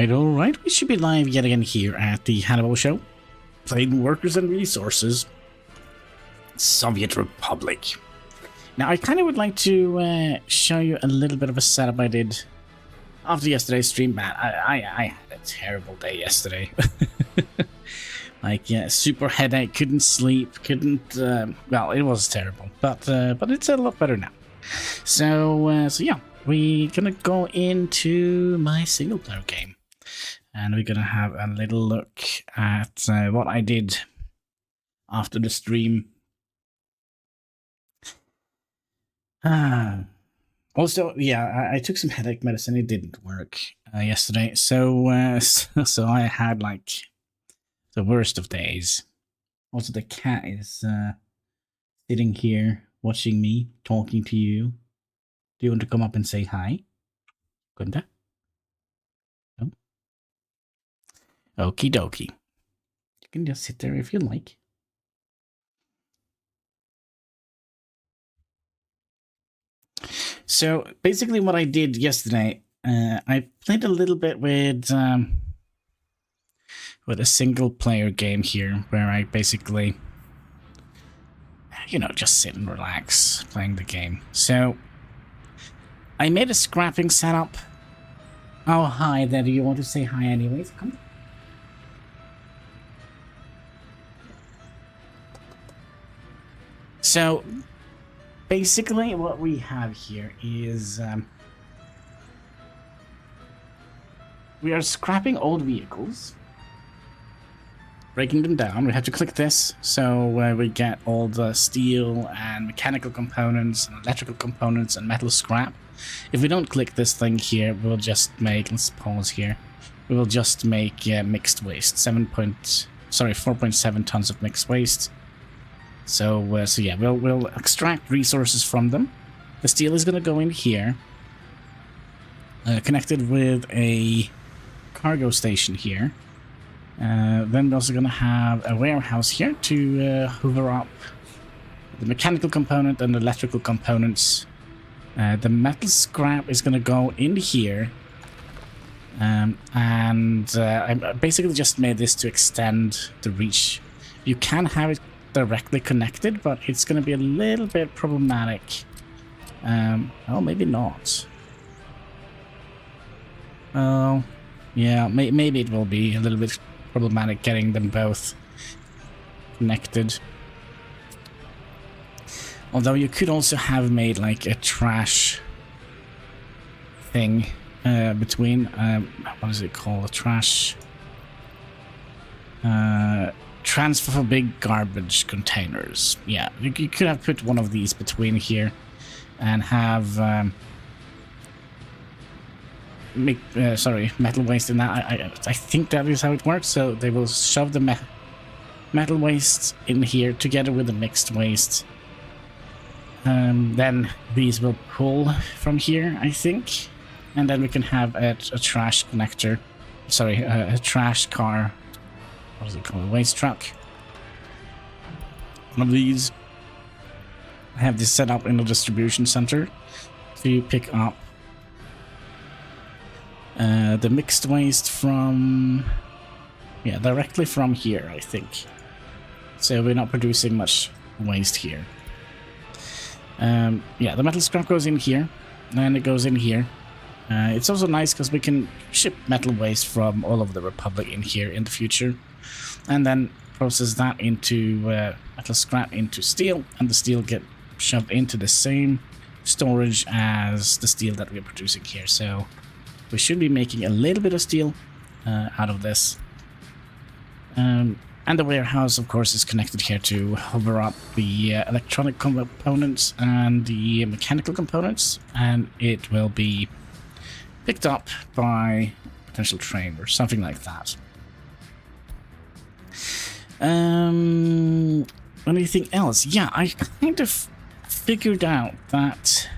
Alright. We should be live yet again here at the Hannibal Show. Playing Workers and Resources. Soviet Republic. Now, I kind of would like to show you a little bit of a setup I did after yesterday's stream. Man, I had a terrible day yesterday. Like, yeah, super headache, couldn't sleep, couldn't... well, it was terrible, but it's a lot better now. So yeah, we're gonna go into my single-player game. And we're gonna have a little look at what I did after the stream. Also, yeah, I took some headache medicine. It didn't work yesterday, so so I had like the worst of days. Also, the cat is sitting here watching me, talking to you. Do you want to come up and say hi, Gunda? No? Okie dokie. You can just sit there if you like. So basically what I did yesterday, I played a little bit with a single player game here where I basically, you know, just sit and relax playing the game. So I made a scrapping setup. Oh, hi there. Do you want to say hi anyways? Come. So basically what we have here is we are scrapping old vehicles, breaking them down. We have to click this, so we get all the steel and mechanical components and electrical components and metal scrap. If we don't click this thing here, we'll just make, let's pause here, we will just make mixed waste, 4.7 tons of mixed waste. So so yeah, we'll extract resources from them. The steel is going to go in here, connected with a cargo station here. Then we're also going to have a warehouse here to hoover up the mechanical component and electrical components. The metal scrap is going to go in here. I basically just made this to extend the reach. You can have it directly connected, but it's going to be a little bit problematic. Oh, maybe not. Oh, yeah, maybe it will be a little bit problematic getting them both connected. Although you could also have made like a trash thing between, what is it called? A trash... transfer for big garbage containers. Yeah, you could have put one of these between here and have metal waste in that. I think that is how it works. So they will shove the metal waste in here together with the mixed waste. Then these will pull from here, I think, and then we can have a trash connector. Sorry, a trash car. What is it called? A waste truck. One of these. I have this set up in the distribution center to pick up the mixed waste from, yeah, directly from here, I think. So we're not producing much waste here. Yeah, the metal scrap goes in here, and it goes in here. It's also nice because we can ship metal waste from all over the Republic in here in the future, and then process that into metal scrap into steel, and the steel get shoved into the same storage as the steel that we're producing here. So we should be making a little bit of steel out of this. And the warehouse, of course, is connected here to hover up the electronic components and the mechanical components, and it will be picked up by a potential train or something like that. Anything else? Yeah, I kind of figured out that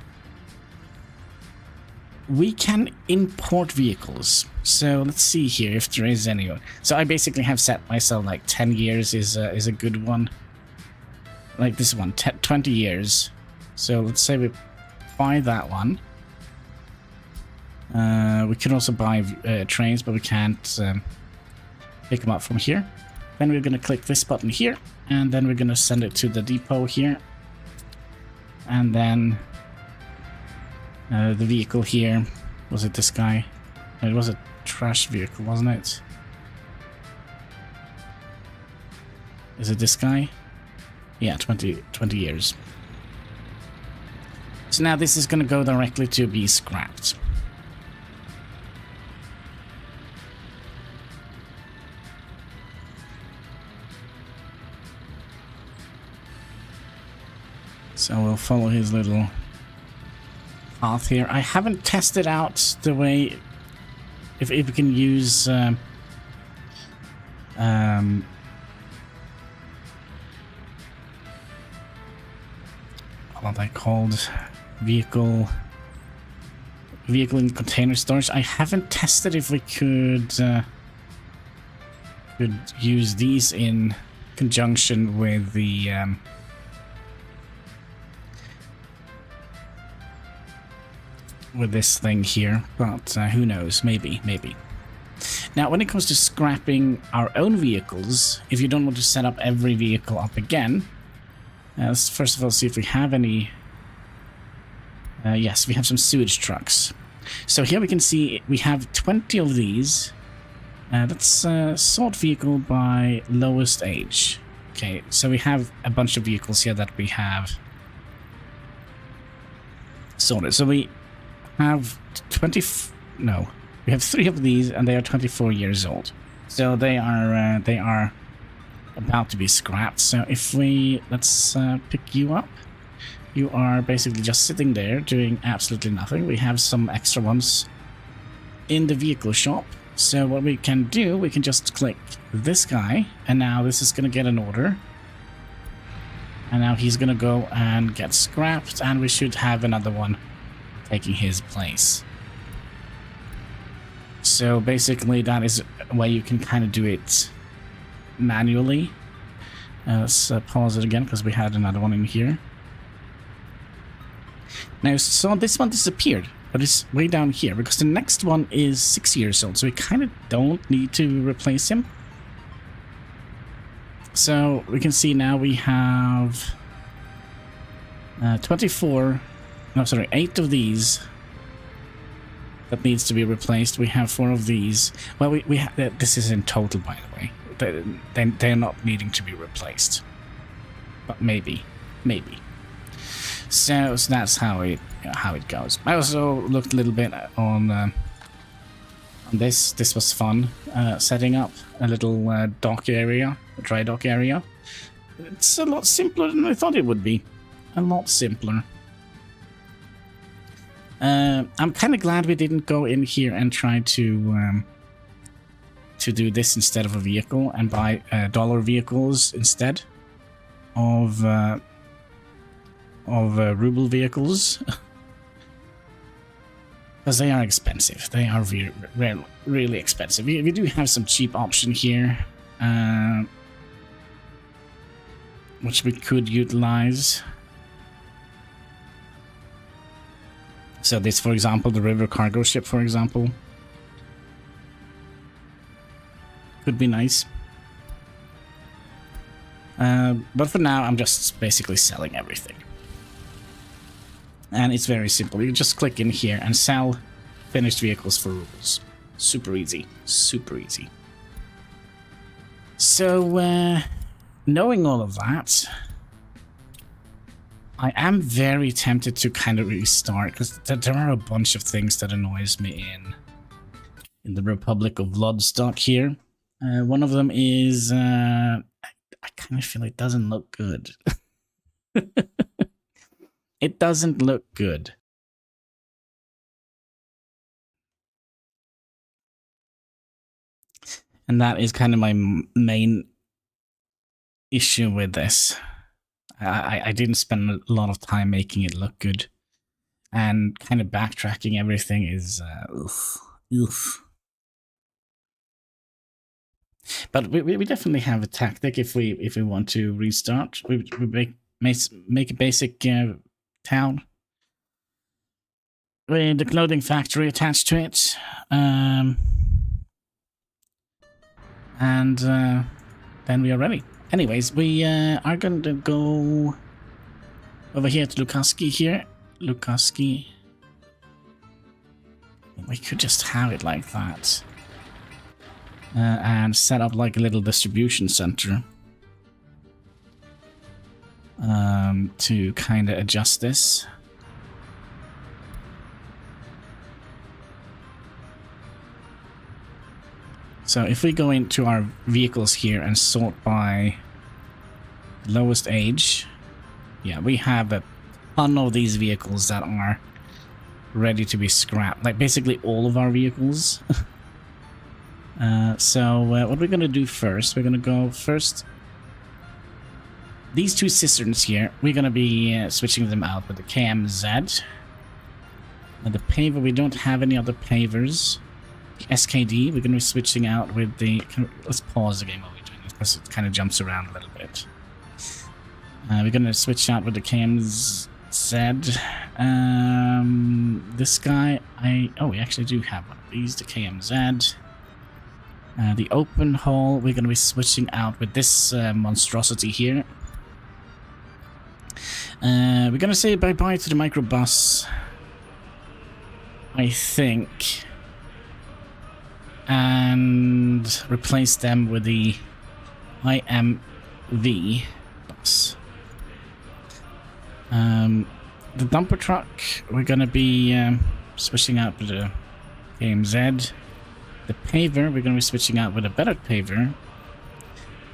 we can import vehicles. So let's see here if there is any. So I basically have set myself like 10 years is a good one. Like this one, 20 years. So let's say we buy that one. We can also buy trains, but we can't pick them up from here. Then we're going to click this button here, and then we're going to send it to the depot here. And then the vehicle here, was it this guy? It was a trash vehicle, wasn't it? Is it this guy? Yeah, 20 years. So now this is going to go directly to be scrapped. So we'll follow his little path here. I haven't tested out the way if we can use what are they called? Vehicle in container storage. I haven't tested if we could use these in conjunction with the with this thing here, but who knows? Maybe. Now, when it comes to scrapping our own vehicles, if you don't want to set up every vehicle up again, let's first of all see if we have any. Yes, we have some sewage trucks. So here we can see we have 20 of these. That's sort vehicle by lowest age. Okay, so we have a bunch of vehicles here that we have sorted. So we have we have 3 of these, and they are 24 years old. So they are about to be scrapped. So if let's pick you up. You are basically just sitting there doing absolutely nothing. We have some extra ones in the vehicle shop. So what we can do, we can just click this guy, and now this is going to get an order. And now he's going to go and get scrapped, and we should have another one taking his place. So basically that is a way you can kind of do it manually. Let's pause it again because we had another one in here. Now, so this one disappeared, but it's way down here because the next one is 6 years old, so we kind of don't need to replace him. So we can see now we have 8 of these that needs to be replaced. We have 4 of these. Well, we have this is in total, by the way. They're not needing to be replaced, but maybe. So that's how it goes. I also looked a little bit on this. This was fun, setting up a little dock area, a dry dock area. It's a lot simpler than I thought it would be. A lot simpler. I'm kind of glad we didn't go in here and try to do this instead of a vehicle and buy dollar vehicles instead of ruble vehicles, because they are expensive. They are really expensive. We do have some cheap option here, which we could utilize. So this, for example, the river cargo ship, for example, could be nice. But for now, I'm just basically selling everything. And it's very simple. You just click in here and sell finished vehicles for rubles. Super easy. Super easy. So, knowing all of that, I am very tempted to kind of restart, because there are a bunch of things that annoys me in the Republic of Bloodstock here. One of them is I kind of feel it doesn't look good. It doesn't look good. And that is kind of my main issue with this. I didn't spend a lot of time making it look good. And kind of backtracking everything is oof. But we definitely have a tactic if we want to restart. We make a basic town. with the clothing factory attached to it. And then we are ready. Anyways, we are going to go over here to Lukaski here. Lukaski. We could just have it like that. And set up like a little distribution center. To kind of adjust this. So if we go into our vehicles here and sort by lowest age, yeah, we have a ton of these vehicles that are ready to be scrapped. Like basically all of our vehicles. So what we're going to do first, we're going to go first. These two cisterns here, we're going to be switching them out with the KMZ. And the paver, we don't have any other pavers. SKD, we're going to be switching out with the... Let's pause the game while we're doing this, because it kind of jumps around a little bit. We're going to switch out with the KMZ. This guy, oh, we actually do have one of these, the KMZ. The open hall, we're going to be switching out with this monstrosity here. We're going to say bye-bye to the microbus, I think. And replace them with the IMV bus. The dumper truck, we're going to be switching out with the KMZ. The paver, we're going to be switching out with a better paver.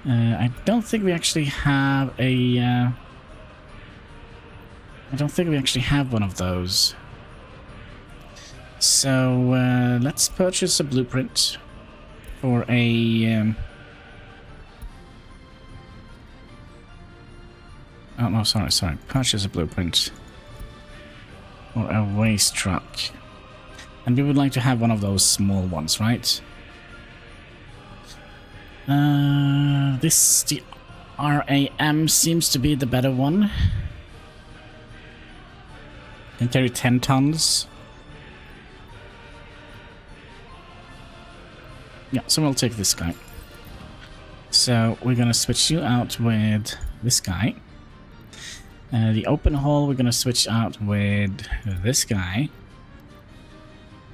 I don't think we actually have a... I don't think we actually have one of those. So, let's purchase a blueprint for a... Oh, no, sorry. Purchase a blueprint for a waste truck. And we would like to have one of those small ones, right? The RAM seems to be the better one. Can carry 10 tons. Yeah, so we'll take this guy. So we're gonna switch you out with this guy. The open hall, we're gonna switch out with this guy.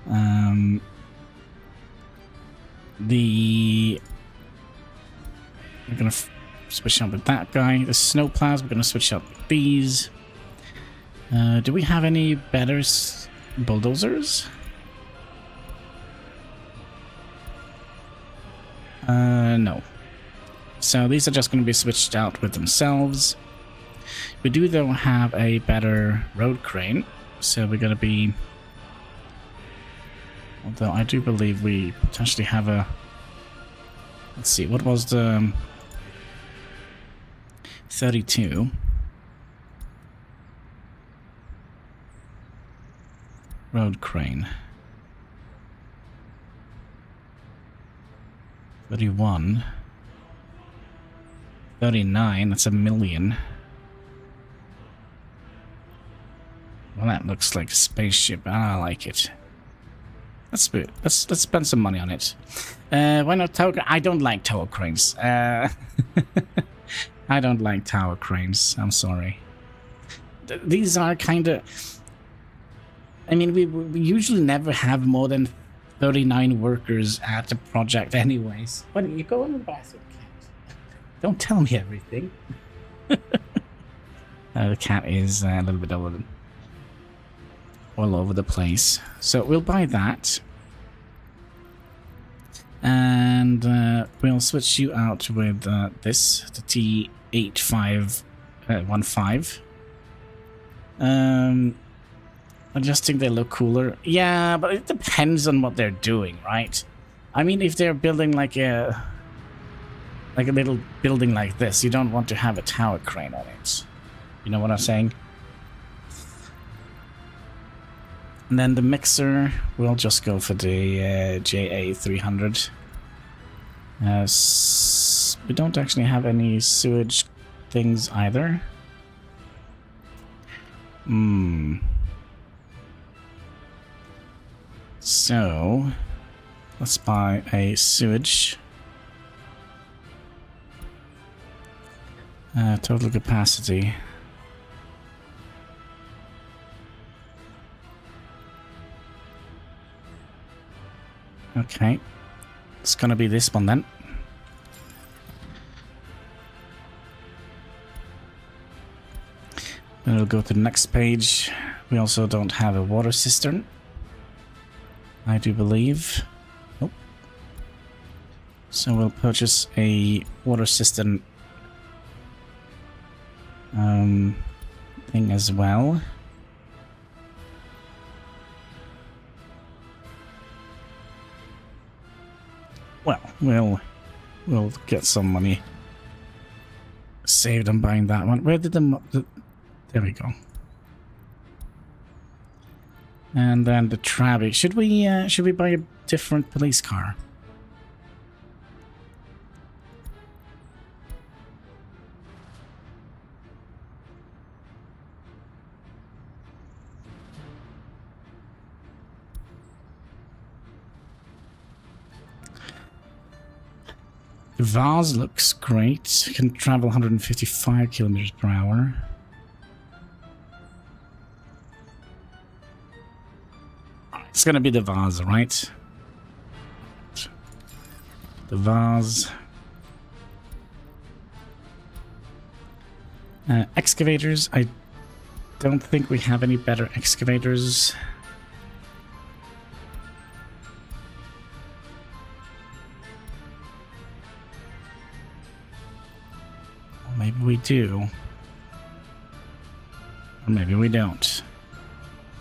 We're gonna switch out with that guy. The snow plows, we're gonna switch out with these. Do we have any better bulldozers? No. So these are just going to be switched out with themselves. We do though have a better road crane, so we're going to be... Although I do believe we potentially have a... Let's see, what was the... 32. Road crane. 31. 39, that's 1,000,000. Well, that looks like a spaceship. I like it. Let's spend some money on it. Why not tower? I don't like tower cranes. I don't like tower cranes. I'm sorry. These are kind of... I mean, we usually never have more than 39 workers at a project anyways. Why don't you go in the bathroom, cat? Don't tell me everything. The cat is a little bit all over the place. So we'll buy that. And we'll switch you out with this, the T8515. I just think they look cooler. Yeah, but it depends on what they're doing, right? I mean, if they're building like a little building like this, you don't want to have a tower crane on it. You know what I'm saying? And then the mixer, we'll just go for the JA300. We don't actually have any sewage things either. So let's buy a sewage. Total capacity. Okay. It's gonna be this one then. Then we'll go to the next page. We also don't have a water cistern, I do believe. Nope. So we'll purchase a water cistern thing as well. Well, we'll get some money saved on buying that one. Where did there we go. And then the traffic. Should we buy a different police car? The vase looks great. Can travel 155 kilometers per hour. It's gonna be the vase, right? The vase. Excavators. I don't think we have any better excavators. Maybe we do. Or maybe we don't.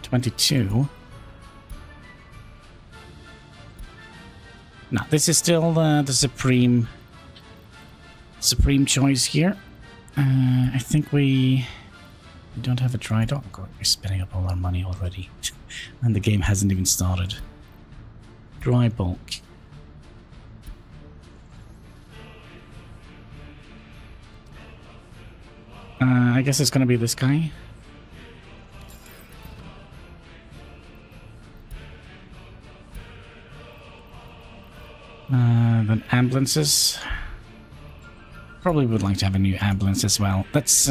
22. No, this is still the supreme choice here. I think we don't have a dry dock. God, we're spending up all our money already. And the game hasn't even started. Dry bulk. I guess it's gonna be this guy. Then ambulances. Probably would like to have a new ambulance as well. Let's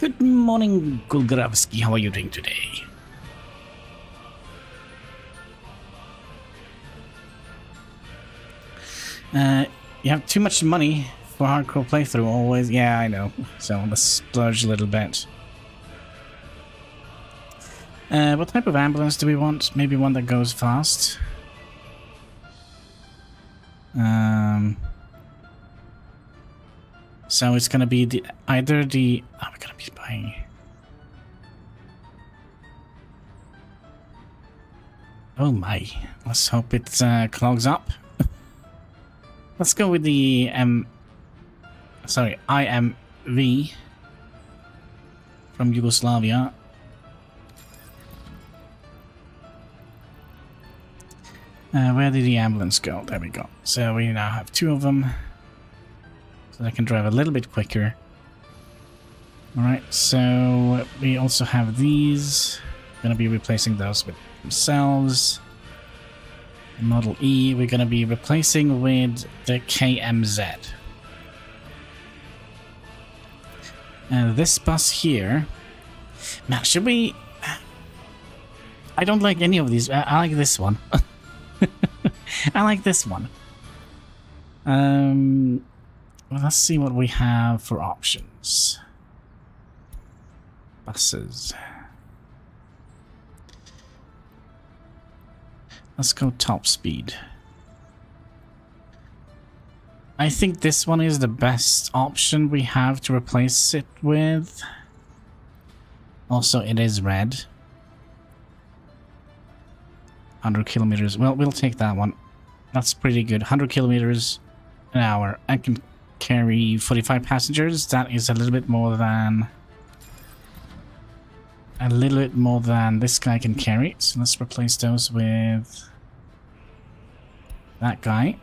good morning, Gulgravsky. How are you doing today? You have too much money for hardcore playthrough always. Yeah, I know. So let's splurge a little bit. What type of ambulance do we want? Maybe one that goes fast. So it's gonna be either the we're gonna be buying. Oh my! Let's hope it clogs up. Let's go with the IMV from Yugoslavia. Where did the ambulance go? There we go. So we now have two of them. So they can drive a little bit quicker. Alright, so we also have these. We're going to be replacing those with themselves. Model E, we're going to be replacing with the KMZ. And this bus here. Man, should we... I don't like any of these. I like this one. I like this one. Well, let's see what we have for options. Buses. Let's go top speed. I think this one is the best option we have to replace it with. Also, it is red. 100 kilometers. Well, we'll take that one. That's pretty good. 100 kilometers an hour. I can carry 45 passengers. That is a little bit more than this guy can carry. So let's replace those with that guy.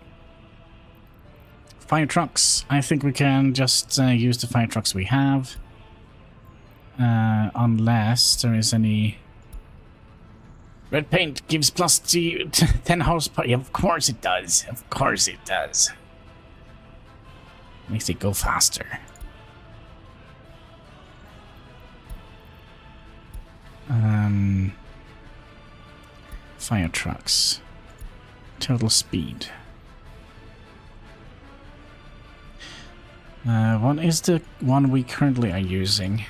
Fire trucks. I think we can just use the fire trucks we have. Unless there is any Red paint gives plus 10 horsepower. Yeah, of course it does. Of course it does. Makes it go faster. Fire trucks. Total speed. What is the one we currently are using?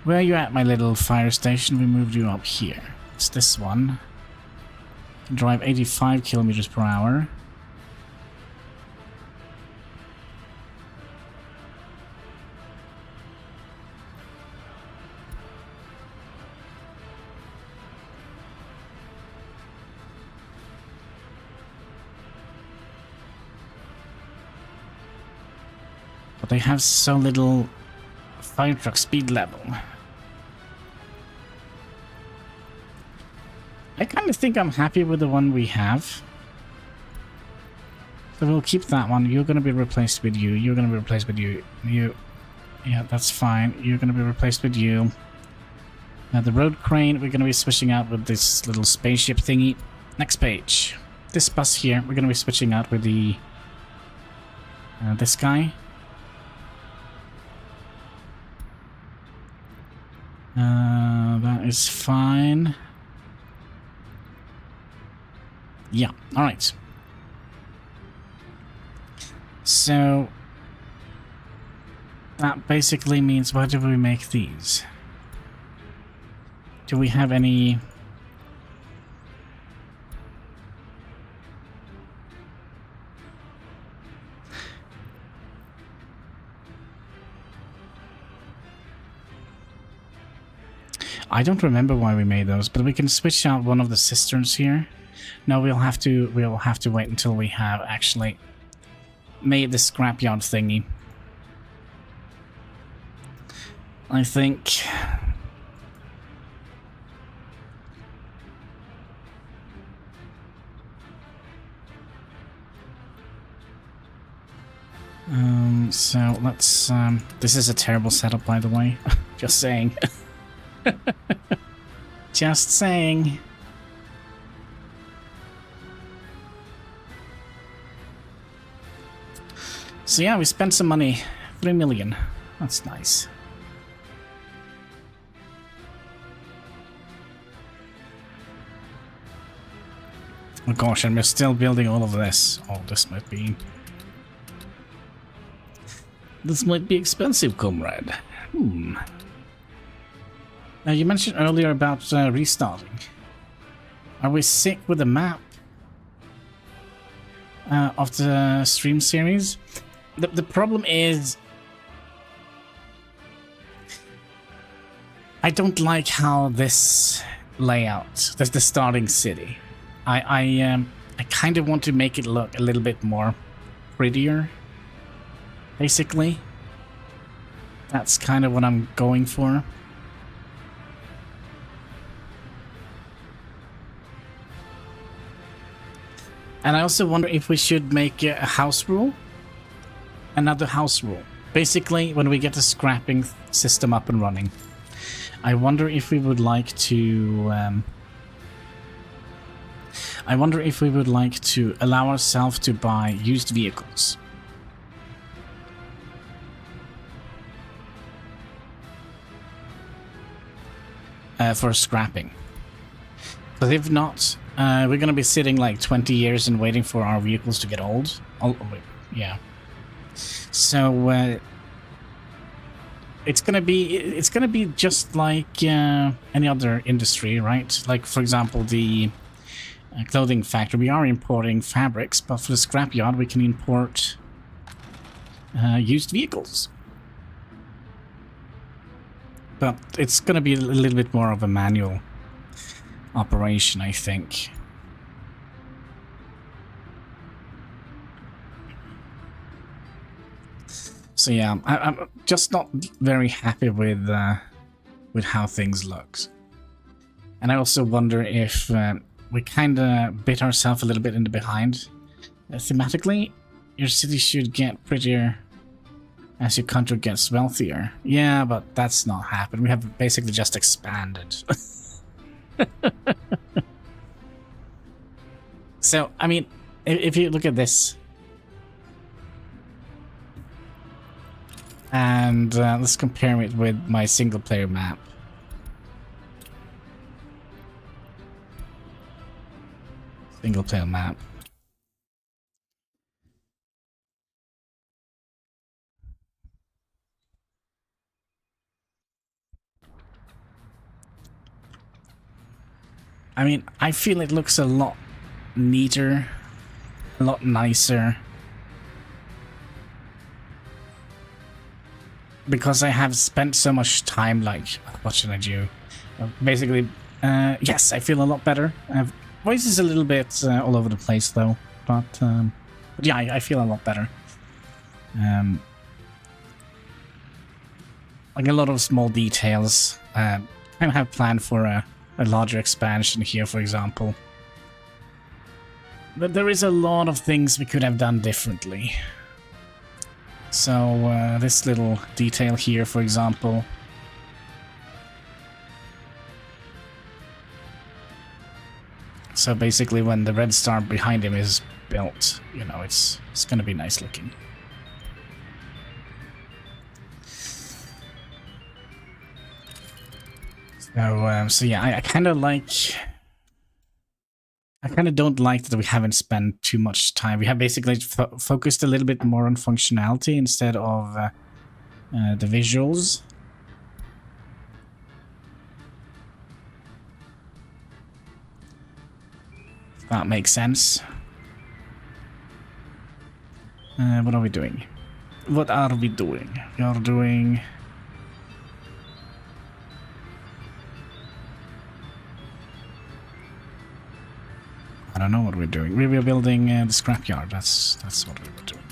Where are you at, my little fire station? We moved you up here. It's this one. Can drive 85 kilometers per hour. But they have so little fire truck speed level. I kind of think I'm happy with the one we have. So we'll keep that one. You're going to be replaced with you. You're going to be replaced with you. Yeah, that's fine. You're going to be replaced with you. Now the road crane, we're going to be switching out with this little spaceship thingy. Next page. This bus here, we're going to be switching out with the... this guy. That is fine. Yeah, alright. So that basically means, why do we make these? Do we have any... I don't remember why we made those, but we can switch out one of the cisterns here. No, we'll have to wait until we have actually made the scrapyard thingy. I think. So let's this is a terrible setup, by the way. Just saying. Just saying. So yeah, we spent some money. 3 million. That's nice. Oh gosh, and we're still building all of this. Oh, this might be... This might be expensive, comrade. Now, you mentioned earlier about restarting. Are we sick with the map of the stream series? The problem is... I don't like how this layout, that's the starting city. I kind of want to make it look a little bit more prettier, basically. That's kind of what I'm going for. And I also wonder if we should make a house rule. Another house rule. Basically, when we get the scrapping system up and running, I wonder if we would like to... allow ourselves to buy used vehicles. For scrapping. But if not, we're going to be sitting like 20 years and waiting for our vehicles to get old. Oh, wait, yeah. So it's gonna be just like any other industry, right? Like, for example, the clothing factory. We are importing fabrics, but for the scrapyard, we can import used vehicles. But it's gonna be a little bit more of a manual operation, I think. So yeah, I'm just not very happy with how things look. And I also wonder if we kind of bit ourselves a little bit in the behind. Thematically, your city should get prettier as your country gets wealthier. Yeah, but that's not happened. We have basically just expanded. So, I mean, if you look at this, and let's compare it with my single player map. Single player map. I mean, I feel it looks a lot neater, a lot nicer. Because I have spent so much time, like, what should I do? Basically, yes, I feel a lot better. Voice is a little bit all over the place, though. But yeah, I feel a lot better. Like a lot of small details. I have planned for a larger expansion here, for example. But there is a lot of things we could have done differently. So this little detail here, for example. So basically when the red star behind him is built, you know, it's going to be nice looking. So yeah, I kind of like... I kind of don't like that we haven't spent too much time. We have basically focused a little bit more on functionality instead of the visuals. If that makes sense. What are we doing? What are we doing? We are doing... I don't know what we're doing. We were building the scrapyard. That's what we were doing.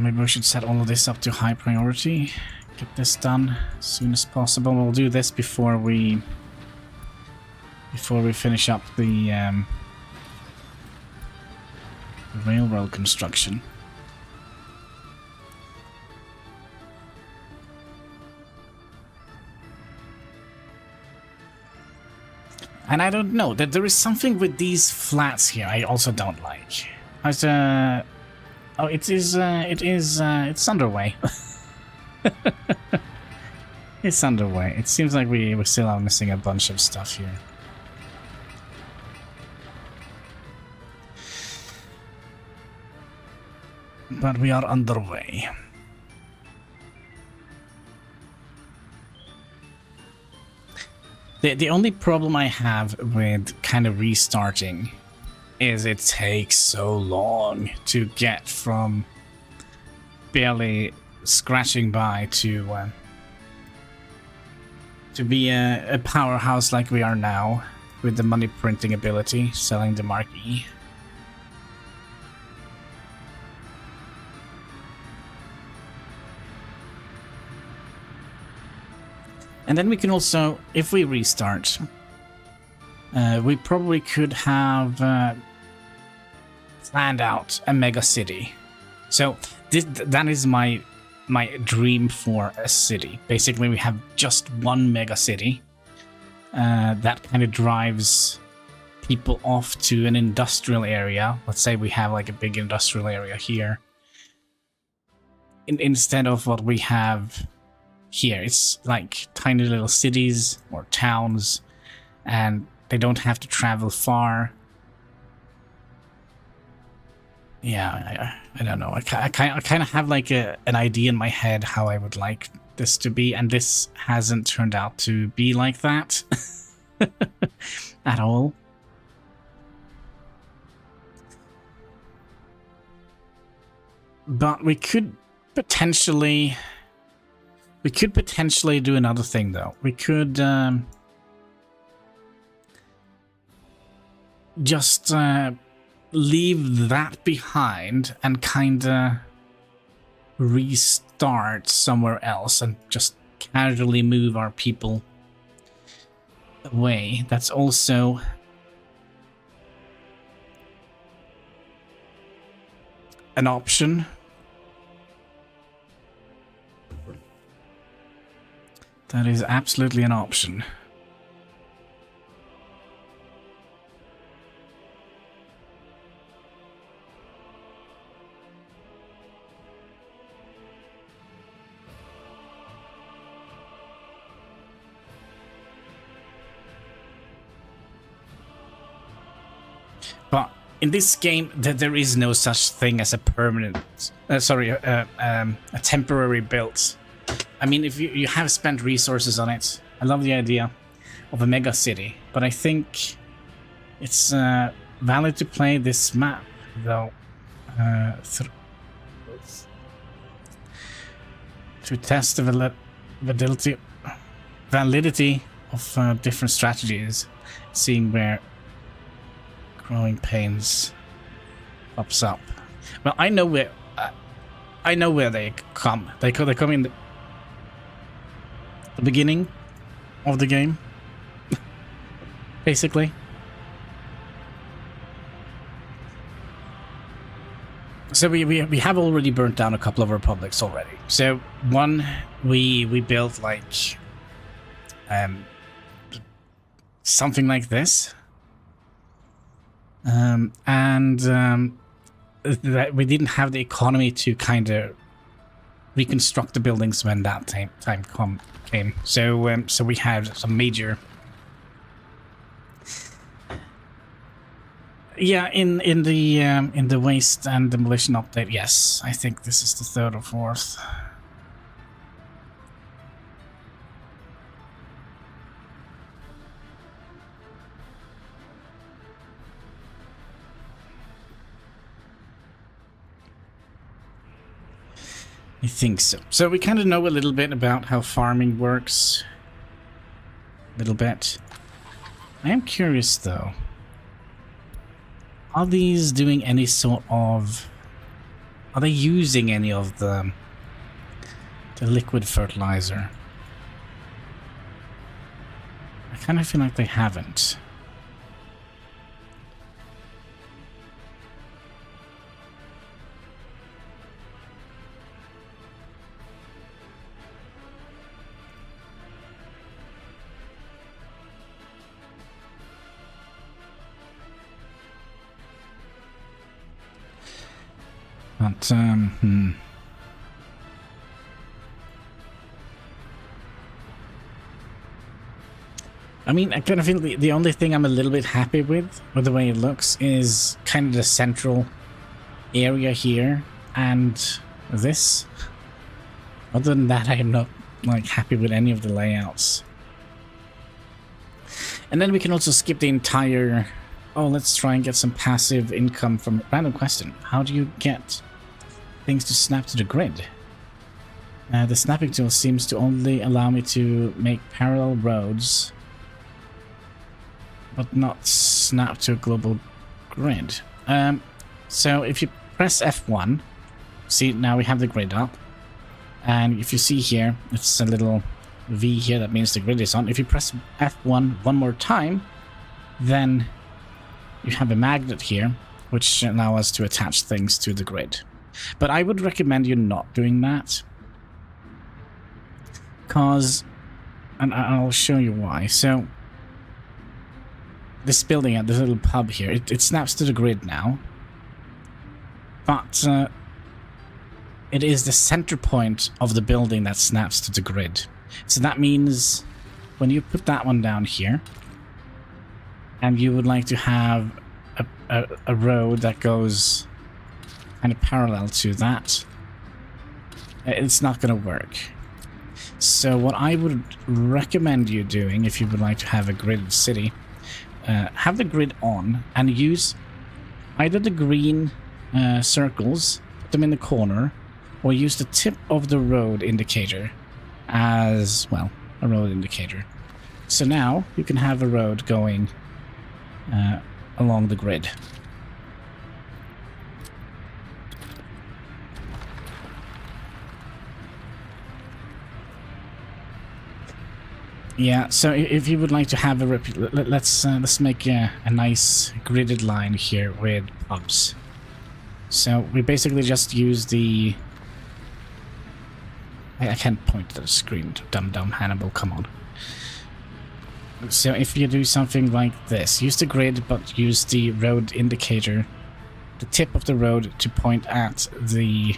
Maybe we should set all of this up to high priority. Get this done as soon as possible. We'll do this before we finish up the railroad construction. And I don't know, that there is something with these flats here I also don't like. Oh, it's underway. It's underway. It seems like we still are missing a bunch of stuff here. But we are underway. The only problem I have with kind of restarting is it takes so long to get from barely scratching by to be a powerhouse like we are now, with the money printing ability, selling the Mark E. And then we can also, if we restart, we probably could have planned out a mega city. So that is my dream for a city. Basically, we have just one mega city that kind of drives people off to an industrial area. Let's say we have like a big industrial area here. Instead of what we have here, it's like tiny little cities or towns, and they don't have to travel far. Yeah, I don't know. I kind of have like an idea in my head how I would like this to be, and this hasn't turned out to be like that at all. But we could potentially do another thing, though. We could just leave that behind and kinda restart somewhere else and just casually move our people away. That's also an option. That is absolutely an option. But in this game, there is no such thing as a permanent, a temporary build. I mean, if you have spent resources on it, I love the idea of a mega city, but I think it's valid to play this map, though, to test the validity of different strategies, seeing where growing pains pops up. Well, I know where they come. They come in the beginning of the game, basically. So we have already burnt down a couple of republics already. So one we built like something like this. That we didn't have the economy to kind of reconstruct the buildings when that time came. So so we had some major, yeah, in the waste and demolition update. Yes, I think this is the third or fourth. I think so. So we kind of know a little bit about how farming works. A little bit. I am curious though. Are these doing any sort of... Are they using any of the liquid fertilizer? I kind of feel like they haven't. But, I mean, I kind of feel the only thing I'm a little bit happy with the way it looks is kind of the central area here and this. Other than that, I am not, like, happy with any of the layouts. And then we can also skip the entire... Oh, let's try and get some passive income from... Random question. How do you get things to snap to the grid? The snapping tool seems to only allow me to make parallel roads, but not snap to a global grid. So if you press F1, see, now we have the grid up. And if you see here, it's a little V here, that means the grid is on. If you press F1 one more time, then you have a magnet here, which allows us to attach things to the grid. But I would recommend you not doing that. Because, and I'll show you why. So, this building at this little pub here, it snaps to the grid now. But it is the center point of the building that snaps to the grid. So that means when you put that one down here, and you would like to have a road that goes kind of parallel to that, it's not going to work. So what I would recommend you doing, if you would like to have a gridded city, have the grid on and use either the green circles, put them in the corner, or use the tip of the road indicator as, well, a road indicator. So now you can have a road going along the grid. Yeah, so if you would like to have a let's make a nice gridded line here with pubs. So we basically just use the... I can't point to the screen. Dumb Hannibal, come on. So if you do something like this, use the grid, but use the road indicator, the tip of the road, to point at the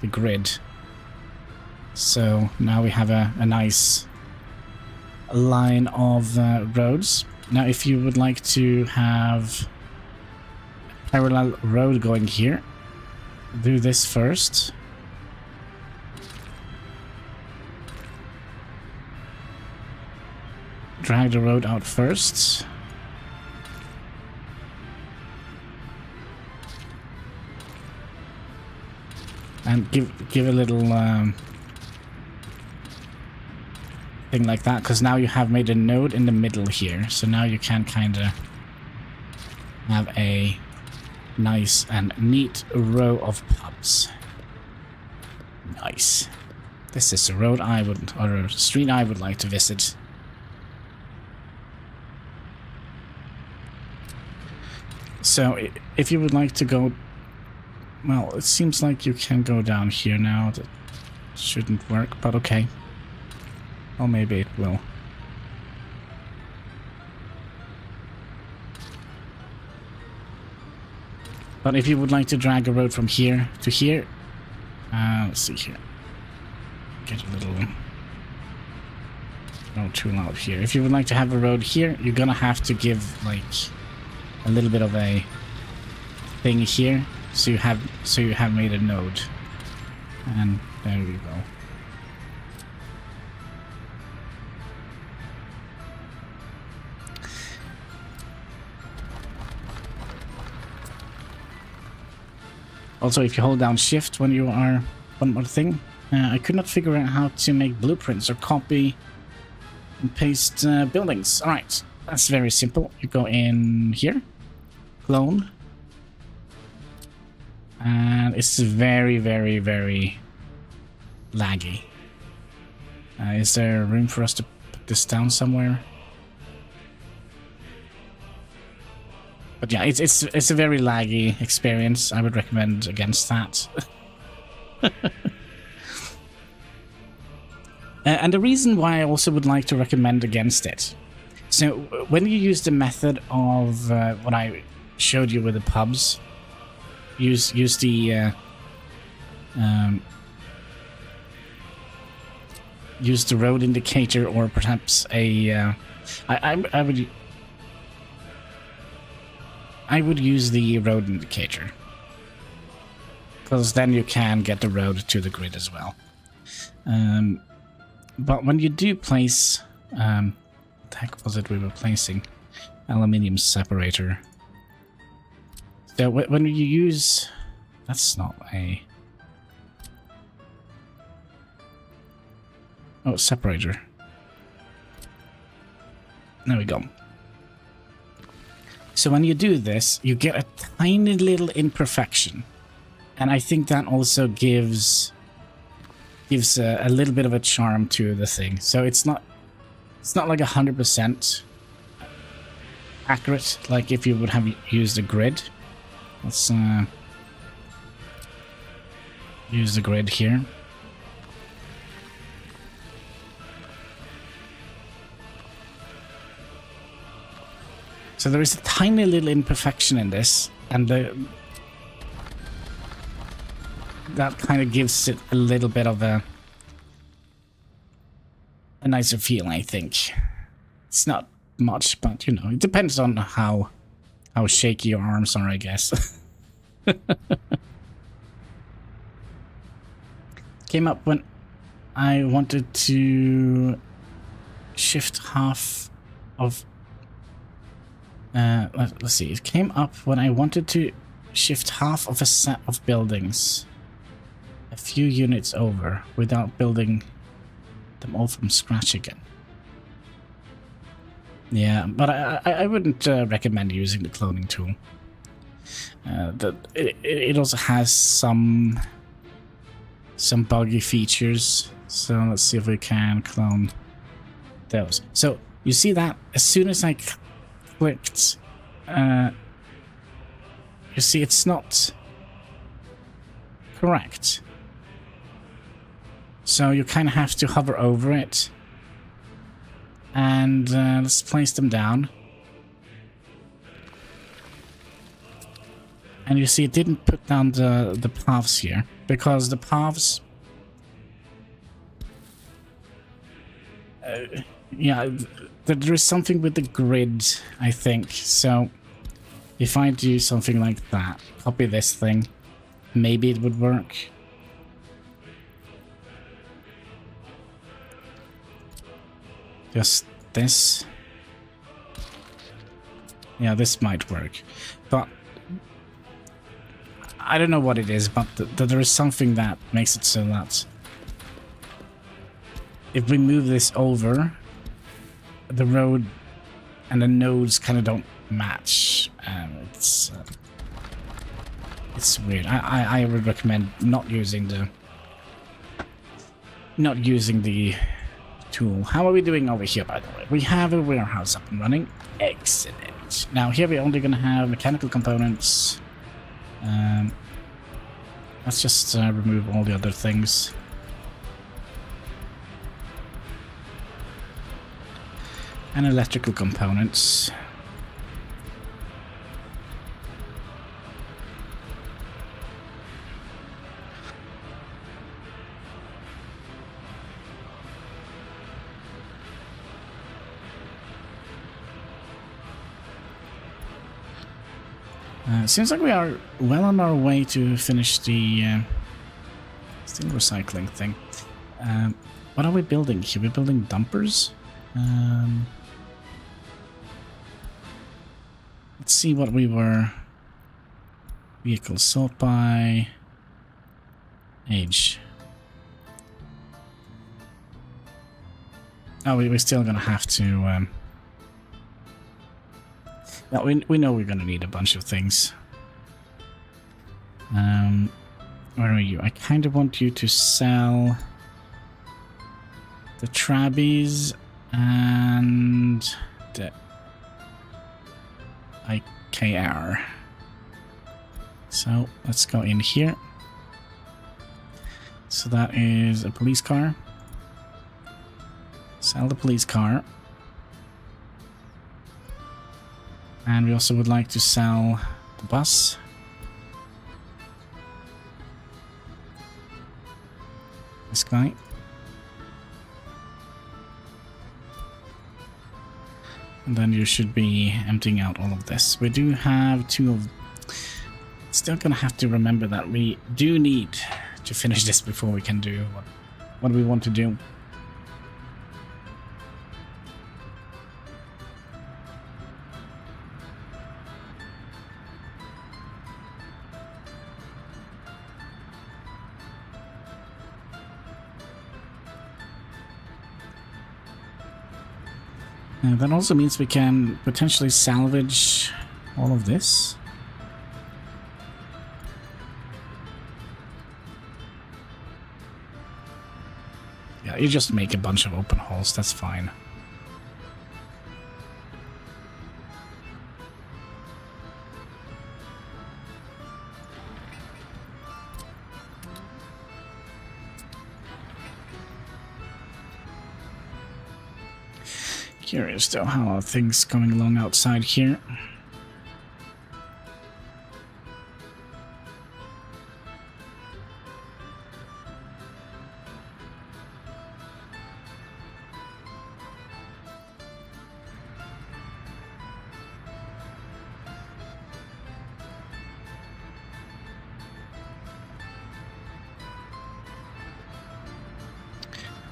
grid. So now we have a nice line of roads. Now if you would like to have a parallel road going here, do this first. Drag the road out first. And give a little thing like that, because now you have made a node in the middle here. So now you can kind of have a nice and neat row of pubs. Nice. This is a road I would, or a street I would like to visit. So, if you would like to go... Well, it seems like you can go down here now. That shouldn't work, but okay. Or maybe it will. But if you would like to drag a road from here to here... let's see here. Get a little... not too loud here. If you would like to have a road here, you're gonna have to give, like... a little bit of a thing here, so you have made a node, and there we go. Also, if you hold down shift when you are one more thing, I could not figure out how to make blueprints or copy and paste buildings. All right, that's very simple. You go in here. Clone, and it's very laggy. Is there room for us to put this down somewhere? But yeah, it's a very laggy experience. I would recommend against that. And the reason why I also would like to recommend against it. So when you use the method of what I showed you with the pubs, use the use the road indicator, or perhaps a I would use the road indicator, because then you can get the road to the grid as well. But when you do place what the heck was it we were placing? Aluminium separator. So when you use... That's not a... Oh, separator. There we go. So when you do this, you get a tiny little imperfection. And I think that also gives a little bit of a charm to the thing. So it's not like 100% accurate, like if you would have used a grid. Let's use the grid here. So there is a tiny little imperfection in this, and that kind of gives it a little bit of a nicer feel, I think. It's not much, but you know, it depends on how shaky your arms are, I guess. Came up when I wanted to shift half of... let's see, it came up when I wanted to shift half of a set of buildings a few units over without building them all from scratch again. Yeah, but I wouldn't recommend using the cloning tool. It also has some buggy features, so let's see if we can clone those. So you see that as soon as I clicked, you see it's not Correct. So you kind of have to hover over it. And let's place them down. And you see it didn't put down the paths here. Because the paths... yeah, there is something with the grid, I think. So if I do something like that, copy this thing, maybe it would work. Just this. Yeah, this might work. But I don't know what it is, but there is something that makes it so that if we move this over, the road and the nodes kind of don't match. It's weird. I would recommend not using the tool. How are we doing over here, by the way? We have a warehouse up and running. Excellent. Now here we're only going to have mechanical components. Let's just remove all the other things. And electrical components. Seems like we are well on our way to finish the steel recycling thing. What are we building here? We're building dumpers? Let's see what we were... Vehicle sort by... age. Oh, we're still gonna have to... Well, we know we're gonna need a bunch of things. Where are you? I kind of want you to sell the Trabbies and the IKR. So let's go in here. So that is a police car. Sell the police car. And we also would like to sell the bus. This guy. And then you should be emptying out all of this. We do have two of... Still gonna have to remember that we do need to finish this before we can do what we want to do. That also means we can potentially salvage all of this. Yeah, you just make a bunch of open holes, that's fine. Curious though, how are things going along outside here?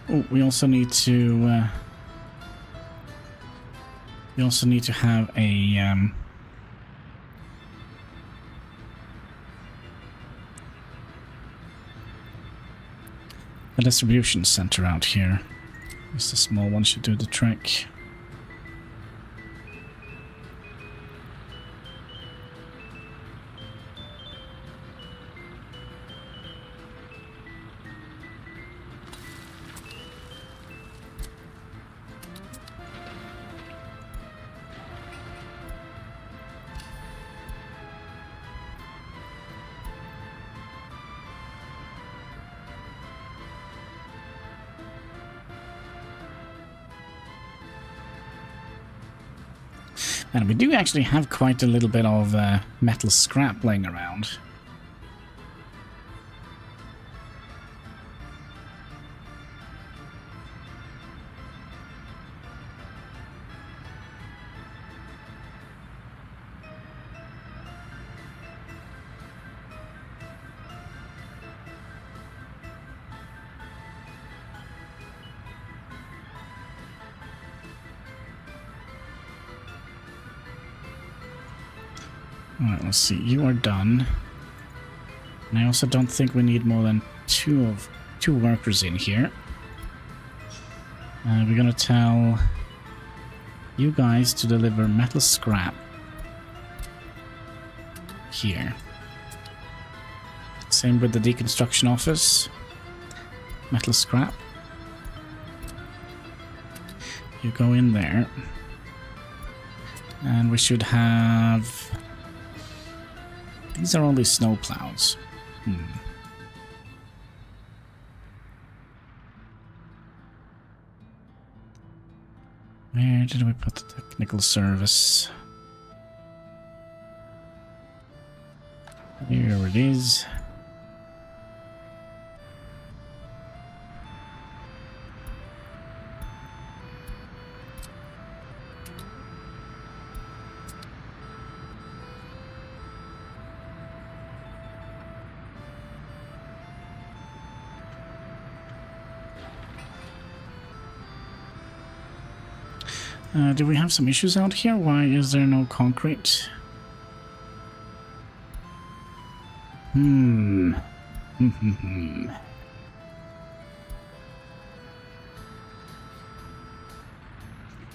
Oh, we also need to have a distribution center out here. Just a small one should do the trick. And we do actually have quite a little bit of metal scrap laying around. Alright, let's see. You are done. And I also don't think we need more than two workers in here. We're gonna tell you guys to deliver metal scrap here. Same with the deconstruction office. Metal scrap. You go in there. And we should have... These are only snow plows. Where did we put the technical service? Here it is. Do we have some issues out here? Why is there no concrete?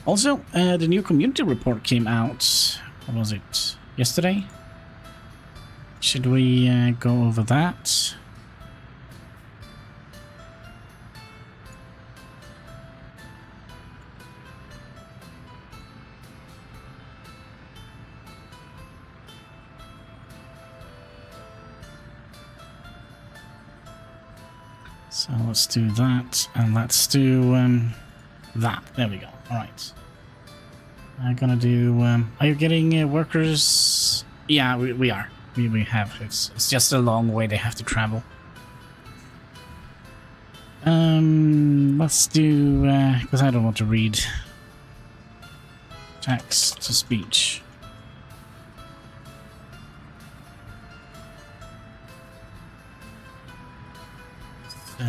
Also, the new community report came out. What was it? Yesterday? Should we go over that? So let's do that, and let's do that. There we go. All right. I'm gonna do. Are you getting workers? Yeah, we are. We have. It's just a long way they have to travel. Let's do because I don't want to read text to speech. So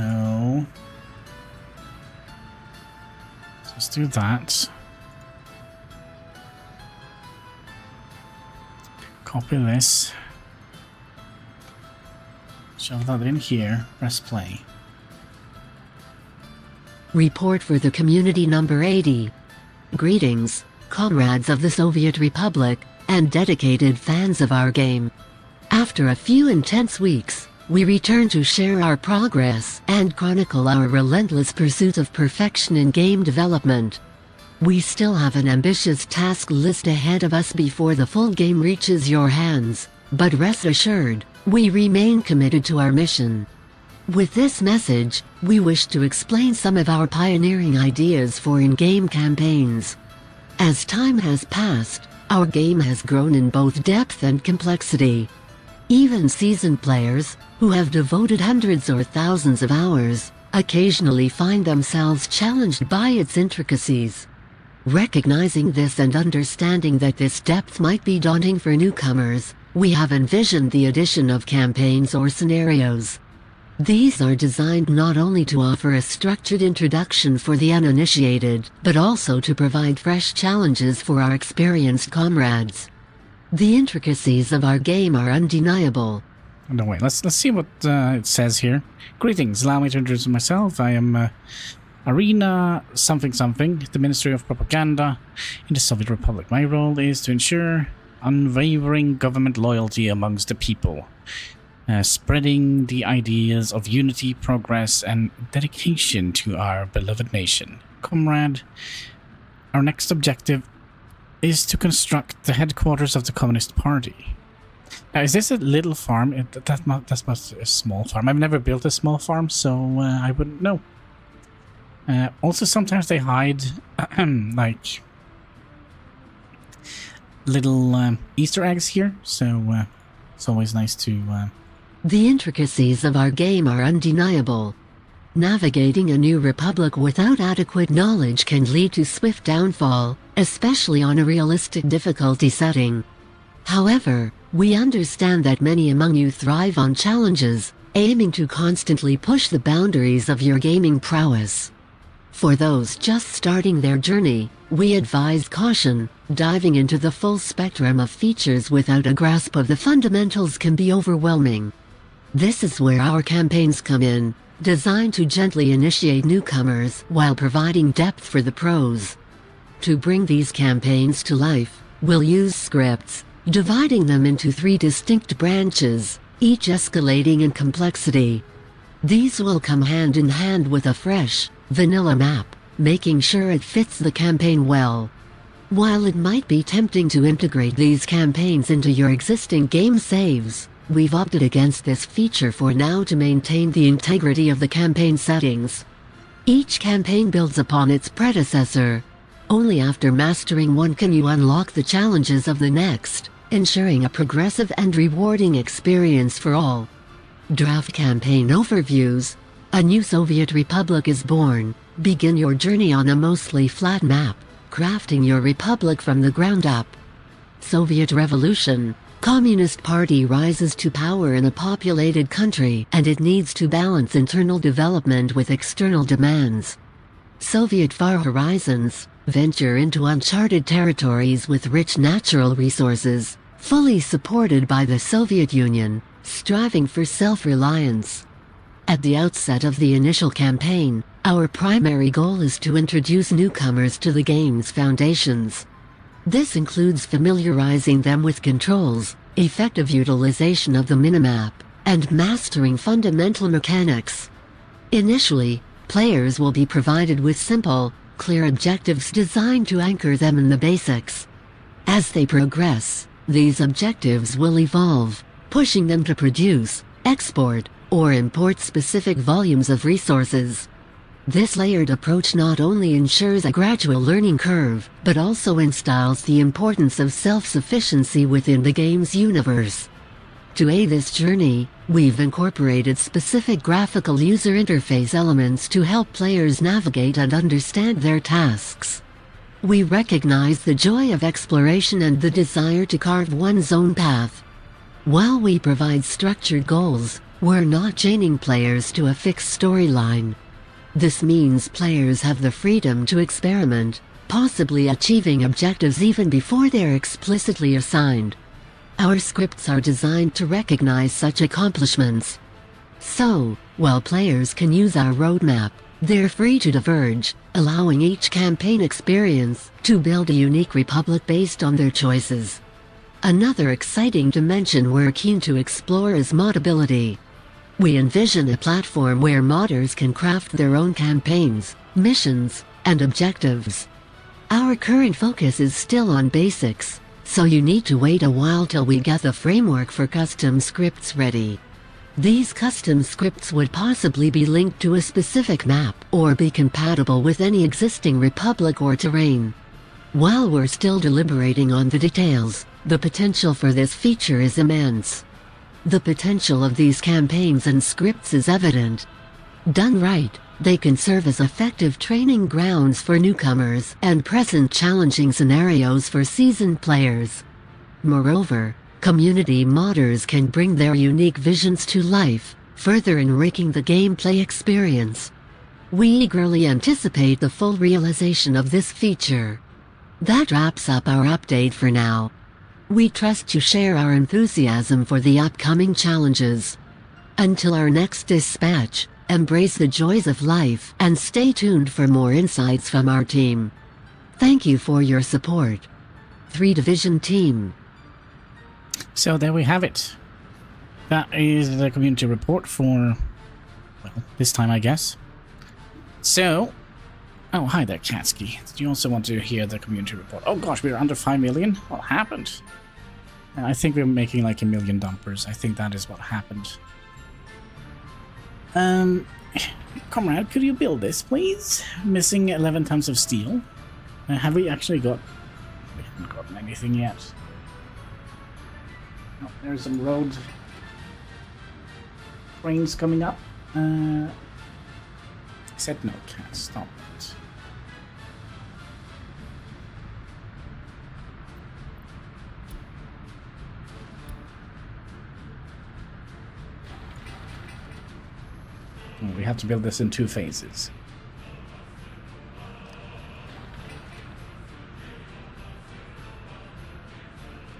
let's do that. Copy this. Shove that in here. Press play. Report for the community number 80. Greetings, comrades of the Soviet Republic, and dedicated fans of our game. After a few intense weeks, we return to share our progress and chronicle our relentless pursuit of perfection in game development. We still have an ambitious task list ahead of us before the full game reaches your hands, but rest assured, we remain committed to our mission. With this message, we wish to explain some of our pioneering ideas for in-game campaigns. As time has passed, our game has grown in both depth and complexity. Even seasoned players, who have devoted hundreds or thousands of hours, occasionally find themselves challenged by its intricacies. Recognizing this and understanding that this depth might be daunting for newcomers, we have envisioned the addition of campaigns or scenarios. These are designed not only to offer a structured introduction for the uninitiated, but also to provide fresh challenges for our experienced comrades. The intricacies of our game are undeniable. No, wait, let's see what it says here. Greetings, allow me to introduce myself. I am Arena something, the Ministry of Propaganda in the Soviet Republic. My role is to ensure unwavering government loyalty amongst the people, spreading the ideas of unity, progress, and dedication to our beloved nation. Comrade, our next objective is to construct the headquarters of the Communist Party. Now, is this a little farm? That's not a small farm. I've never built a small farm, so I wouldn't know. Also, sometimes they hide, like, little Easter eggs here, so it's always nice to... The intricacies of our game are undeniable. Navigating a new republic without adequate knowledge can lead to swift downfall, especially on a realistic difficulty setting. However, we understand that many among you thrive on challenges, aiming to constantly push the boundaries of your gaming prowess. For those just starting their journey, we advise caution. Diving into the full spectrum of features without a grasp of the fundamentals can be overwhelming. This is where our campaigns come in, designed to gently initiate newcomers while providing depth for the pros. To bring these campaigns to life, we'll use scripts, dividing them into 3 distinct branches, each escalating in complexity. These will come hand in hand with a fresh, vanilla map, making sure it fits the campaign well. While it might be tempting to integrate these campaigns into your existing game saves, we've opted against this feature for now to maintain the integrity of the campaign settings. Each campaign builds upon its predecessor. Only after mastering one can you unlock the challenges of the next, ensuring a progressive and rewarding experience for all. Draft campaign overviews. A new Soviet Republic is born. Begin your journey on a mostly flat map, crafting your republic from the ground up. Soviet Revolution. Communist Party rises to power in a populated country, and it needs to balance internal development with external demands. Soviet Far Horizons. Venture into uncharted territories with rich natural resources, fully supported by the Soviet Union, striving for self-reliance. At the outset of the initial campaign, our primary goal is to introduce newcomers to the game's foundations. This includes familiarizing them with controls, effective utilization of the minimap, and mastering fundamental mechanics. Initially, players will be provided with simple, clear objectives designed to anchor them in the basics. As they progress, these objectives will evolve, pushing them to produce, export, or import specific volumes of resources. This layered approach not only ensures a gradual learning curve, but also instills the importance of self-sufficiency within the game's universe. To aid this journey, we've incorporated specific graphical user interface elements to help players navigate and understand their tasks. We recognize the joy of exploration and the desire to carve one's own path. While we provide structured goals, we're not chaining players to a fixed storyline. This means players have the freedom to experiment, possibly achieving objectives even before they're explicitly assigned. Our scripts are designed to recognize such accomplishments. So, while players can use our roadmap, they're free to diverge, allowing each campaign experience to build a unique republic based on their choices. Another exciting dimension we're keen to explore is modability. We envision a platform where modders can craft their own campaigns, missions, and objectives. Our current focus is still on basics, so you need to wait a while till we get the framework for custom scripts ready. These custom scripts would possibly be linked to a specific map or be compatible with any existing republic or terrain. While we're still deliberating on the details, the potential for this feature is immense. The potential of these campaigns and scripts is evident. Done right, they can serve as effective training grounds for newcomers and present challenging scenarios for seasoned players. Moreover, community modders can bring their unique visions to life, further enriching the gameplay experience. We eagerly anticipate the full realization of this feature. That wraps up our update for now. We trust you share our enthusiasm for the upcoming challenges. Until our next dispatch, embrace the joys of life and stay tuned for more insights from our team. Thank you for your support. 3 Division Team. So there we have it. That is the community report for, well, this time I guess. So, oh hi there Katsky. Did you also want to hear the community report? Oh gosh, we're under 5 million? What happened? I think we're making like 1 million dumpers. I think that is what happened. Comrade, could you build this, please? Missing 11 tons of steel. Have we actually got... We haven't gotten anything yet. Oh, there's some road trains coming up. I said no, can't stop it. We have to build this in 2 phases.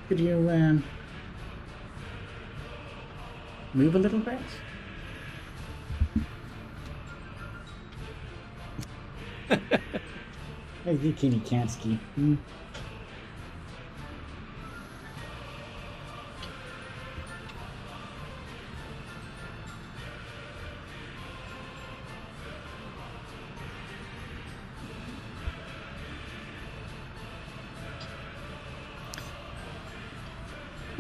Could you move a little bit? Hey, you kitty can't ski.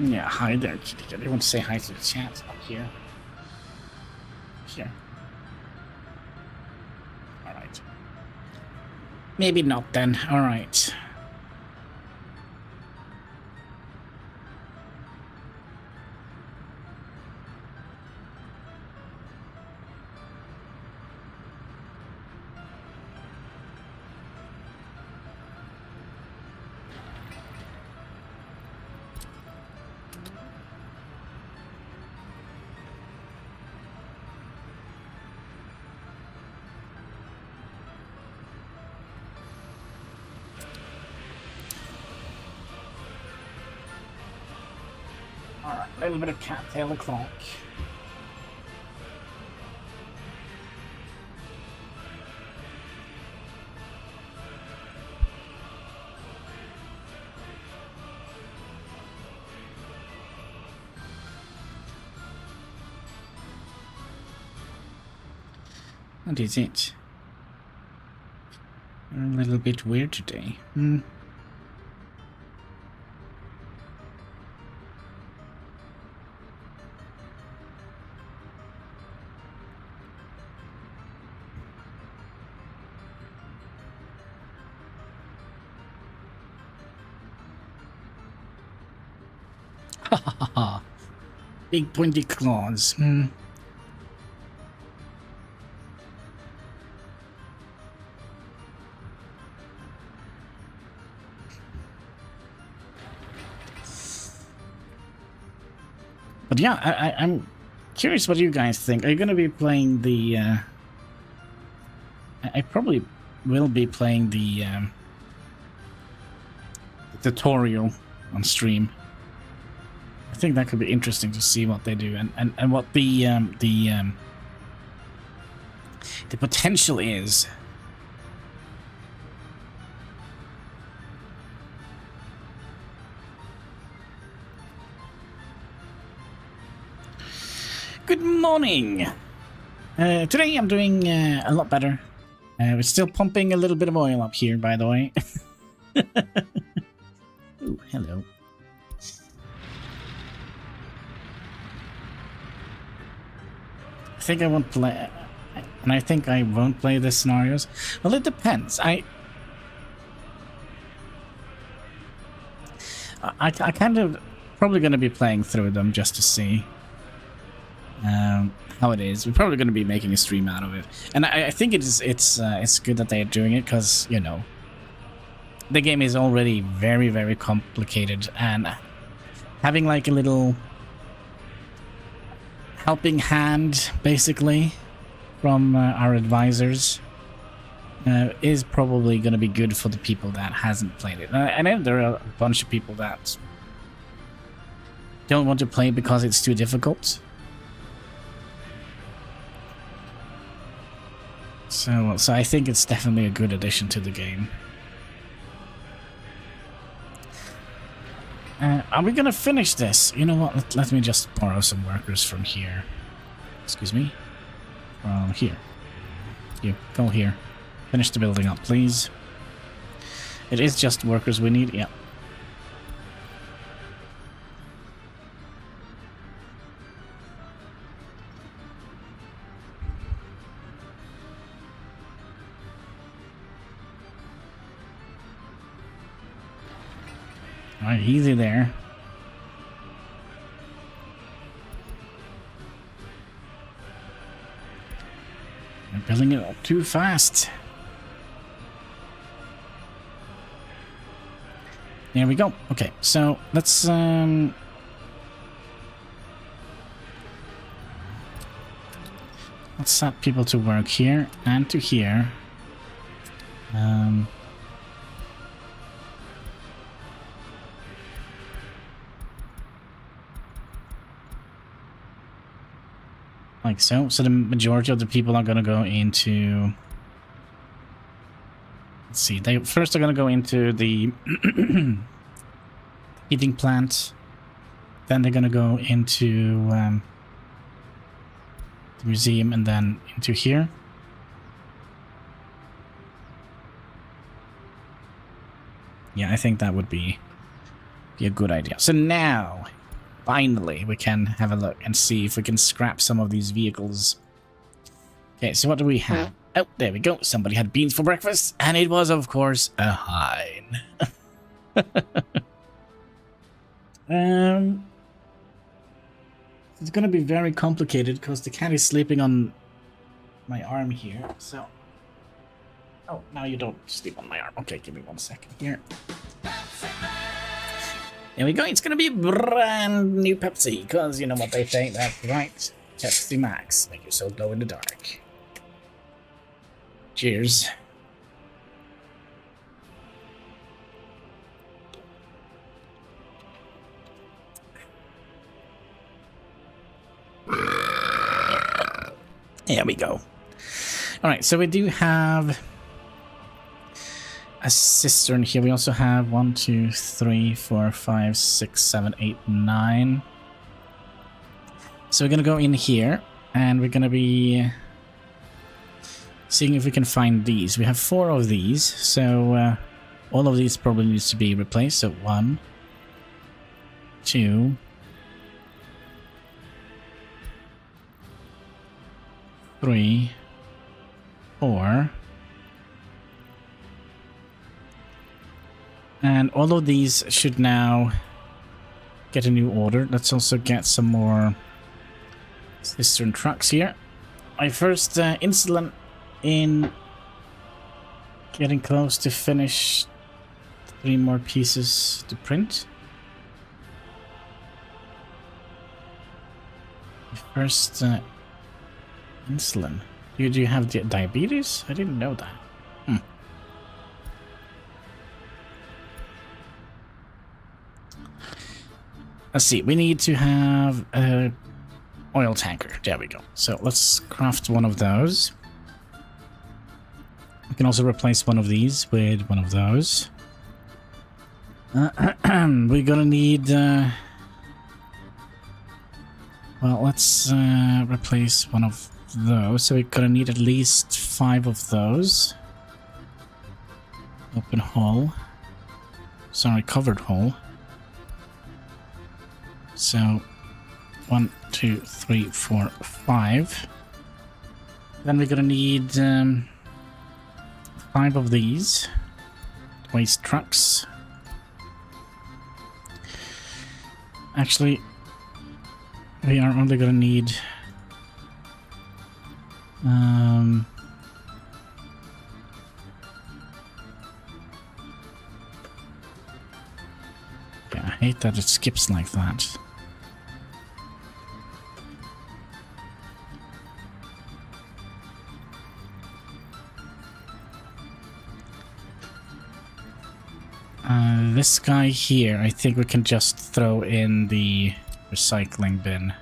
Yeah, hi there, kitty. I want to say hi to the chat up here. Here. Alright. Maybe not then. Alright. Alright, a little bit of cattail o'clock. What is it? You're a little bit weird today. Big pointy claws. But yeah, I'm curious what you guys think. Are you going to be playing the... I probably will be playing the tutorial on stream. I think that could be interesting to see what they do and what the potential is. Good morning. Today I'm doing a lot better. We're still pumping a little bit of oil up here, by the way. Ooh, hello. I think I won't play, and I think I won't play the scenarios. Well, it depends. I kind of probably going to be playing through them just to see how it is. We're probably going to be making a stream out of it, and I think it's good that they are doing it because, you know, the game is already very, very complicated, and having like a little helping hand, basically, from our advisors is probably going to be good for the people that hasn't played it. I know there are a bunch of people that don't want to play because it's too difficult. So I think it's definitely a good addition to the game. Are we gonna finish this? You know what? Let me just borrow some workers from here. Excuse me? From here. You, go here. Finish the building up, please. It is just workers we need, yeah. Alright, easy there. We're building it up too fast. There we go. Okay, so let's set people to work here and to here. Like so. So the majority of the people are gonna go into. Let's see. They first are gonna go into the heating plant. Then they're gonna go into the museum, and then into here. Yeah, I think that would be a good idea. So now, finally, we can have a look and see if we can scrap some of these vehicles. Okay, so what do we have? Oh, there we go. Somebody had beans for breakfast, and it was, of course, a hind. It's gonna be very complicated because the cat is sleeping on my arm here, so... Oh, now you don't sleep on my arm. Okay, give me 1 second here. There we go. It's gonna be a brand new Pepsi, because you know what they say. That's right. Pepsi Max. Make your soul glow in the dark. Cheers. There we go. Alright, so we do have a cistern here. We also have 1, 2, 3, 4, 5, 6, 7, 8, 9. So we're gonna go in here and we're gonna be seeing if we can find these. We have 4 of these, so all of these probably needs to be replaced. So 1, 2, 3, 4. And all of these should now get a new order. Let's also get some more cistern trucks here. My first insulin in getting close to finish 3 more pieces to print. First insulin. Do you have diabetes? I didn't know that. Let's see, we need to have a oil tanker. There we go. So let's craft one of those. We can also replace one of these with one of those. We're gonna need... well, let's replace one of those. So we're gonna need at least 5 of those. Open hole. Sorry, covered hole. So 1, 2, 3, 4, 5. Then we're gonna need 5 of these waste trucks. Actually, we are only gonna need yeah, I hate that it skips like that. This guy here, I think we can just throw in the recycling bin.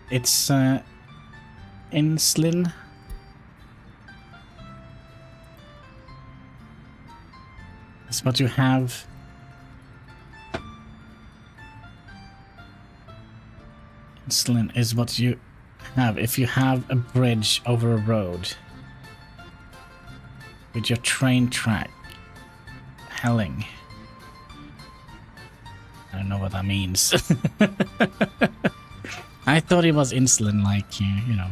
It's insulin. That's what you have. Insulin is what you have if you have a bridge over a road. With your train track. Helling. I don't know what that means. I thought it was insulin, like, you know,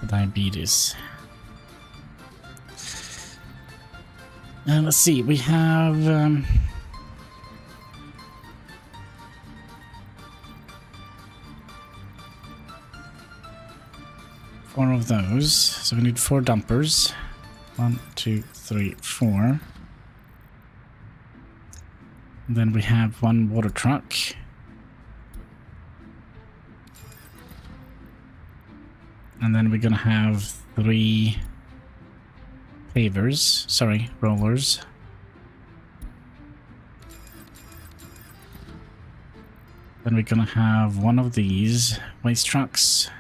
for diabetes. Let's see, we have... 4 of those, so we need 4 dumpers. 1, 2, 3, 4. And then we have 1 water truck. And then we're gonna have 3 pavers, sorry, rollers. Then we're gonna have 1 of these waste trucks.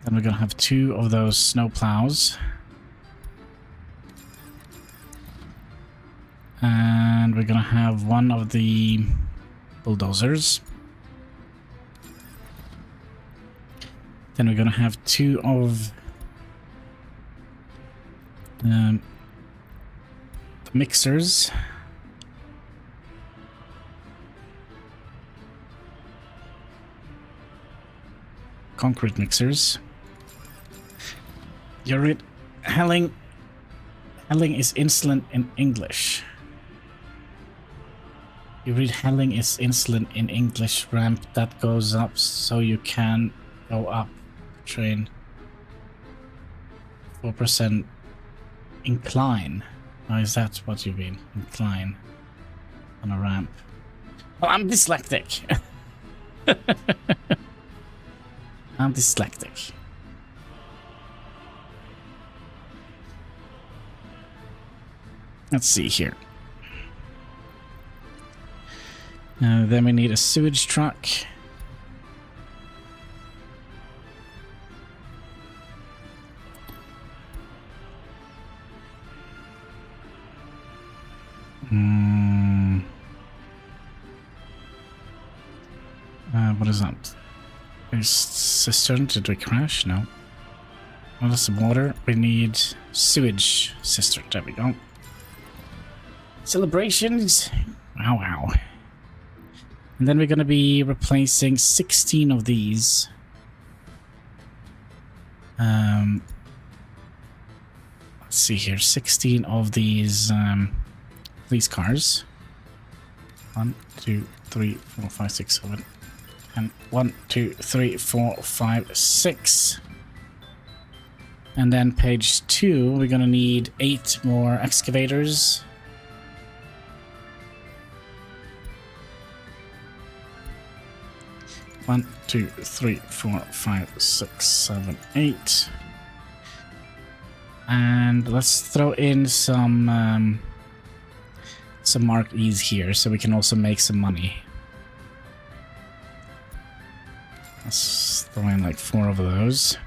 Then we're gonna have 2 of those snow plows. And we're gonna have 1 of the bulldozers. Then we're gonna have 2 of the mixers. Concrete mixers. You're right. Helling is insolent in English. You read Helling is insolent in English. Ramp that goes up so you can go up. Train. 4% incline. Oh, is that what you mean? Incline on a ramp. Well, I'm dyslexic. I'm dyslexic. Let's see here. Then we need a sewage truck. What is that? Is cistern? Did we crash? No. Well, that's the water. We need sewage cistern. There we go. Celebrations. Wow, wow. And then we're going to be replacing 16 of these. Let's see here. 16 of these cars. 1, 2, 3, 4, 5, 6, 7. And 1, 2, 3, 4, 5, 6. And then page 2, we're gonna need 8 more excavators. One, 2, 3, 4, 5, 6, 7, 8. And let's throw in some Mark E's here so we can also make some money. Let's throw in like 4 of those.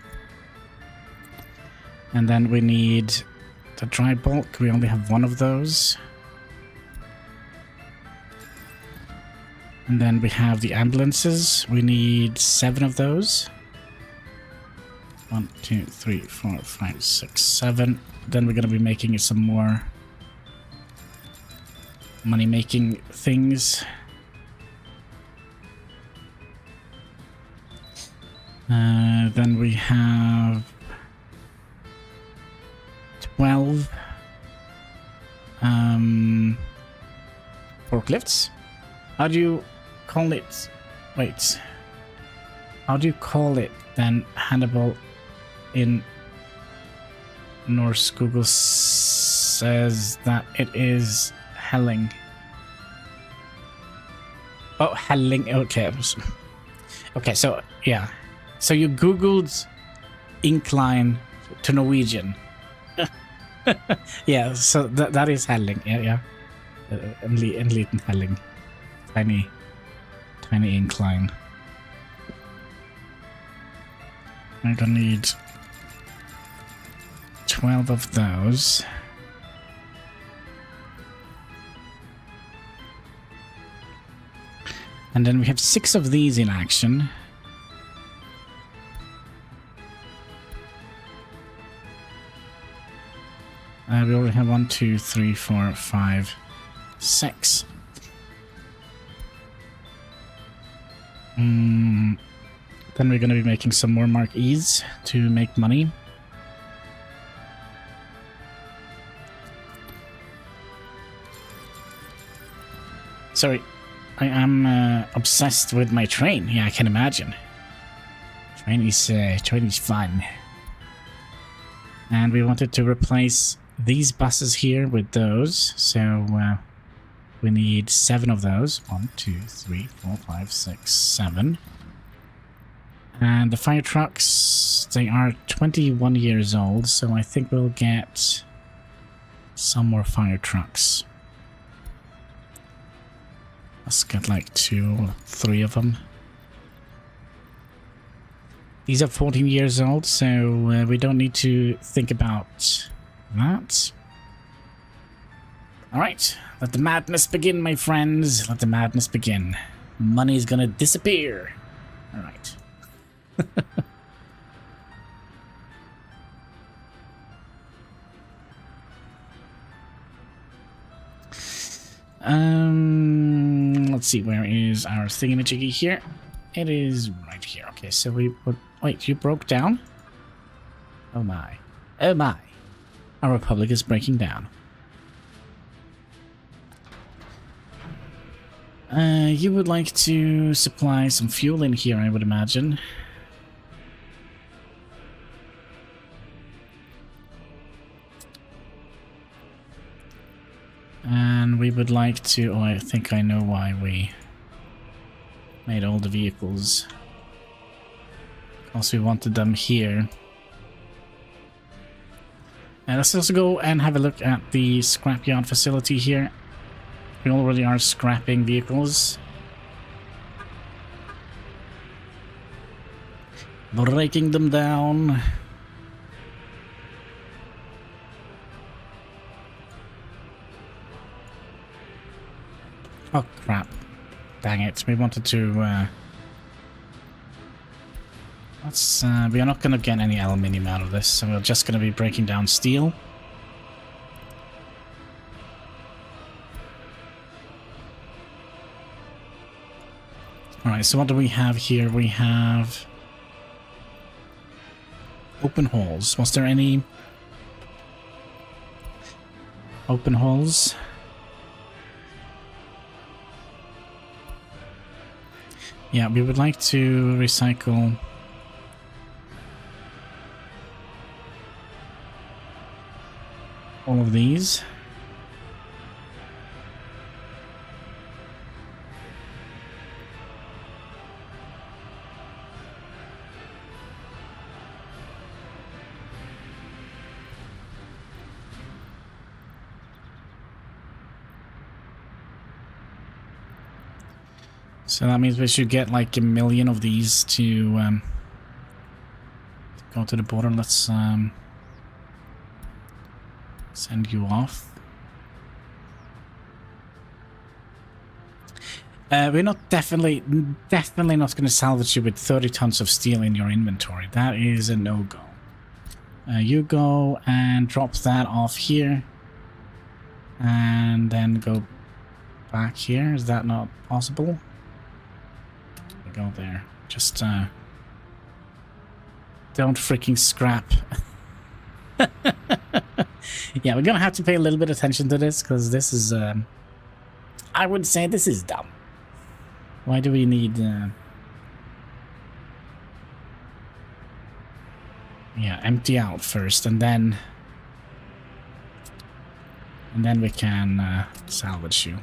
And then we need the dry bulk. We only have 1 of those. And then we have the ambulances. We need 7 of those. 1, 2, 3, 4, 5, 6, 7. Then we're going to be making some more money-making things. Then we have 12 forklifts. How do you call it? Wait. How do you call it then, Hannibal, in Norse? Google says that it is Helling. Oh, Helling. Okay. Okay, so, yeah. So you Googled incline to Norwegian. Yeah, so that is Helling. Yeah. En liten Helling. Tiny incline. I'm gonna need 12 of those. And then we have 6 of these in action. We already have 1, 2, 3, 4, 5, 6. Then we're going to be making some more Mark E's to make money. Sorry, I am obsessed with my train. Yeah, I can imagine. Train is fun. And we wanted to replace these buses here with those, so we need 7 of those. 1, 2, 3, 4, 5, 6, 7. And the fire trucks, they are 21 years old, so I think we'll get some more fire trucks. Let's get like 2 or 3 of them. These are 14 years old, so we don't need to think about that. Alright, let the madness begin, my friends. Let the madness begin. Money's gonna disappear. Alright. Let's see, where is our thingamajiggy here? It is right here. Okay, so we would... Wait, you broke down? Oh my. Oh my. Our republic is breaking down. You would like to supply some fuel in here, I would imagine. And we would like to... Oh, I think I know why we made all the vehicles. Because we wanted them here. And let's also go and have a look at the scrapyard facility here. We already are scrapping vehicles. Breaking them down. Oh crap. Dang it, we wanted to we are not gonna get any aluminium out of this, so we're just gonna be breaking down steel. Alright, so what do we have here? We have open holes. Was there any open holes? Yeah, we would like to recycle all of these. So that means we should get like 1 million of these to go to the border. Let's send you off. We're not definitely not going to salvage you with 30 tons of steel in your inventory. That is a no-go. You go and drop that off here, and then go back here. Is that not possible? Go there. Just don't freaking scrap. Yeah, we're gonna have to pay a little bit of attention to this, because this is I would say this is dumb. Why do we need yeah, empty out first, and then we can salvage you.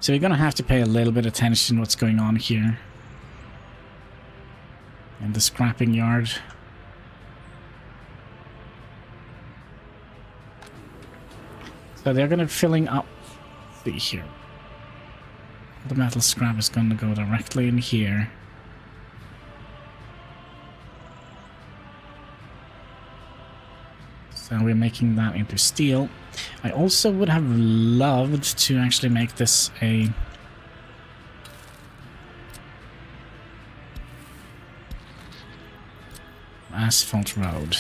So we're gonna have to pay a little bit of attention to what's going on here in the scrapping yard. So they're gonna filling up the here. The metal scrap is gonna go directly in here. So we're making that into steel. I also would have loved to actually make this a asphalt road.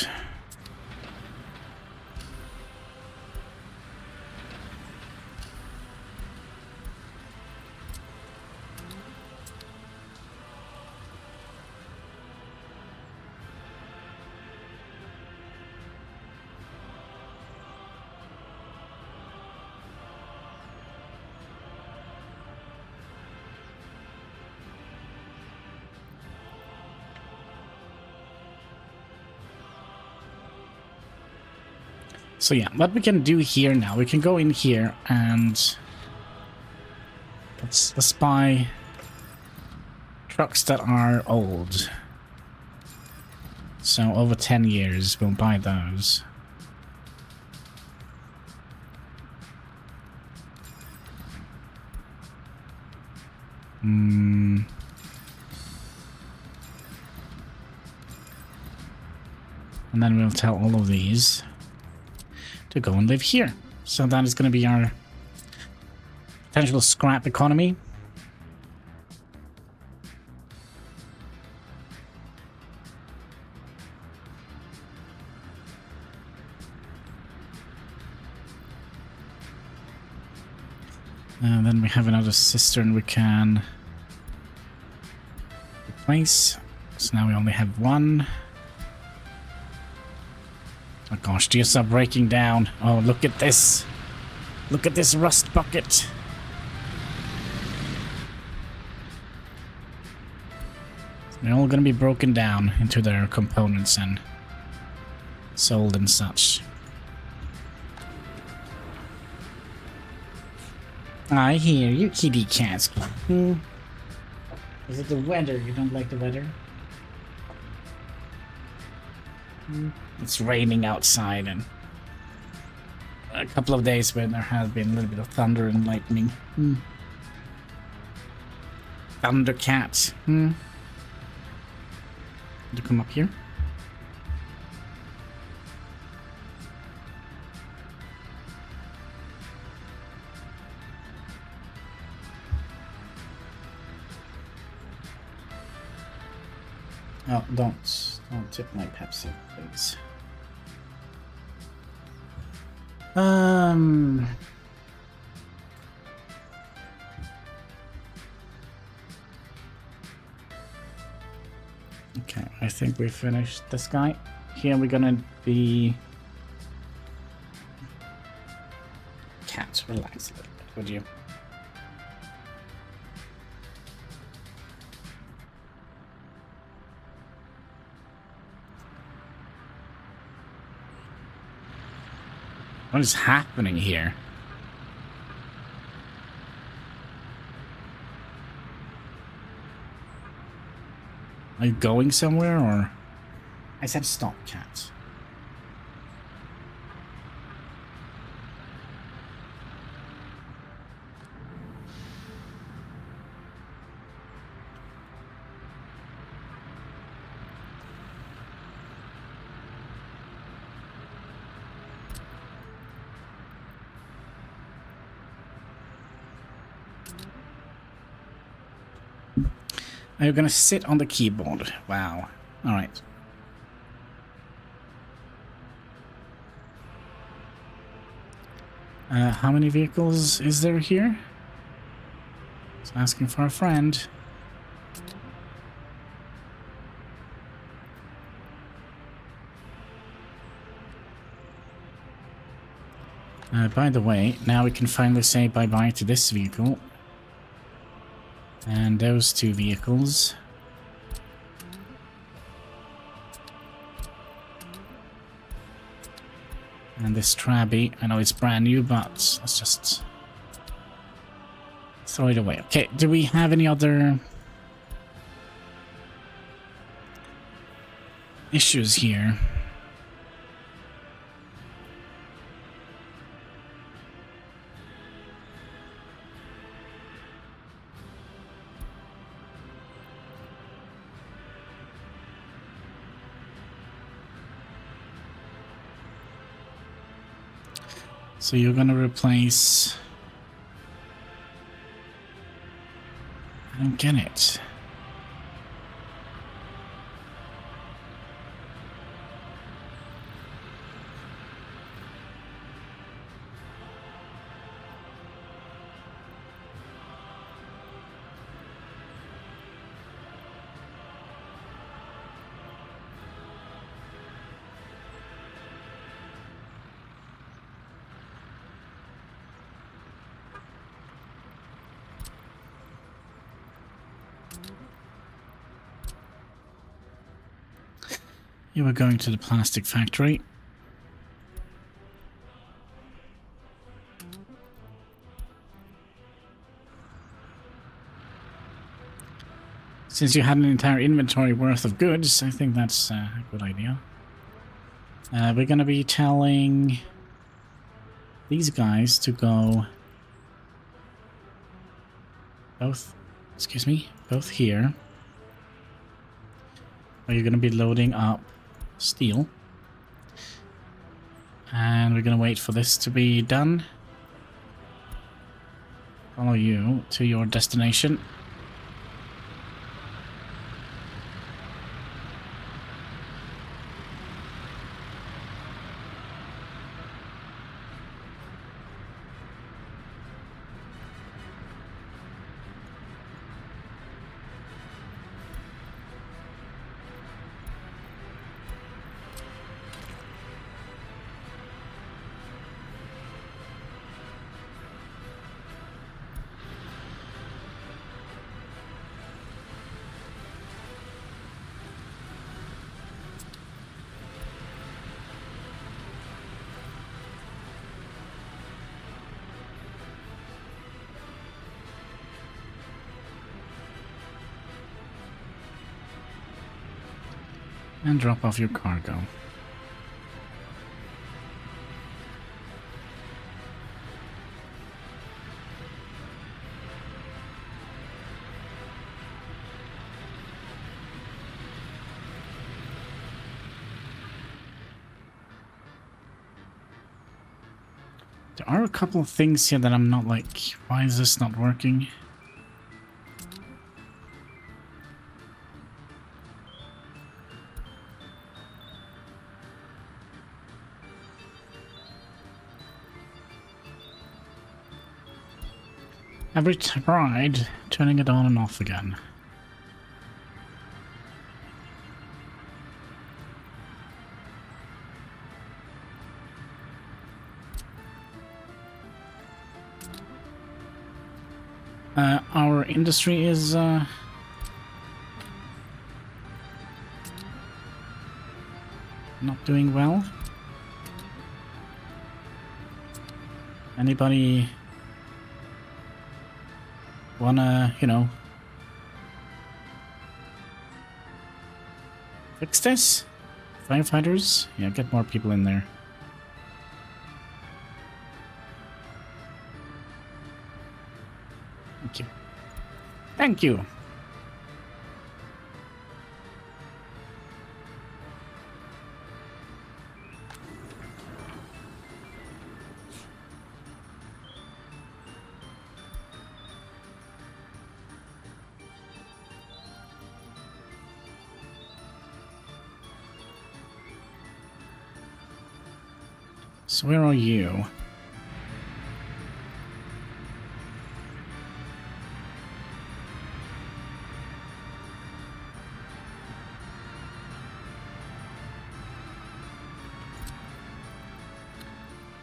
So yeah, what we can do here now, we can go in here and let's buy trucks that are old. So over 10 years, we'll buy those. And then we'll tell all of these to go and live here. So that is going to be our potential scrap economy. And then we have another cistern we can replace. So now we only have one. Oh gosh, gears are breaking down. Oh, look at this. Look at this rust bucket. They're all gonna be broken down into their components and sold and such. I hear you, kitty cats. Is it the weather? You don't like the weather? It's raining outside, and a couple of days when there has been a little bit of thunder and lightning. Thundercats. To come up here. Oh, don't tip my Pepsi, please. Okay, I think we finished this guy. Here we're gonna be... Cat, relax a little bit, would you? What is happening here? Are you going somewhere, or? I said stop, cat. Are you gonna sit on the keyboard? Wow. Alright. How many vehicles is there here? It's asking for a friend. By the way, now we can finally say bye-bye to this vehicle. And those two vehicles. And this Trabby. I know it's brand new, but let's just throw it away. Okay, do we have any other issues here? So you're gonna replace... I don't get it. You were going to the plastic factory. Since you had an entire inventory worth of goods, I think that's a good idea. We're gonna be telling these guys to go both, excuse me, both here. Where you're gonna be loading up steel. And we're gonna wait for this to be done. Follow you to your destination. And drop off your cargo. There are a couple of things here that I'm not like, why is this not working? Have we tried turning it on and off again? Our industry is not doing well. Anybody wanna, you know, fix this? Firefighters? Yeah, get more people in there. Thank you. Thank you. So where are you?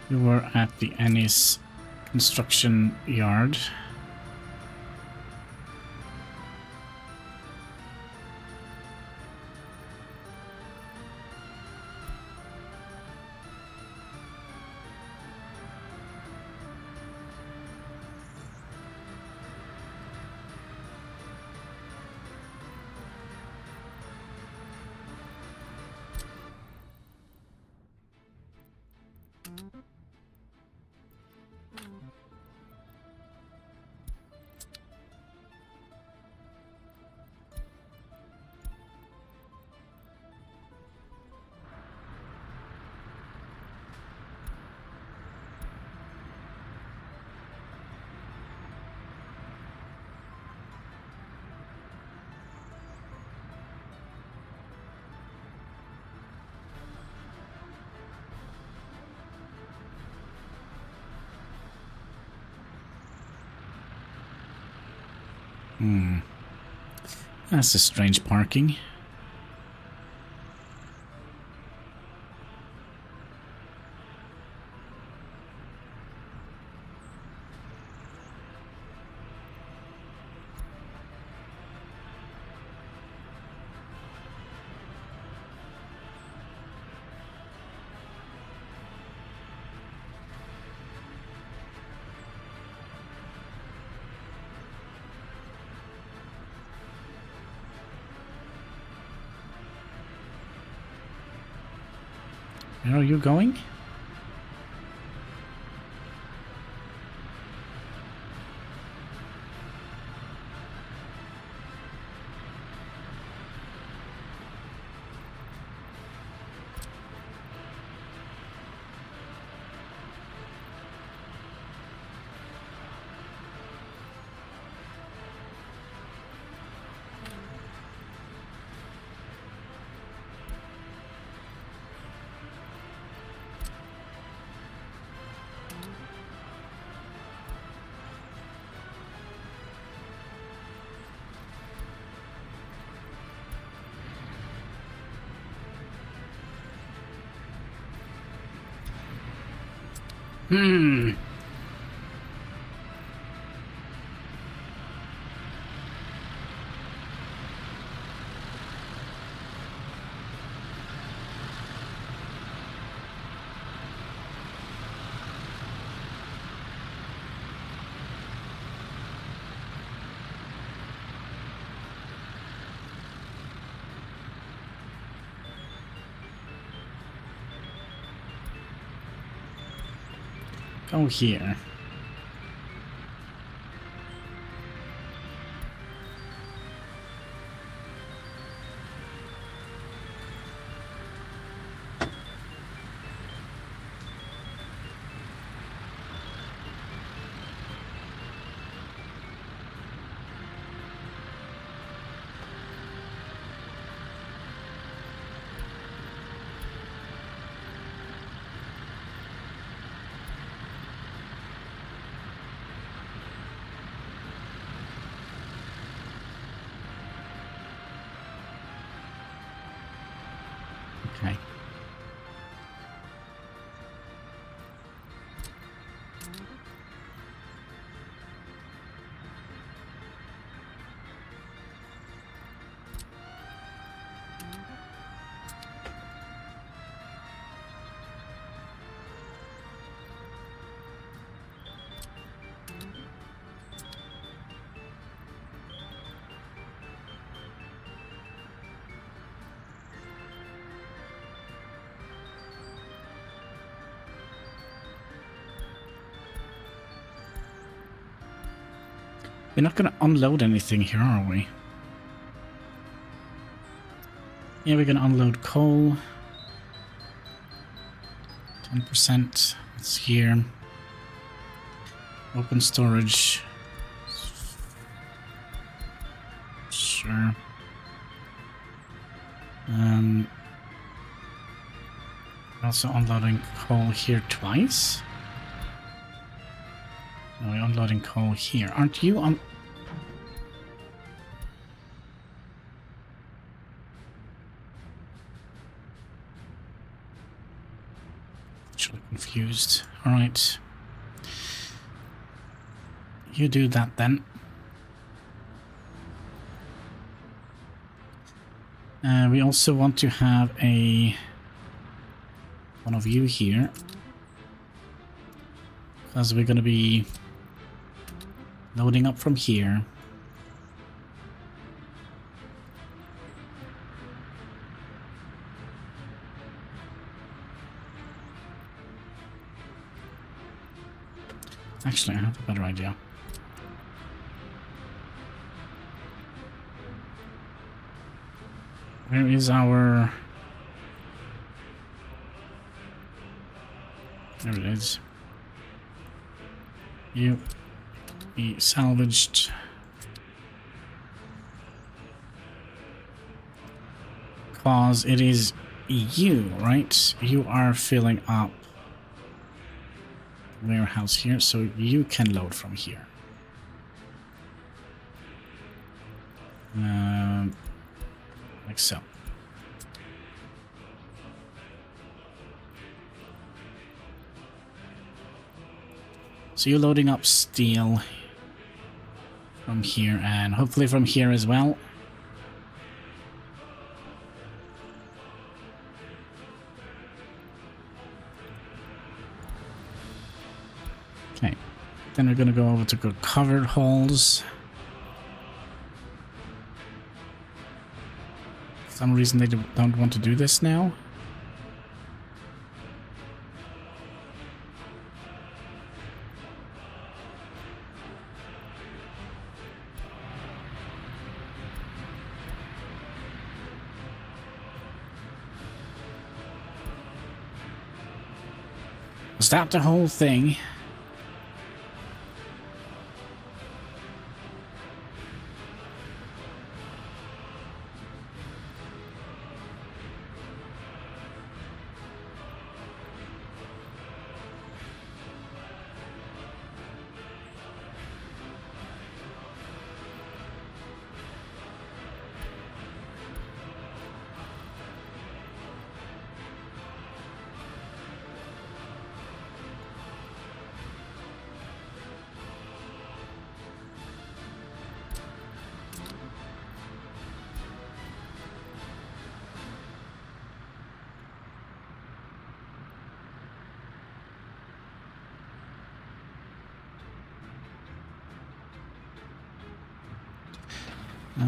You were at the Ennis construction yard. That's a strange parking. Where are you going? Hmm. Go here. Okay. We're not going to unload anything here, are we? Yeah, we're going to unload coal. 10%. It's here. Open storage. Sure. Also unloading coal here twice. No, we're unloading coal here. Aren't you on? Actually confused. All right. You do that then. We also want to have one of you here, because we're going to be loading up from here. Actually, I have a better idea. Where is our... There it is. You be salvaged. Because it is you, right? You are filling up the warehouse here, so you can load from here. Like so. So you're loading up steel from here, and hopefully from here as well. Okay, then we're gonna go over to go covered holes. For some reason they don't want to do this now. Is that the whole thing?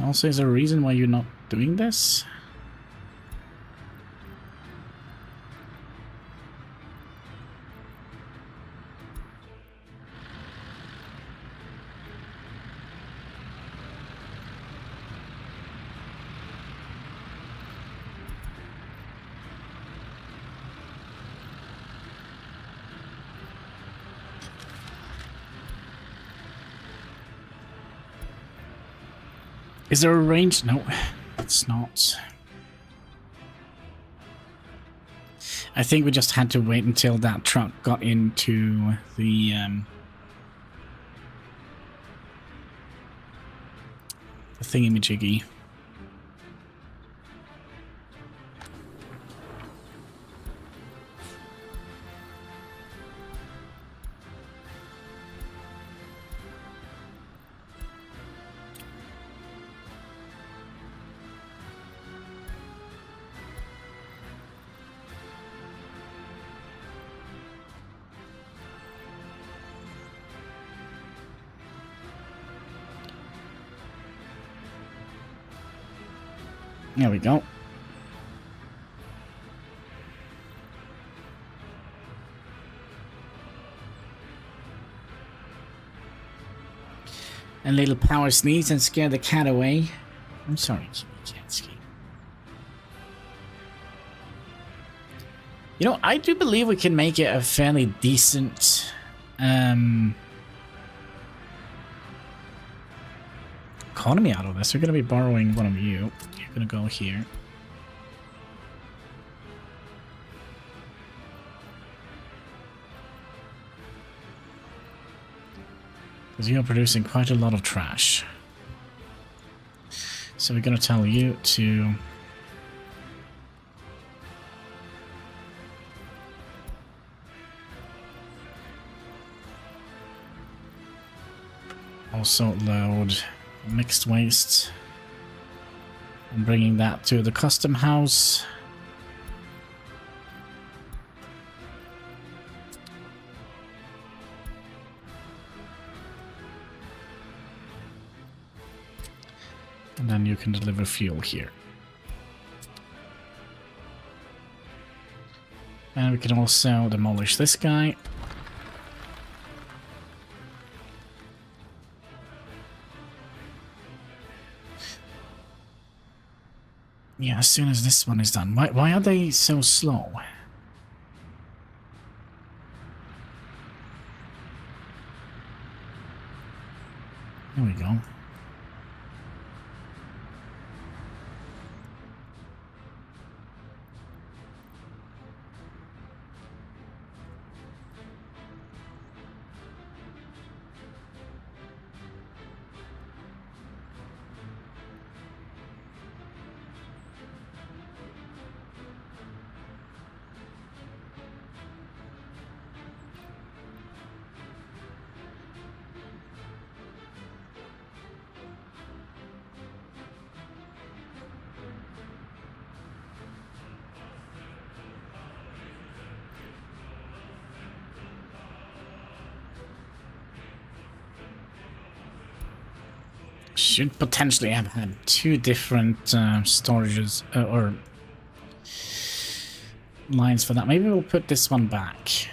Also, is there a reason why you're not doing this? Is there a range? No, it's not. I think we just had to wait until that truck got into the thingamajiggy. There we go. A little power sneeze and scare the cat away. I'm sorry, Kitty. You know, I do believe we can make it a fairly decent economy out of this. We're going to be borrowing one of you. You're going to go here. Because you're producing quite a lot of trash. So we're going to tell you to also load mixed waste and bringing that to the custom house. And then you can deliver fuel here. And we can also demolish this guy. Yeah, as soon as this one is done. Why are they so slow? There we go. Should potentially have had two different storages or lines for that. Maybe we'll put this one back.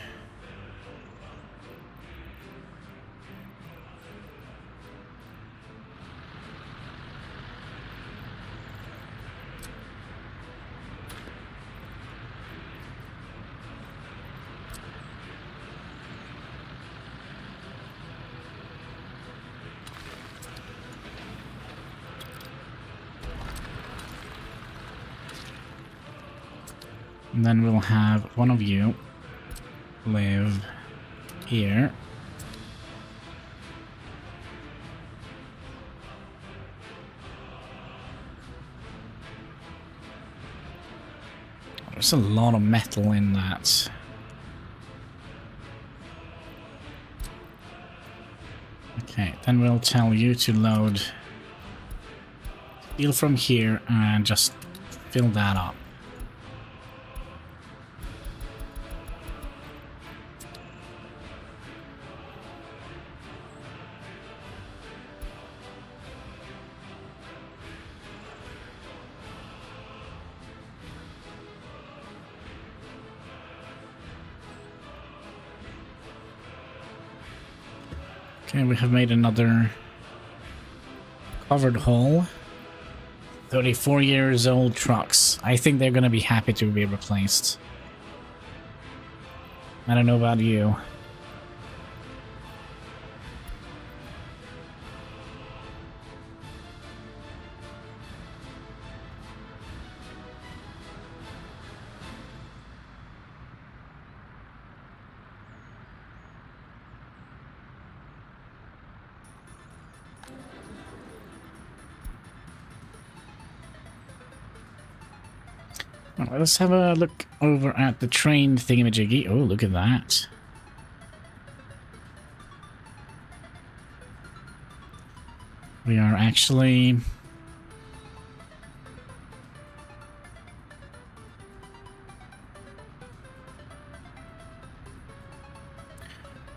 And then we'll have one of you live here. There's a lot of metal in that. Okay, then we'll tell you to load steel from here and just fill that up. Okay, we have made another covered hole. 34 years old trucks. I think they're gonna be happy to be replaced. I don't know about you. Well, let's have a look over at the train thingamajiggy. Oh, look at that. We are actually...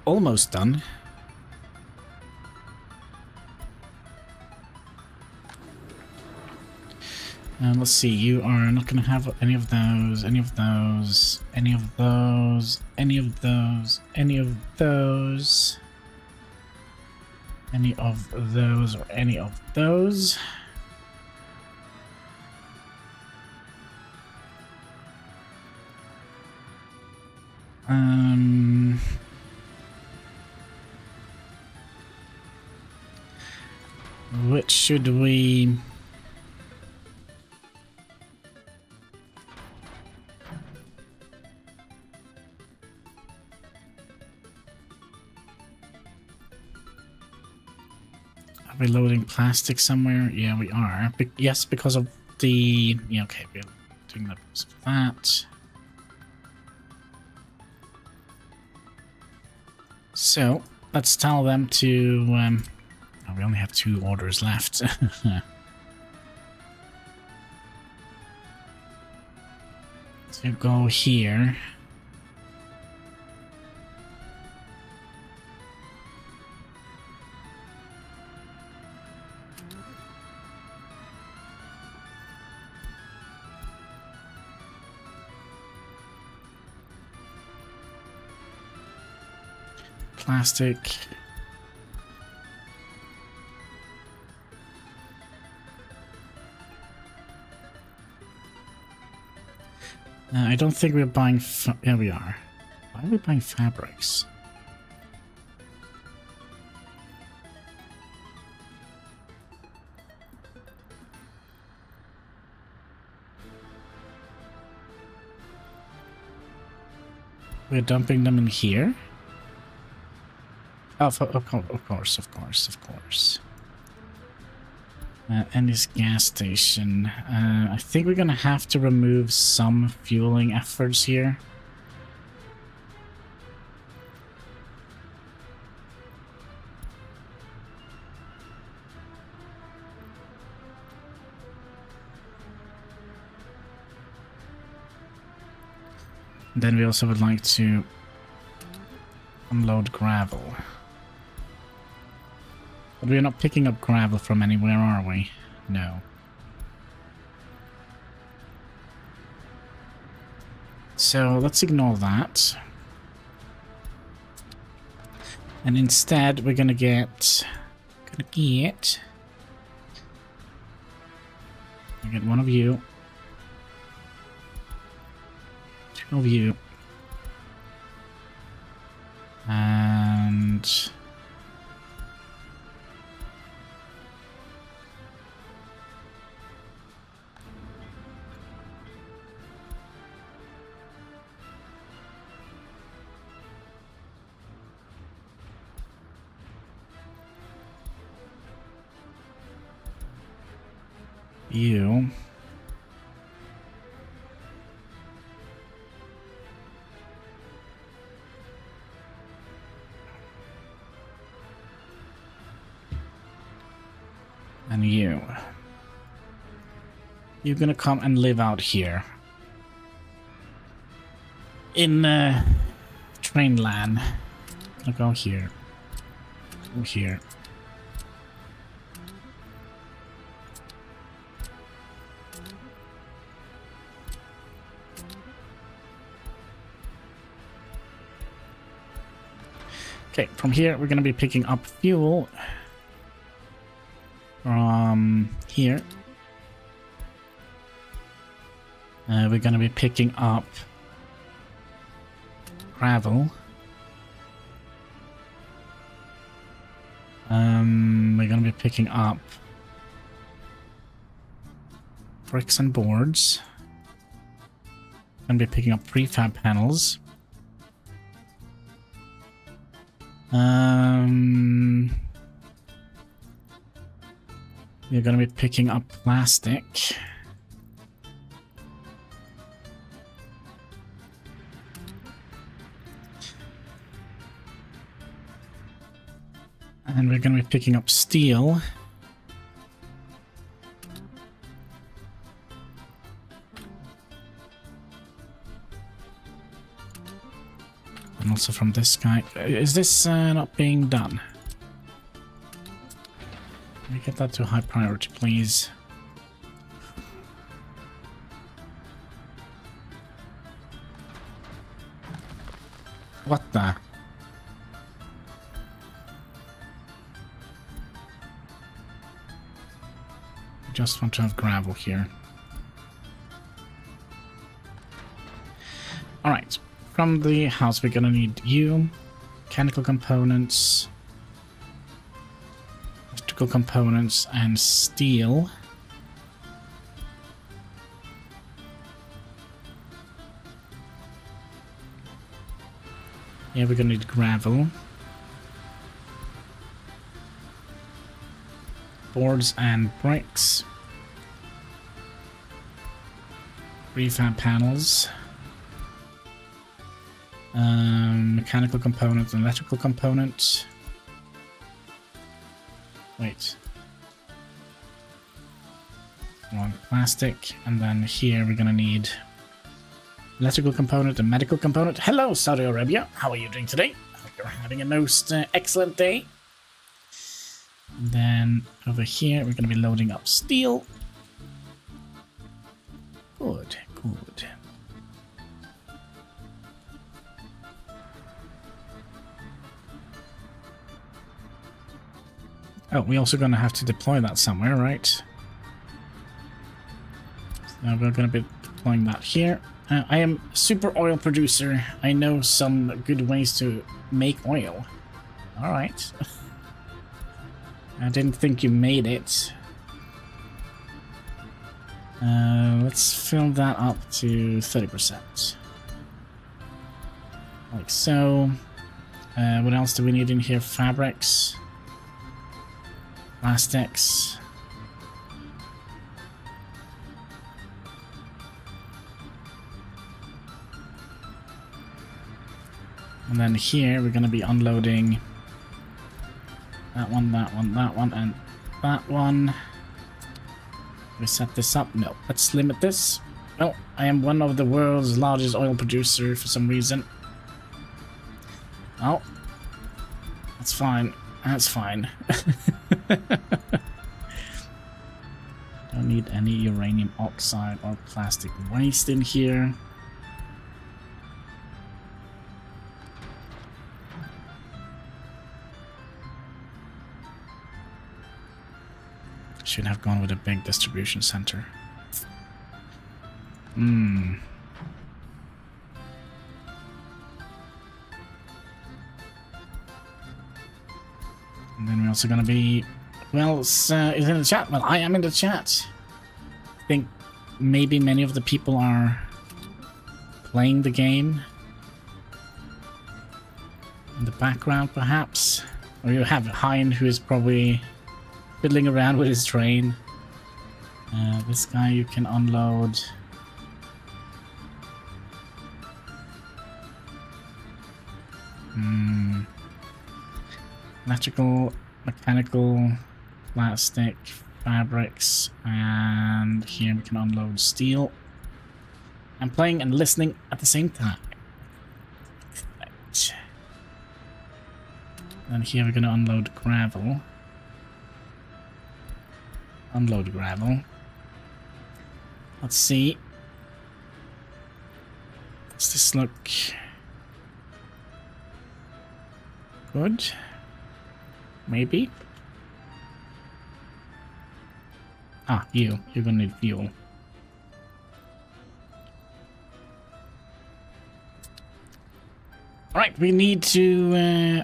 almost done. Let's see, you are not going to have any of those, any of those, any of those, any of those, any of those, any of those, or any of those. Which should we... Are we loading plastic somewhere? Yeah, we are. Yes, because of the... Yeah, okay, we're doing that because of that. So, let's tell them to... oh, we only have 2 orders left. So go here. Plastic. I don't think we're buying... Yeah, we are. Why are we buying fabrics? We're dumping them in here? Oh, of course, of course, of course. And this gas station. I think we're gonna have to remove some fueling efforts here. Then we also would like to unload gravel. But we're not picking up gravel from anywhere, are we? No. So let's ignore that. And instead we're gonna get... we get one of you. 2 of you. And... You. And you. You're gonna come and live out here. In train land. Gonna go here. Go here. Okay, from here we're gonna be picking up fuel from here. We're gonna be picking up gravel. We're gonna be picking up bricks and boards. Gonna be picking up prefab panels. We're gonna be picking up plastic. And we're going to be picking up steel. And also from this guy. Is this not being done? Let me get that to high priority, please. What the? Just want to have gravel here. Alright, from the house we're gonna need you, mechanical components, electrical components, and steel. Yeah, we're gonna need gravel. Boards and bricks. Prefab panels. Mechanical components and electrical components. Wait. One plastic, and then here we're gonna need electrical component and medical component. Hello, Saudi Arabia. How are you doing today? I hope you're having a most excellent day. And then over here, we're going to be loading up steel. Good, good. Oh, we're also going to have to deploy that somewhere, right? So we're going to be deploying that here. I am a super oil producer. I know some good ways to make oil. All right. I didn't think you made it. Let's fill that up to 30%. Like so. What else do we need in here? Fabrics. Plastics. And then here we're going to be unloading that one, that one, that one, and that one. We set this up. No, let's limit this. Oh, I am one of the world's largest oil producer for some reason. Oh, that's fine. That's fine. Don't need any uranium oxide or plastic waste in here. Should have gone with a big distribution center. And then we're also gonna be... Well, is in the chat? Well, I am in the chat. I think maybe many of the people are playing the game. In the background, perhaps. Or you have Hein, who is probably fiddling around with his train. This guy you can unload. Electrical, mechanical, plastic, fabrics, and here we can unload steel. I'm playing and listening at the same time. Right. And here we're gonna unload gravel. Unload gravel. Let's see. Does this look good? Maybe. Ah, you're gonna need fuel. Alright, we need to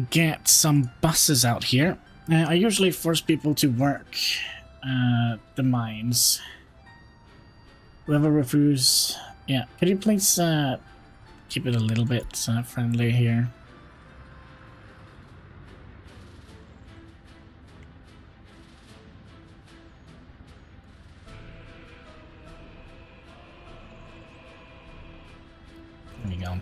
get some buses out here. I usually force people to work the mines. Whoever refuses... Yeah, could you please keep it a little bit friendly here? There we go.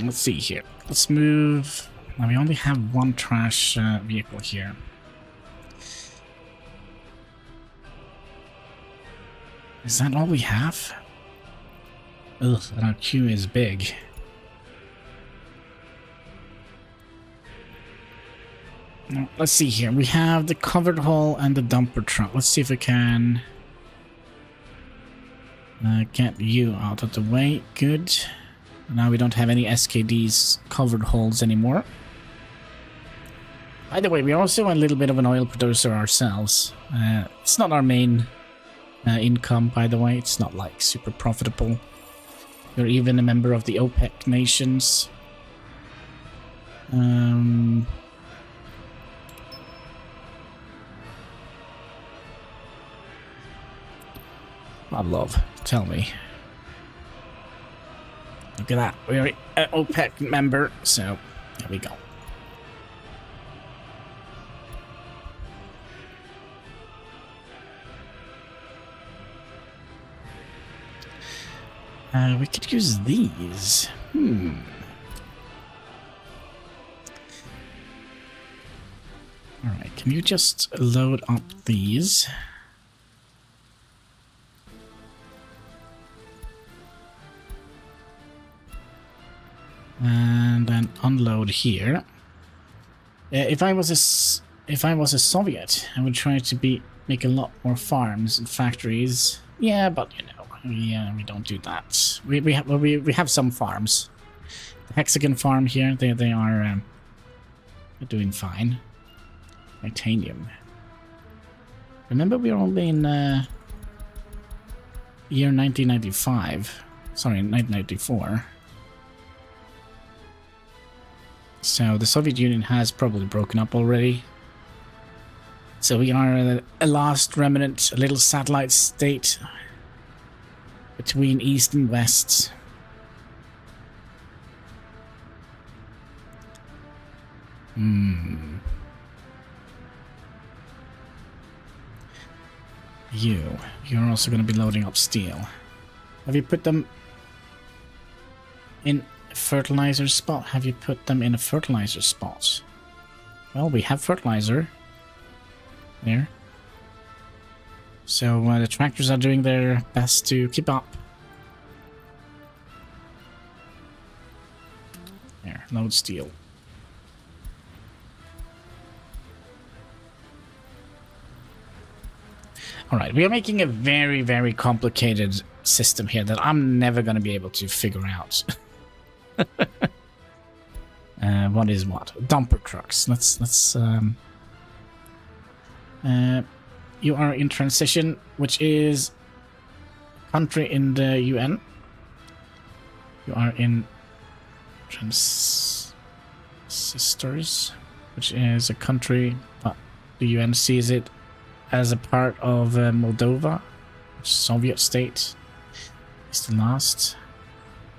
Let's see here. Let's move. Now we only have one trash vehicle here. Is that all we have? Ugh, and our queue is big. Now, let's see here. We have the covered hull and the dumper truck. Let's see if we can get you out of the way. Good. Now we don't have any SKD's covered hulls anymore. By the way, we're also a little bit of an oil producer ourselves. It's not our main income, by the way. It's not like super profitable. We're even a member of the OPEC nations. Love, tell me. Look at that, we're an OPEC member, so there we go. We could use these. Alright, can you just load up these? And then unload here. If I was a Soviet, I would try to make a lot more farms and factories. Yeah, but you know, we don't do that. We have some farms. The Hexagon farm here, they are they're doing fine. Titanium. Remember, we were only in year 1995. Sorry, 1994. So the Soviet Union has probably broken up already. So we are a last remnant, a little satellite state between East and West. You're also going to be loading up steel. Have you put them in fertilizer spot? Have you put them in a fertilizer spot? Well, we have fertilizer there. So the tractors are doing their best to keep up. There, load steel. Alright, we are making a very, very complicated system here that I'm never going to be able to figure out. What is what? Dumper trucks. Let's you are in transition, which is country in the UN. You are in transistors, which is a country, but the UN sees it as a part of Moldova, Soviet state. It's the last.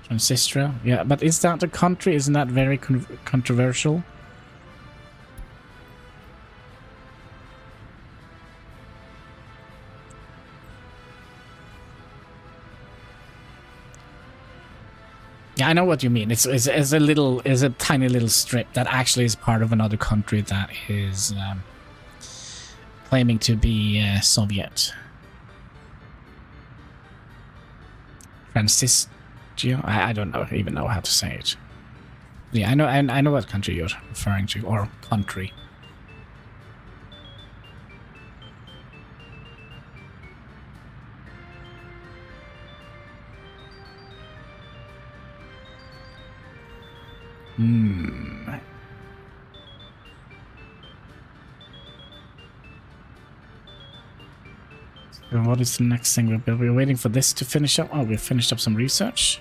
Transnistria. Yeah, but is that a country? Isn't that very controversial? Yeah, I know what you mean. It's a tiny little strip that actually is part of another country that is claiming to be Soviet. Transnistria? I don't even know how to say it. Yeah, I know what country you're referring to, or country. So what is the next thing we'll build? We're waiting for this to finish up. Oh, we've finished up some research.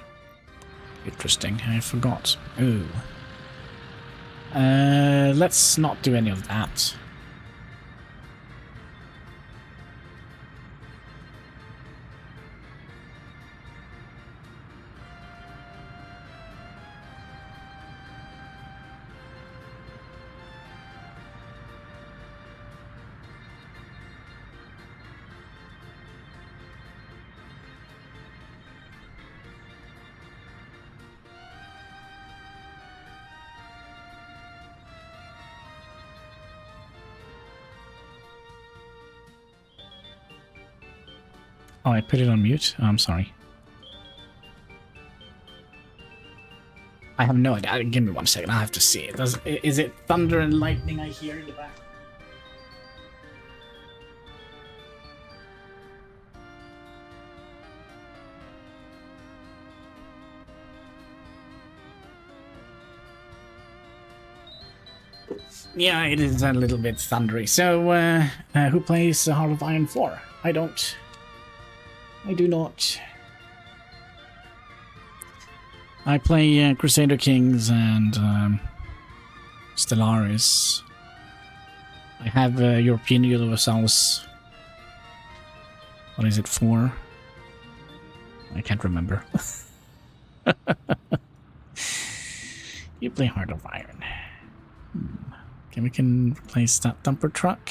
Interesting. I forgot. Ooh. Let's not do any of that. Oh, I put it on mute? Oh, I'm sorry. I have no idea. Give me 1 second. I'll have to see it. Is it thunder and lightning I hear in the back? Yeah, it is a little bit thundery. So, who plays Heart of Iron 4? I don't. I do not. I play Crusader Kings and Stellaris. I have European Universals. What is it for? I can't remember. You play Heart of Iron. Okay, we can replace that dumper truck.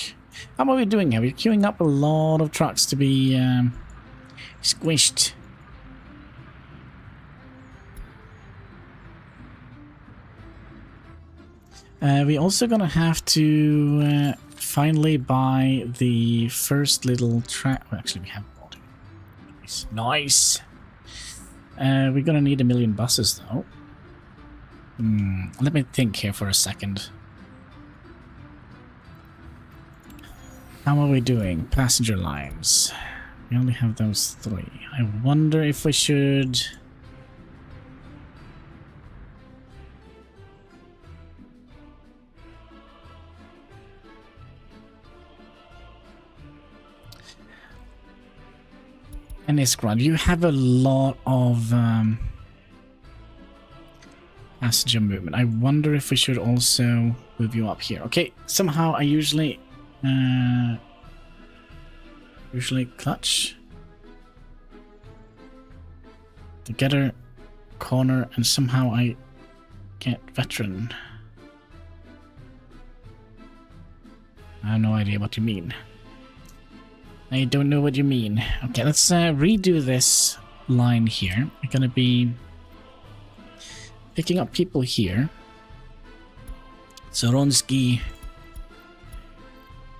How are we doing here? We're queuing up a lot of trucks to be squished. We're also gonna have to finally buy the first little track. Well, actually, we have bought it. Nice. We're gonna need 1 million buses, though. Let me think here for a second. How are we doing? Passenger lines. We only have those 3. I wonder if we should... And Iskra, you have a lot of passenger movement. I wonder if we should also move you up here. Okay, somehow I usually clutch the getter corner, and somehow I get veteran. I have no idea what you mean. I don't know what you mean. Okay, let's redo this line here. We're gonna be picking up people here. Zoronsky.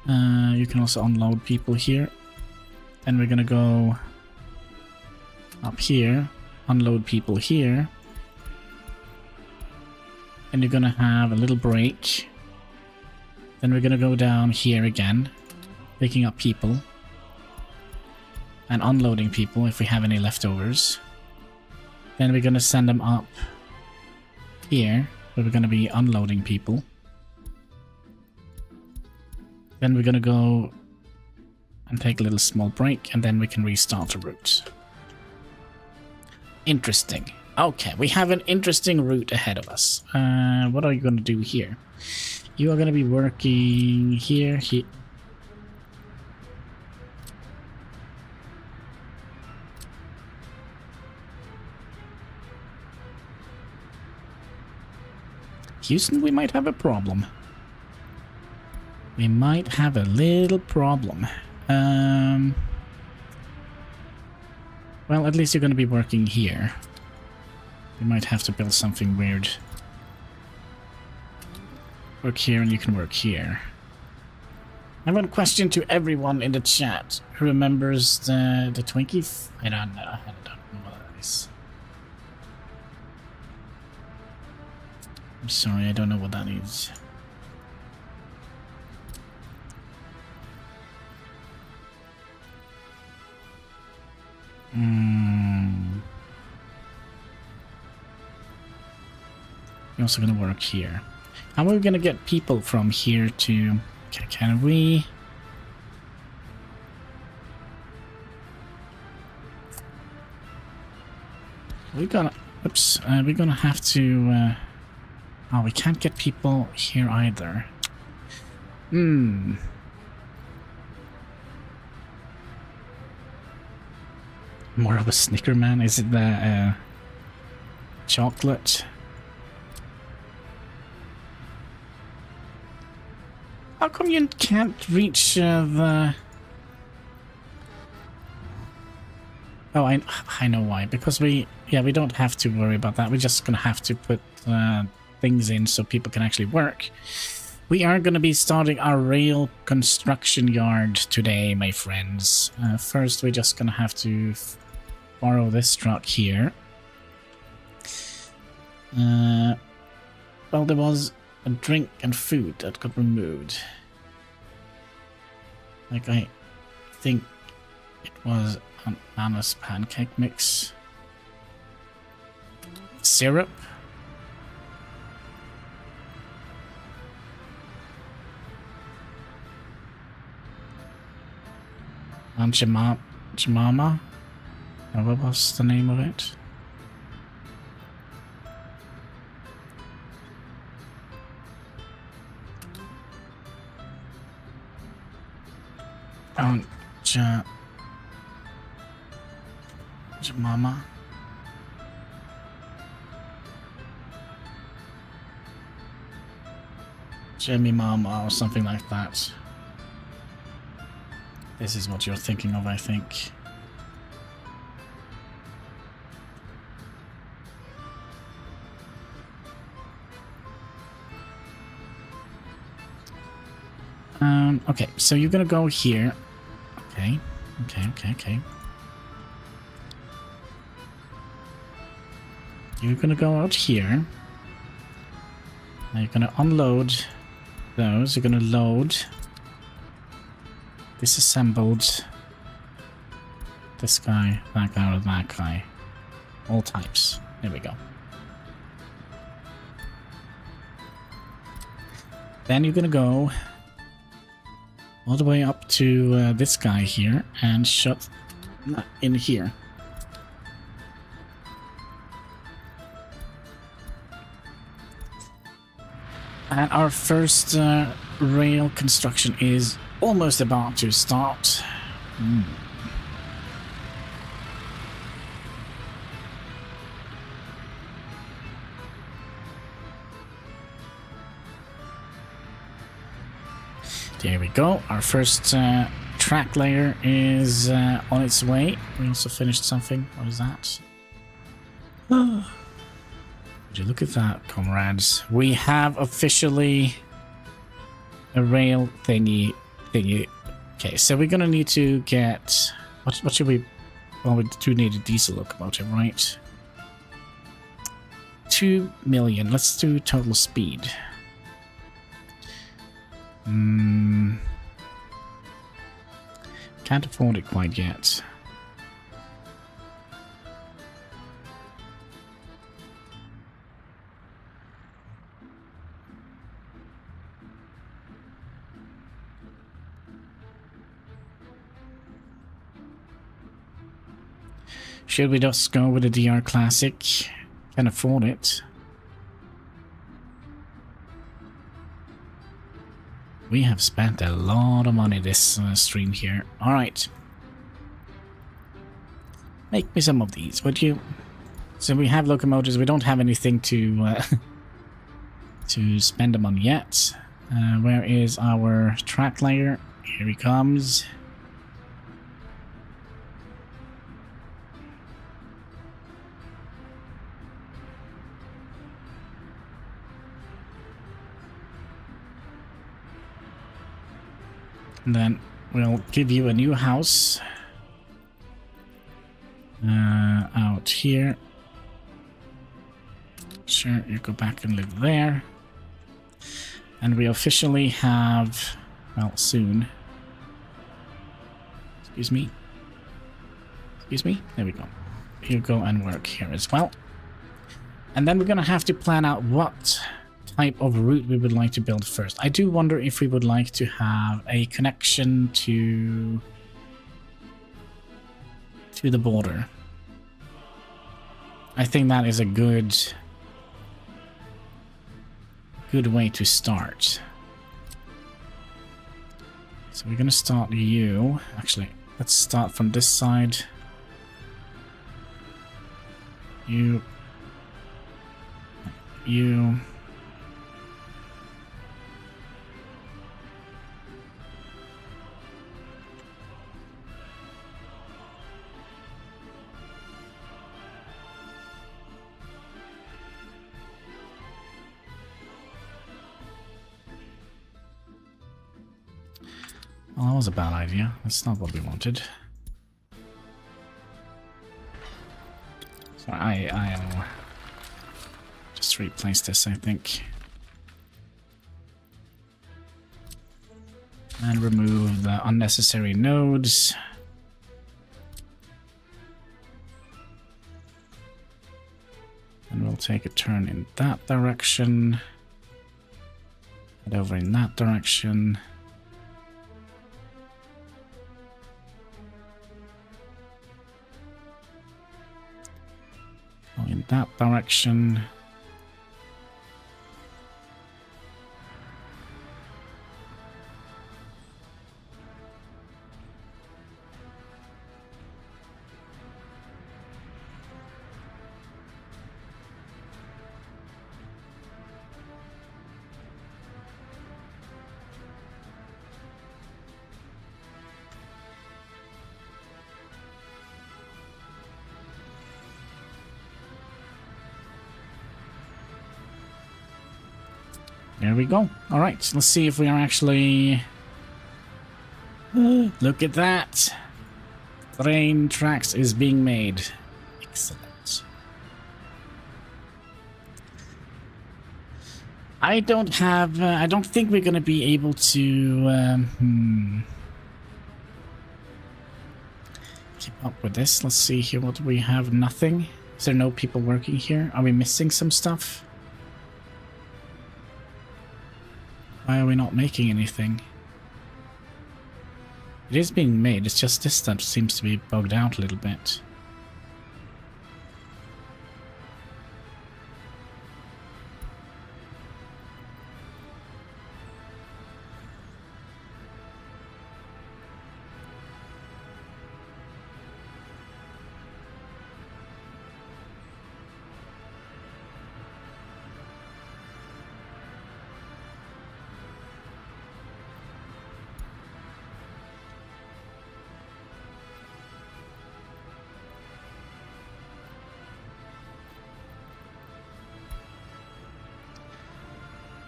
You can also unload people here. Then we're gonna go up here, unload people here. And you're gonna have a little break. Then we're gonna go down here again, picking up people. And unloading people if we have any leftovers. Then we're gonna send them up here, where we're gonna be unloading people. Then we're gonna go and take a little small break, and then we can restart the route. Interesting. Okay, we have an interesting route ahead of us. What are you gonna do here? You are gonna be working here, here. Houston, we might have a problem. We might have a little problem. Well, at least you're going to be working here. You might have to build something weird. Work here and you can work here. I have a question to everyone in the chat who remembers the Twinkie. I don't know. I don't know what that is. I'm sorry, I don't know what that is. We're also going to work here. How are we going to get people from here to... Can we... We're gonna... Oops. We're gonna have to... Oh, we can't get people here either. More of a Snicker man? Is it the chocolate? How come you can't reach the... Oh, I know why. Because we don't have to worry about that. We're just gonna have to put things in so people can actually work. We are gonna be starting our rail construction yard today, my friends. First, we're just gonna have to borrow this truck here. Well, there was a drink and food that got removed. Like, I think it was an Anna's pancake mix. Syrup. And Jemama. What was the name of it? Oh, Jemama. Jemmy Mama or something like that. This is what you're thinking of, I think. Okay, so you're gonna go here. Okay. You're gonna go out here. Now you're gonna unload those. You're gonna load disassembled this guy, that guy, or that guy. All types. There we go. Then you're gonna go all the way up to this guy here and shut in here. And our first rail construction is almost about to start. There we go. Our first track layer is on its way. We also finished something. What is that? Would you look at that, comrades? We have officially a rail thingy. Okay, so we're gonna need to get... What should we... Well, we do need a diesel locomotive, right? 2 million. Let's do total speed. Can't afford it quite yet. Should we just go with the DR Classic? Can afford it. We have spent a lot of money this stream here. Alright. Make me some of these, would you? So we have locomotives. We don't have anything to to spend them on yet. Where is our track layer? Here he comes. And then we'll give you a new house out here. Sure, you go back and live there. And we officially have, well, soon. Excuse me. Excuse me. There we go. You go and work here as well. And then we're going to have to plan out what type of route we would like to build first. I do wonder if we would like to have a connection to the border. I think that is a good way to start. So we're gonna start you. Actually, let's start from this side. You. Well, that was a bad idea. That's not what we wanted. So I'll just replace this, I think. And remove the unnecessary nodes. And we'll take a turn in that direction. Head over in that direction. In that direction. There we go. All right, let's see if we are actually... Look at that. Train tracks is being made. Excellent. I don't think we're going to be able to... keep up with this. Let's see here. What do we have? Nothing. Is there no people working here? Are we missing some stuff? Why are we not making anything? It is being made, it's just this that seems to be bugged out a little bit.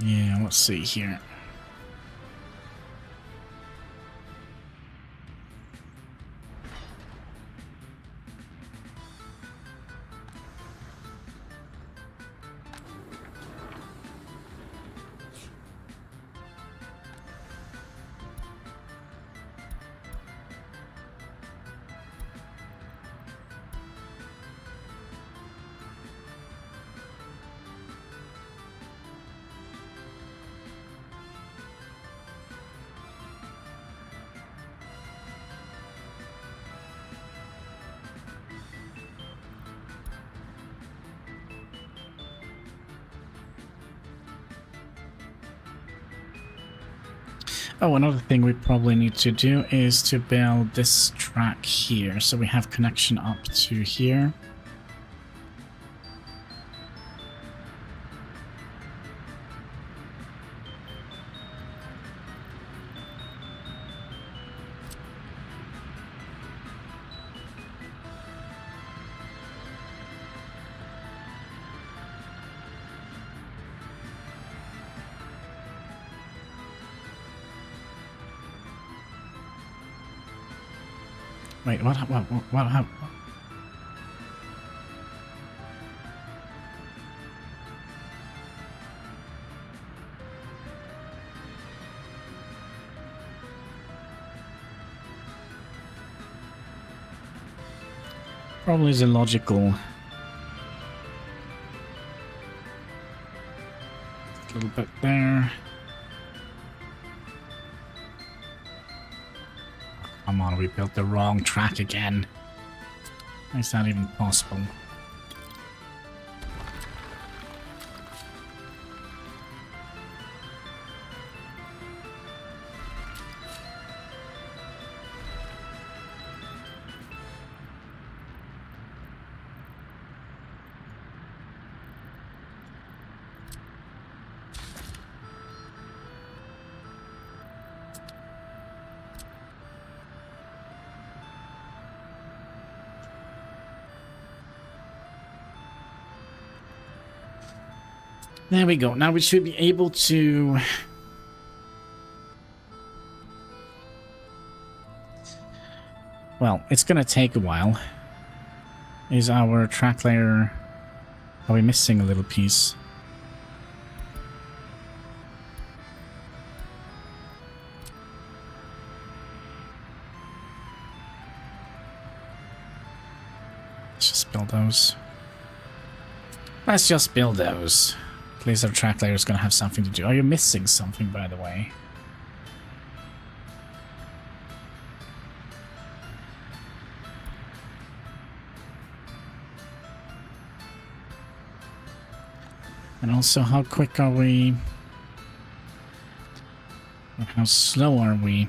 Yeah, let's see here. Oh, another thing we probably need to do is to build this track here, so we have connection up to here. Wait, what happened? Probably is illogical. A little bit there. Come on, we built the wrong track again. How is that even possible? There we go. Now we should be able to... Well, it's gonna take a while. Is our track layer... Are we missing a little piece? Let's just build those. Let's just build those. At least our track layer is going to have something to do. Are you missing something, by the way? And also, how quick are we? Or how slow are we?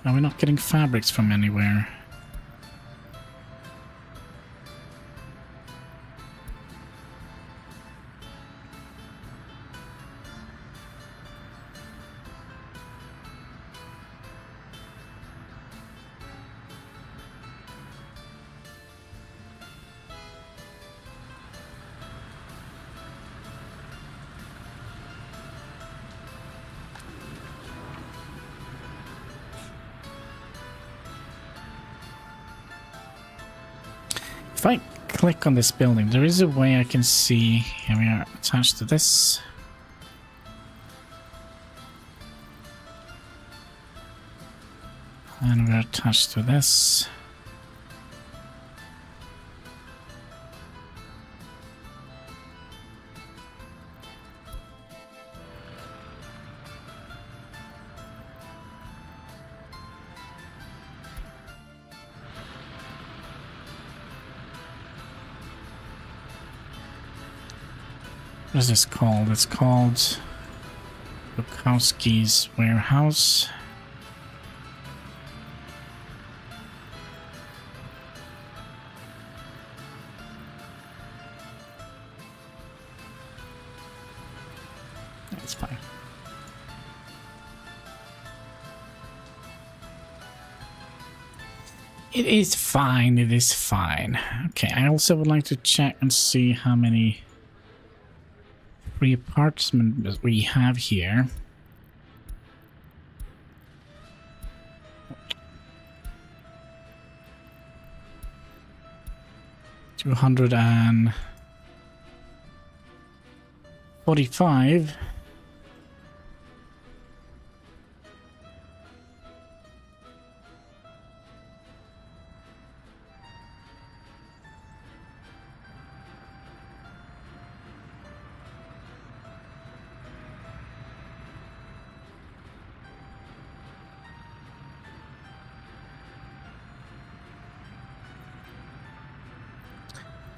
Are we not getting fabrics from anywhere? If I click on this building, there is a way I can see... Here we are, attached to this. And we're attached to this. What is this called? It's called Bukowski's Warehouse. That's fine. It is fine, it is fine. Okay, I also would like to check and see how many free apartments we have here. $245.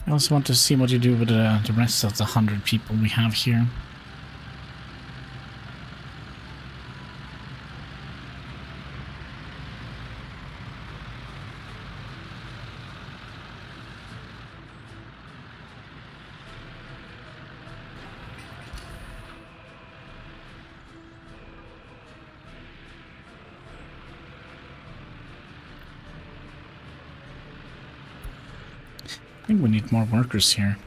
I also want to see what you do with the rest of the 100 people we have here. I think we need more workers here.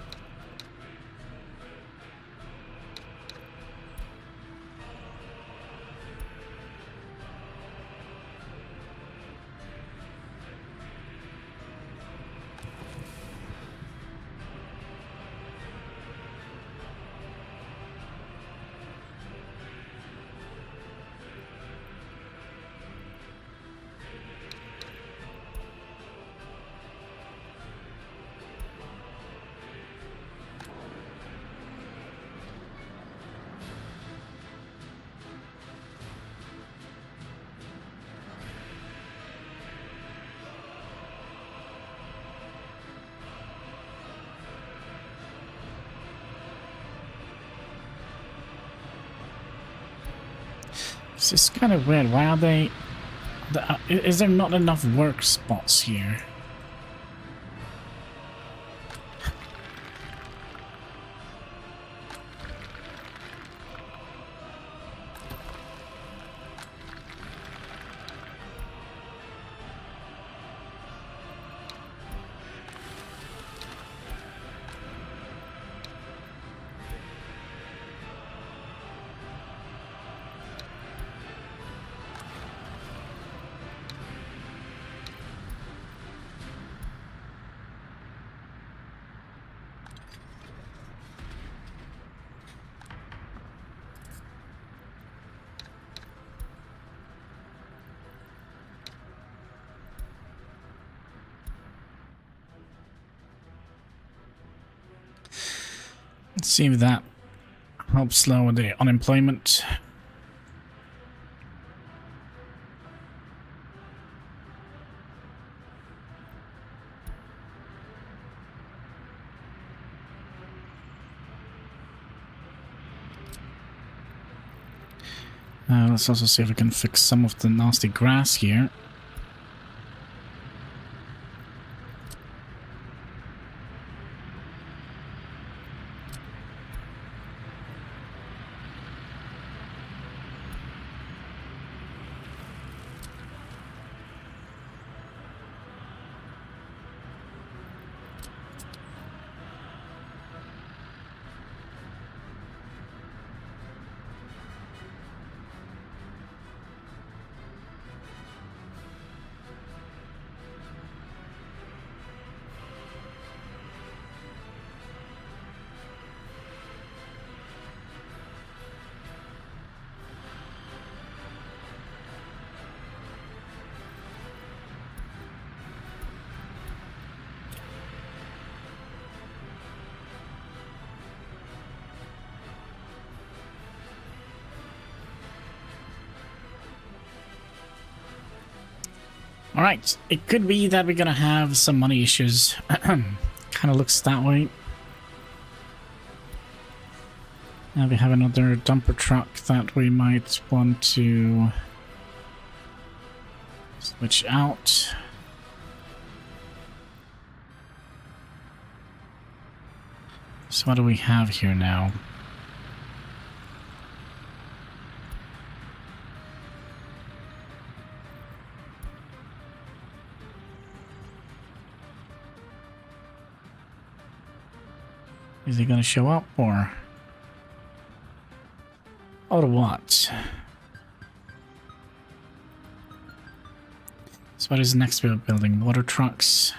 This is kind of weird. Why are they... Is there not enough work spots here? Let's see if that helps lower the unemployment. Let's also see if we can fix some of the nasty grass here. Alright, it could be that we're gonna have some money issues. Kind of looks that way. Now we have another dumper truck that we might want to switch out. So what do we have here now? Is he gonna show up or what? So what is next we're building? Water trucks.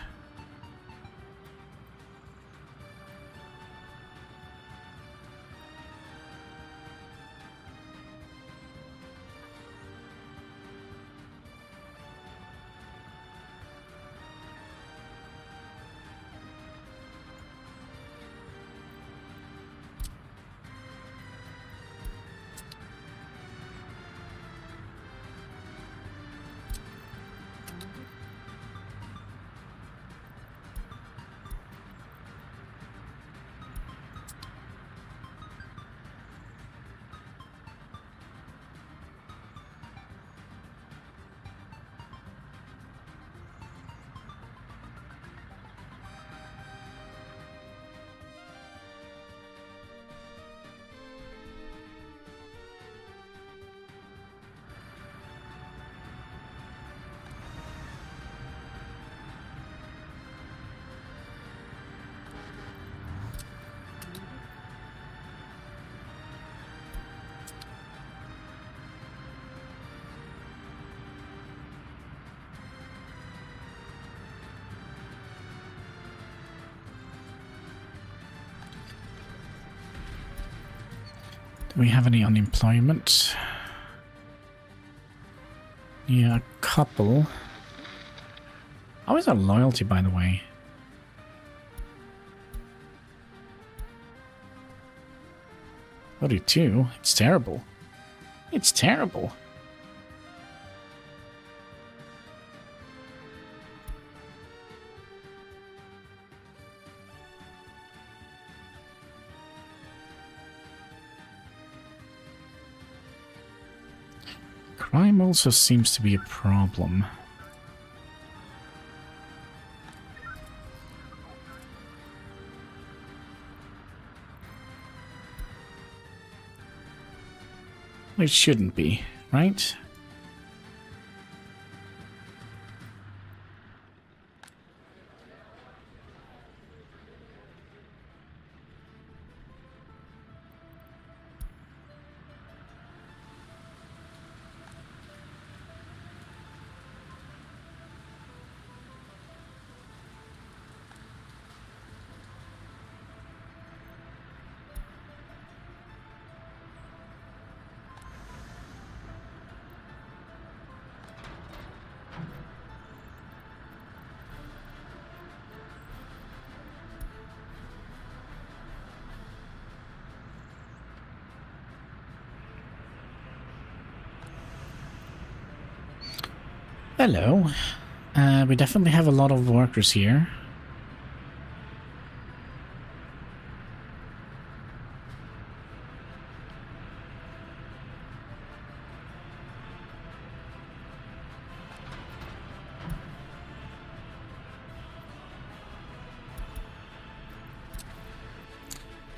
Do we have any unemployment? Yeah, a couple. How is our loyalty, by the way? $42. It's terrible. It's terrible. Crime also seems to be a problem. It shouldn't be, right? Hello. We definitely have a lot of workers here.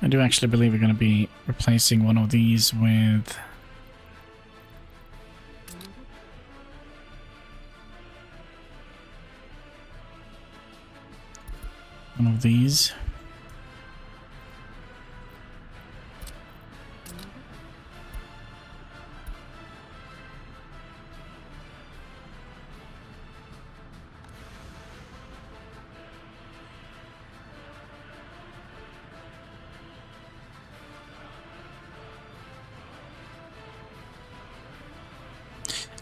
I do actually believe we're going to be replacing one of these with one of these.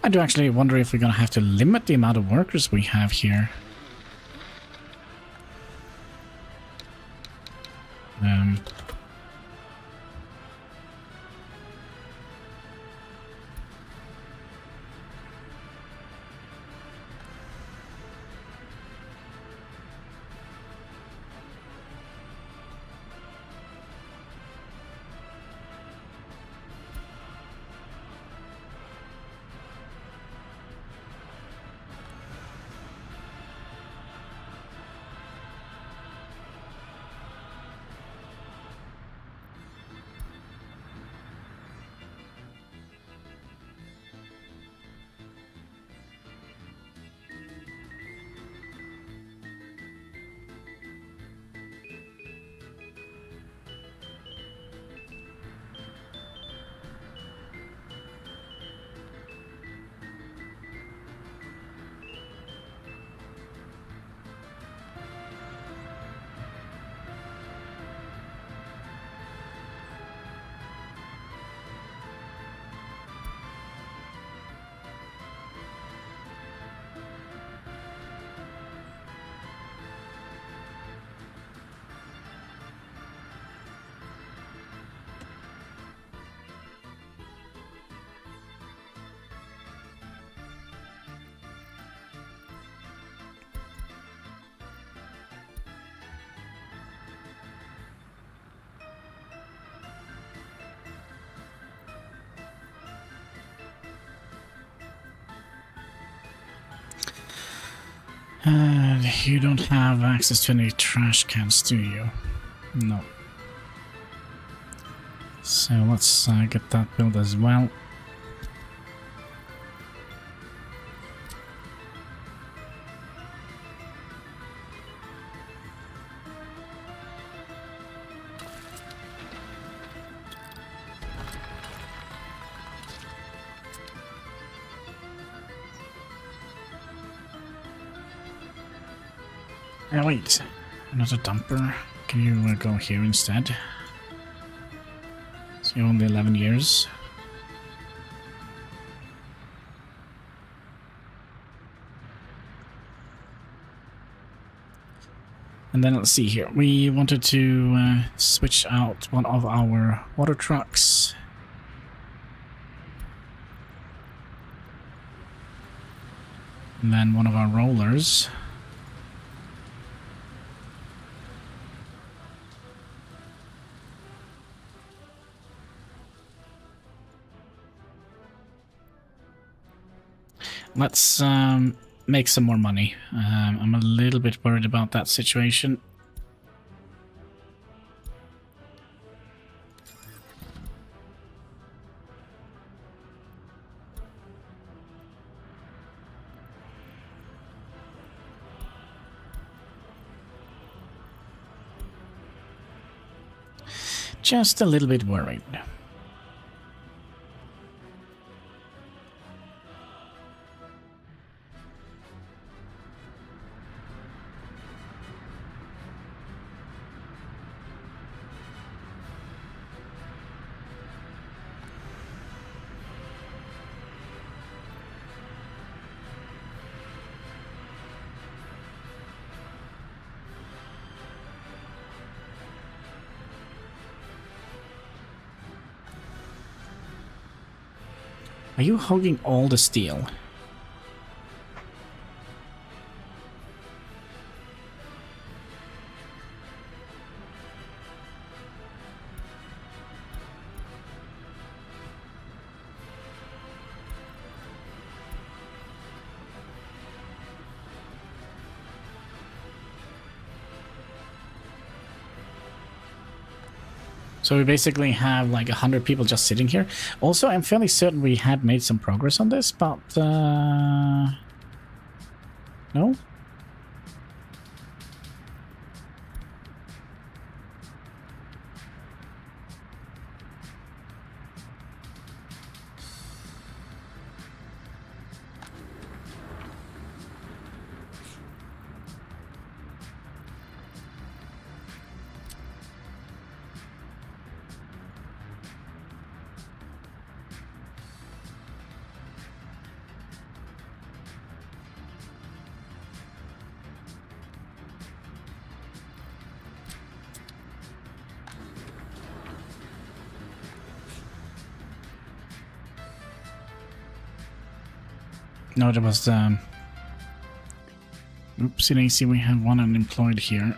I do actually wonder if we're going to have to limit the amount of workers we have here. You don't have access to any trash cans, do you? No. So let's get that built as well. Wait, another dumper. Can you go here instead? So you're only 11 years. And then let's see here. We wanted to switch out one of our water trucks. And then one of our rollers. let's make some more money. I'm a little bit worried about that situation. Just a little bit worried. Are you hogging all the steel? So we basically have like 100 people just sitting here. Also, I'm fairly certain we had made some progress on this, but no? No, there was oops, you see we have one unemployed here.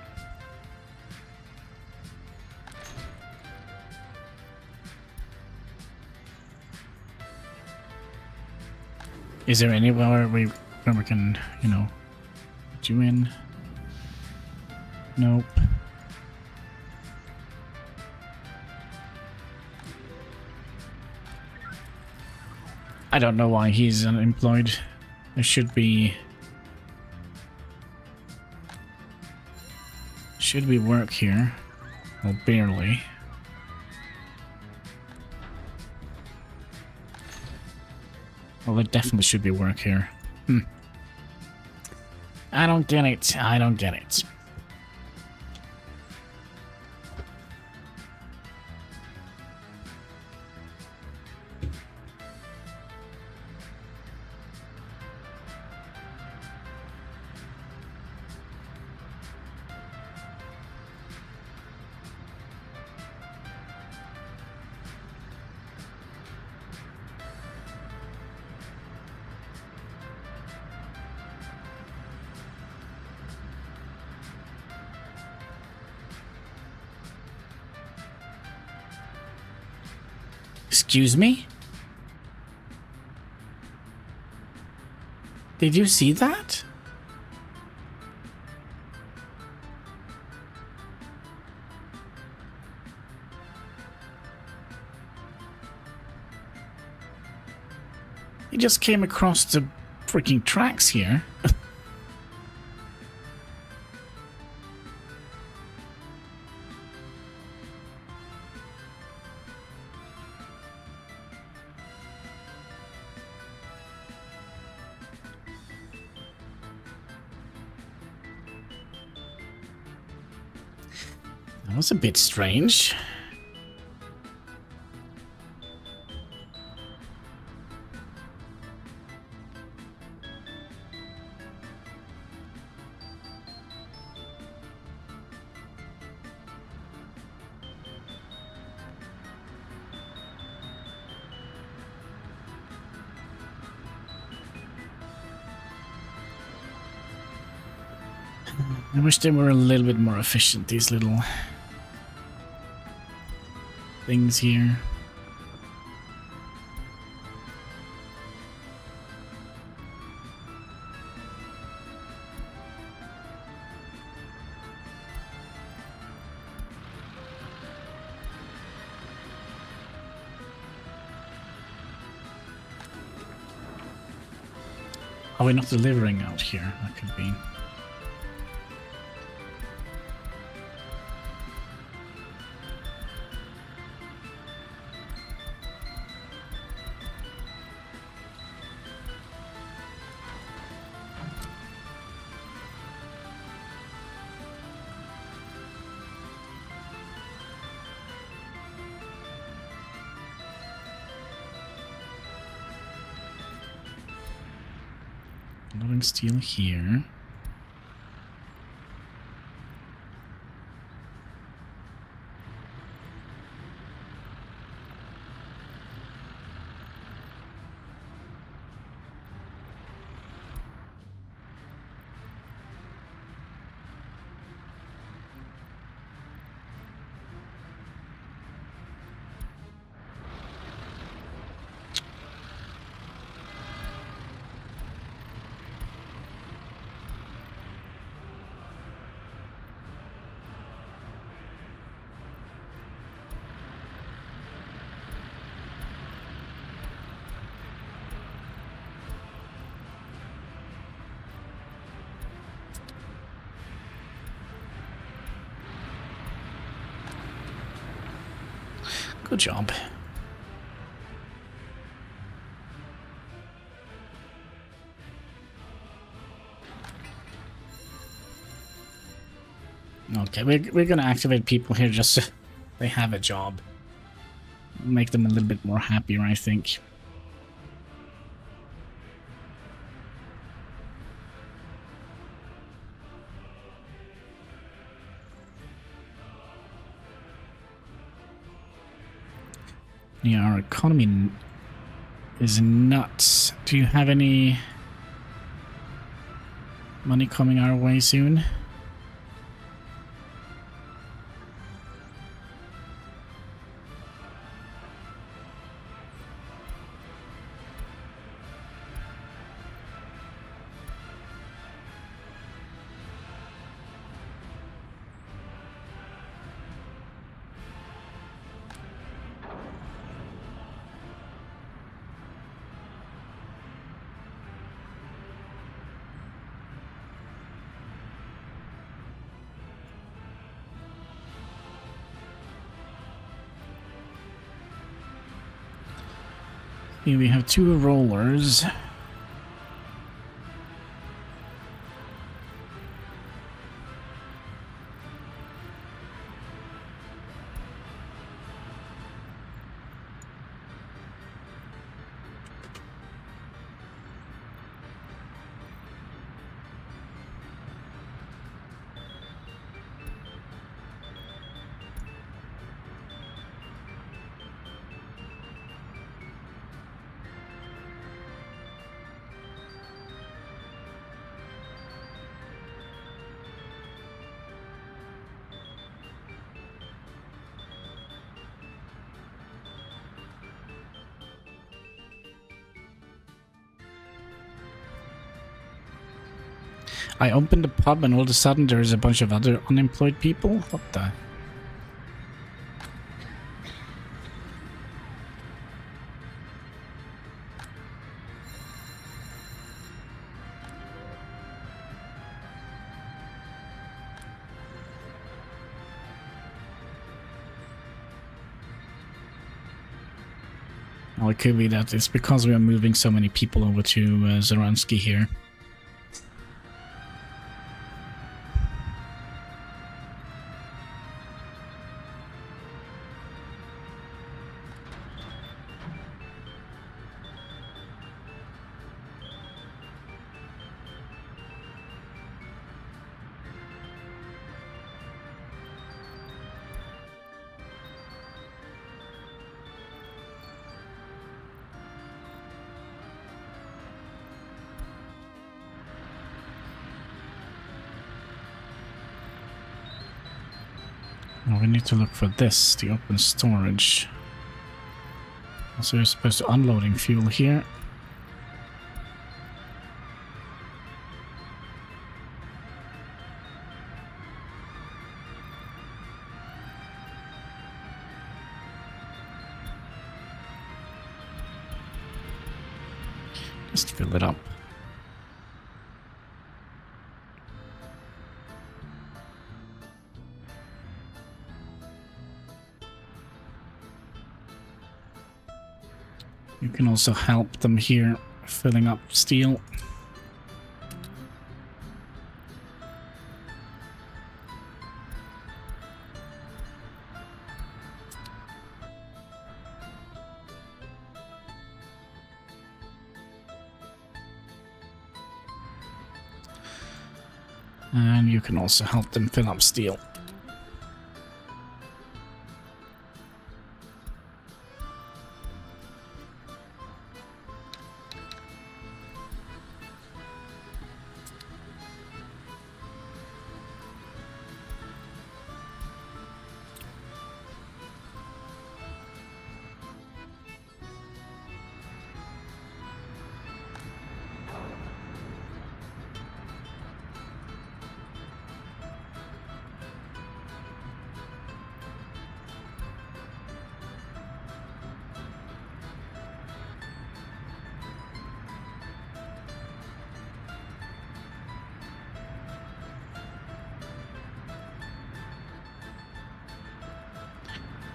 Is there anywhere where we can, you know, put you in? Nope. I don't know why he's unemployed. There should be work here. Well, barely. Well, there definitely should be work here. I don't get it. I don't get it. Excuse me? Did you see that? He just came across the freaking tracks here. That was a bit strange. I wish they were a little bit more efficient, these little things here. Are we not delivering out here? That could be. Loading steel here. Good job. Okay, we're gonna activate people here just so they have a job. Make them a little bit more happier, I think. Yeah, our economy is nuts. Do you have any money coming our way soon? Here we have 2 rollers. I opened the pub and all of a sudden there's a bunch of other unemployed people? What the? Well, it could be that it's because we are moving so many people over to Zaransky here. Well, we need to look for this, the open storage. So we're supposed to unloading fuel here. Just fill it up. You can also help them here, filling up steel. And you can also help them fill up steel.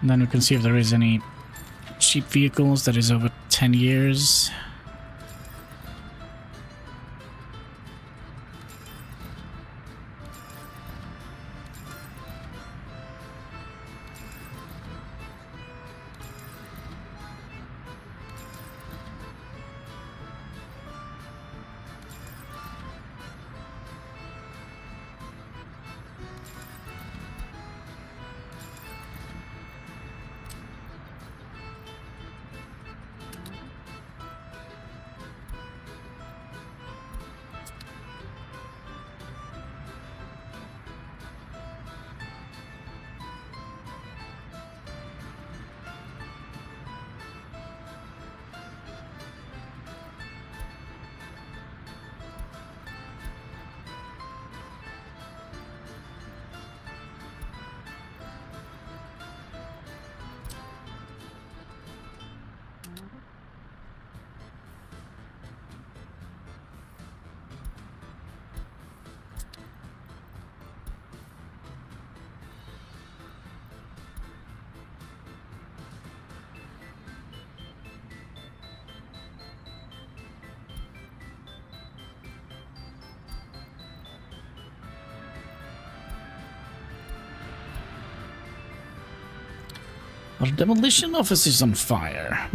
And then we can see if there is any cheap vehicles that is over 10 years. Our demolition office is on fire.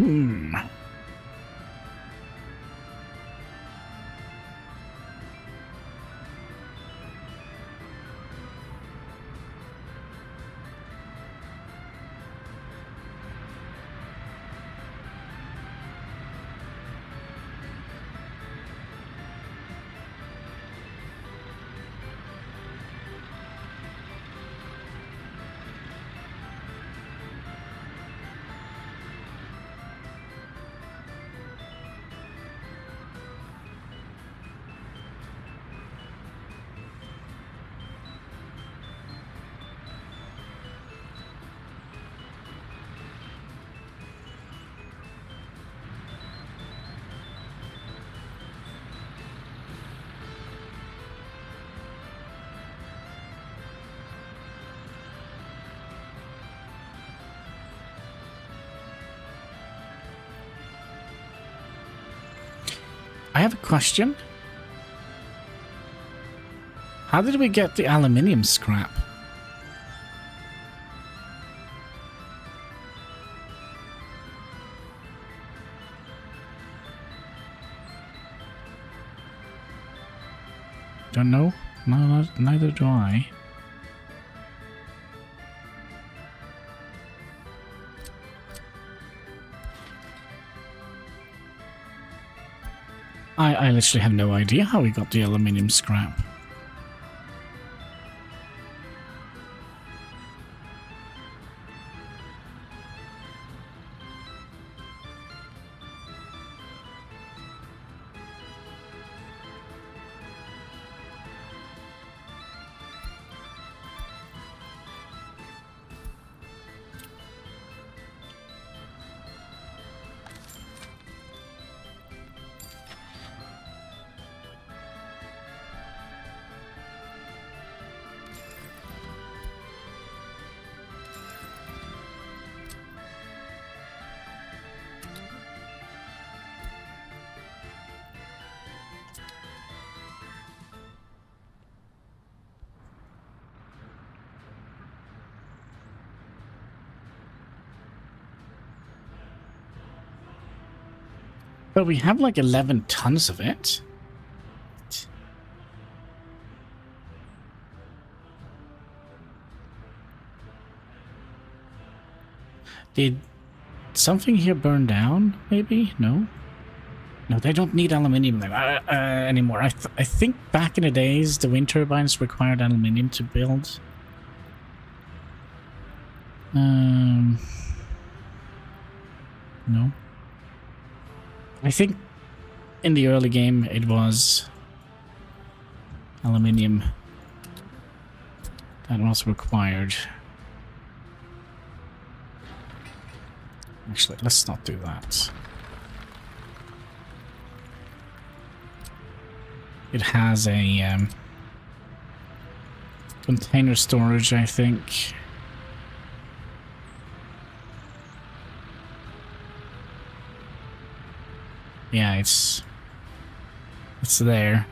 I have a question. How did we get the aluminium scrap? Don't know. No, neither do I. I literally have no idea how we got the aluminium scrap. But we have like 11 tons of it. Did something here burn down, maybe? No? No, they don't need aluminium anymore. I think back in the days, the wind turbines required aluminium to build. No. I think in the early game it was aluminium that was required. Actually, let's not do that. It has a container storage, I think. Yeah, it's there.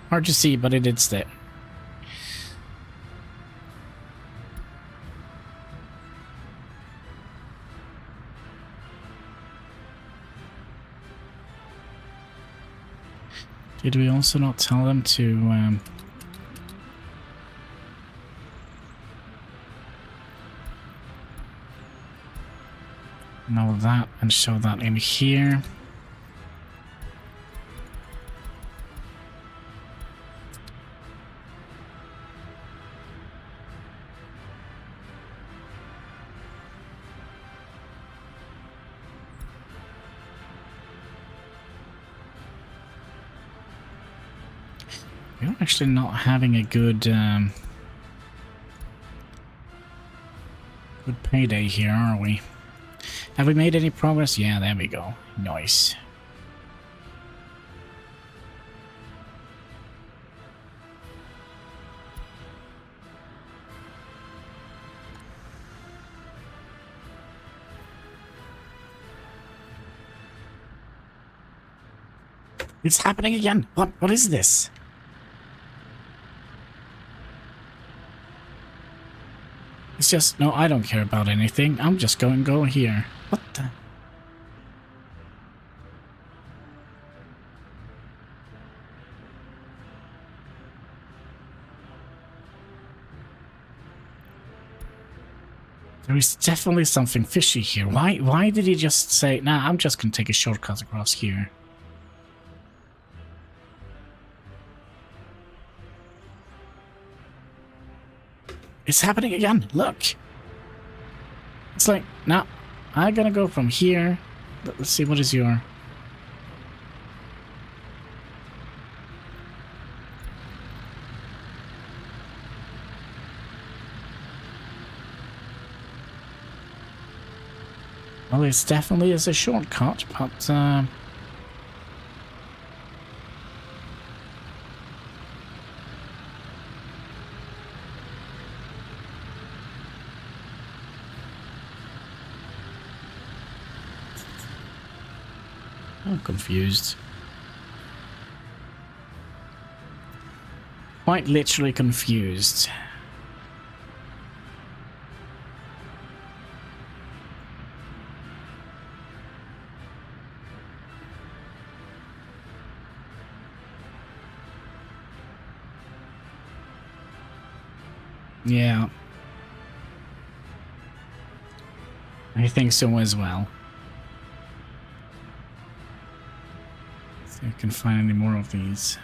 Hard to see, but it's there. Did we also not tell them to know that and show that in here? We're actually not having a good good payday here, are we? Have we made any progress? Yeah, there we go. Nice. It's happening again. What is this? It's just, no, I don't care about anything. I'm just going to go here. What the? There is definitely something fishy here. Why did he just say, nah, I'm just going to take a shortcut across here? It's happening again. Look. It's like, nah, I'm gonna go from here. Let's see, what is your... Well, it definitely is a shortcut, but... I'm confused. Quite literally confused. Yeah. I think so as well. See if I can find any more of these.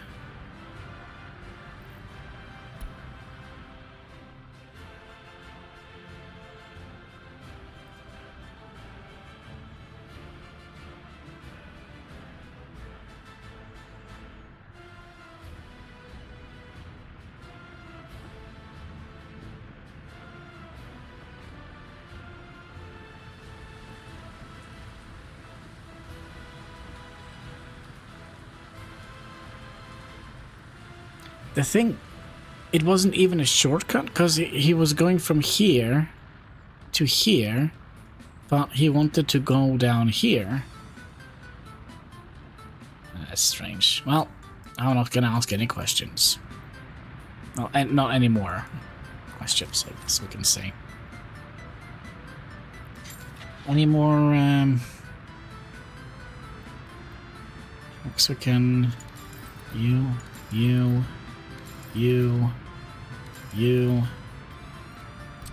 The thing, it wasn't even a shortcut, because he was going from here to here, but he wanted to go down here. That's strange. Well, I'm not gonna ask any questions. Well, and not any more questions, I guess we can say. Any more Next we can... You...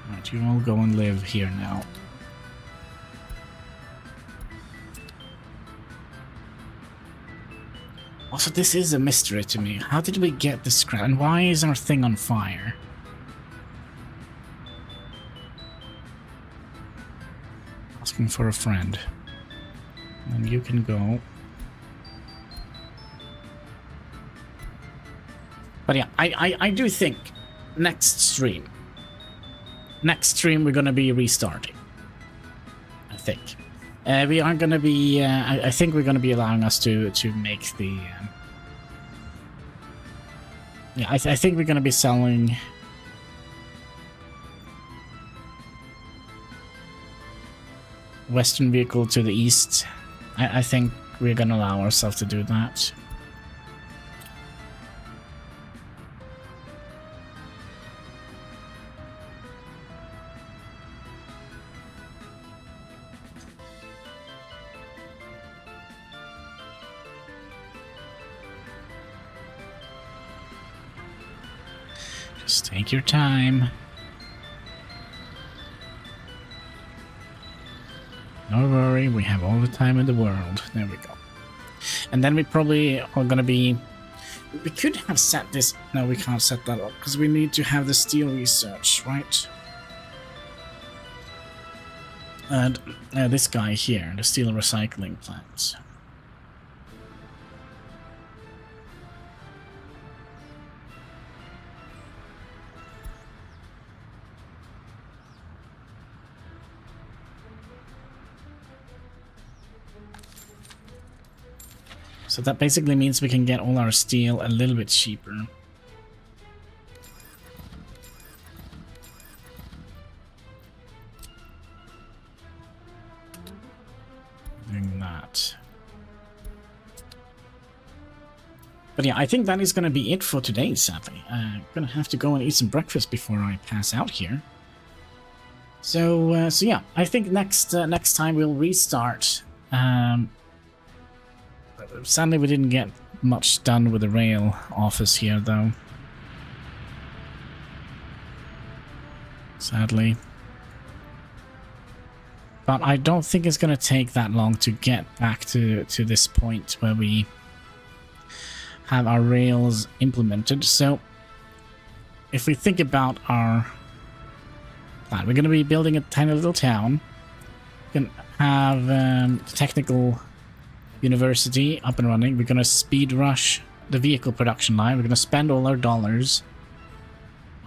Alright, you all go and live here now. Also, this is a mystery to me. How did we get the scrap? And why is our thing on fire? Asking for a friend. And you can go. But yeah, I do think next stream we're gonna be restarting. I think. We are gonna be. I think we're gonna be allowing us to make the. Yeah, I think we're gonna be selling. Western vehicle to the east. I think we're gonna allow ourselves to do that. Just take your time. Don't worry, we have all the time in the world. There we go. And then we probably are gonna be... We could have set this... No, we can't set that up, because we need to have the steel research, right? And this guy here, the steel recycling plant. So that basically means we can get all our steel a little bit cheaper. Doing that. But yeah, I think that is going to be it for today, sadly. I'm going to have to go and eat some breakfast before I pass out here. So yeah, I think next time we'll restart. Sadly, we didn't get much done with the rail office here, though. Sadly. But I don't think it's going to take that long to get back to this point where we have our rails implemented. So, if we think about our plan, we're going to be building a tiny little town. We can have technical university up and running. We're going to speed rush the vehicle production line. We're going to spend all our dollars.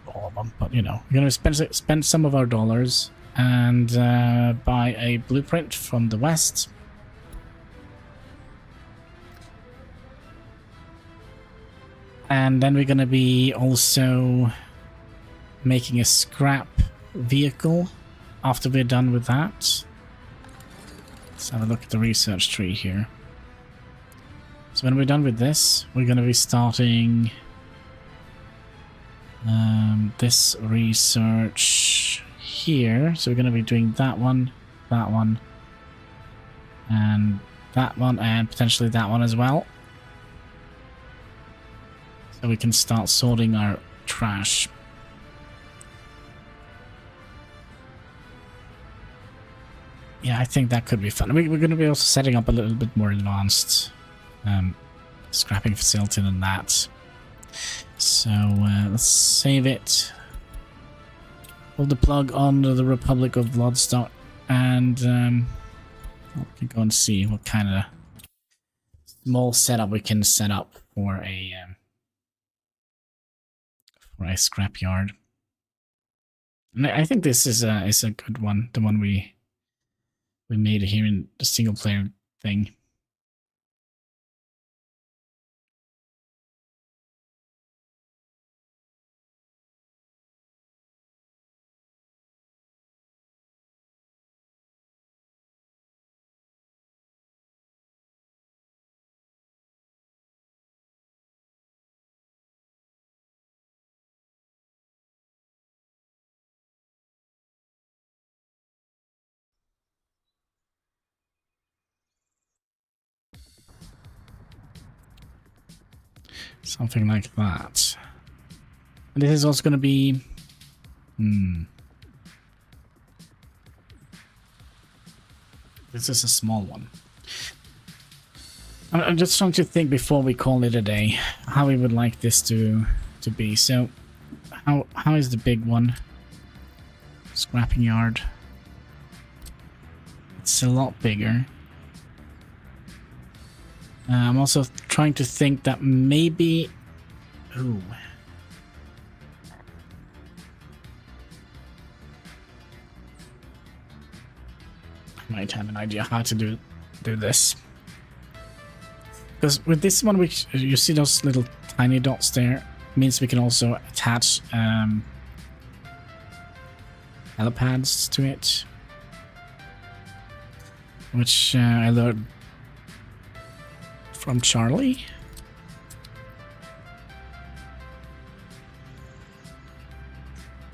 Not all of them, but you know, we're going to spend some of our dollars and buy a blueprint from the west. And then we're going to be also making a scrap vehicle after we're done with that. Let's have a look at the research tree here. So when we're done with this, we're going to be starting this research here. So we're going to be doing that one, and potentially that one as well. So we can start sorting our trash. Yeah, I think that could be fun. We're going to be also setting up a little bit more advanced scrapping facility than that. So let's save it. Pull the plug on the Republic of Bloodstock, and we can go and see what kind of small setup we can set up for a scrapyard. And I think this is a good one, the one we made here in the single player thing. Something like that. And this is also going to be... This is a small one. I'm just trying to think before we call it a day how we would like this to be. So, how is the big one? Scrapping yard. It's a lot bigger. I'm also trying to think that maybe... Ooh. I might have an idea how to do this. Because with this one, which you see those little tiny dots there, means we can also attach helipads to it. Which I learned from Charlie.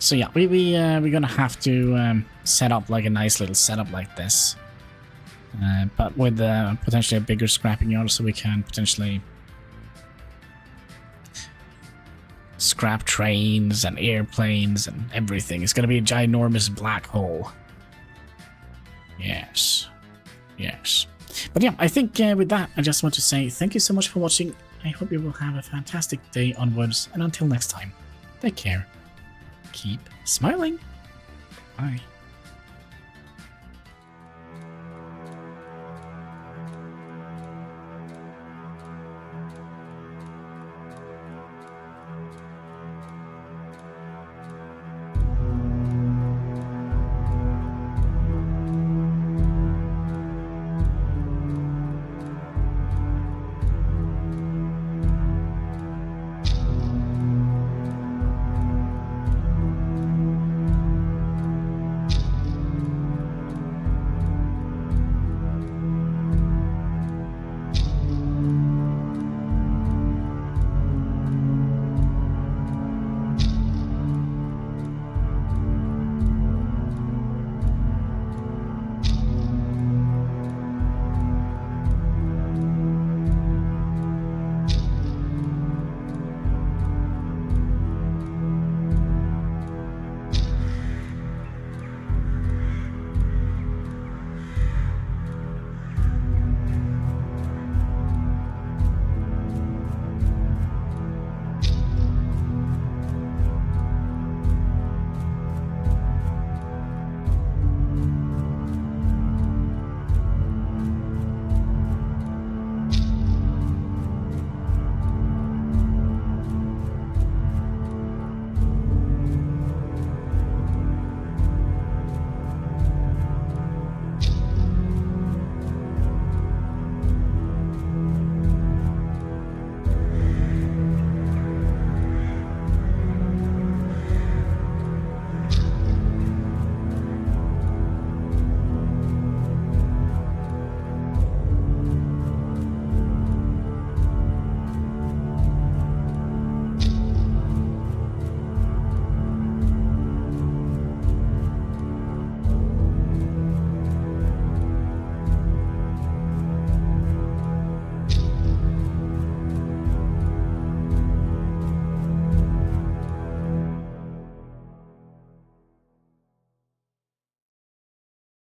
So yeah, we're gonna have to set up like a nice little setup like this, but with potentially a bigger scrapping yard, so we can potentially scrap trains and airplanes and everything. It's gonna be a ginormous black hole. Yes. Yes. But yeah, I think with that, I just want to say thank you so much for watching. I hope you will have a fantastic day onwards, and until next time, take care. Keep smiling. Bye.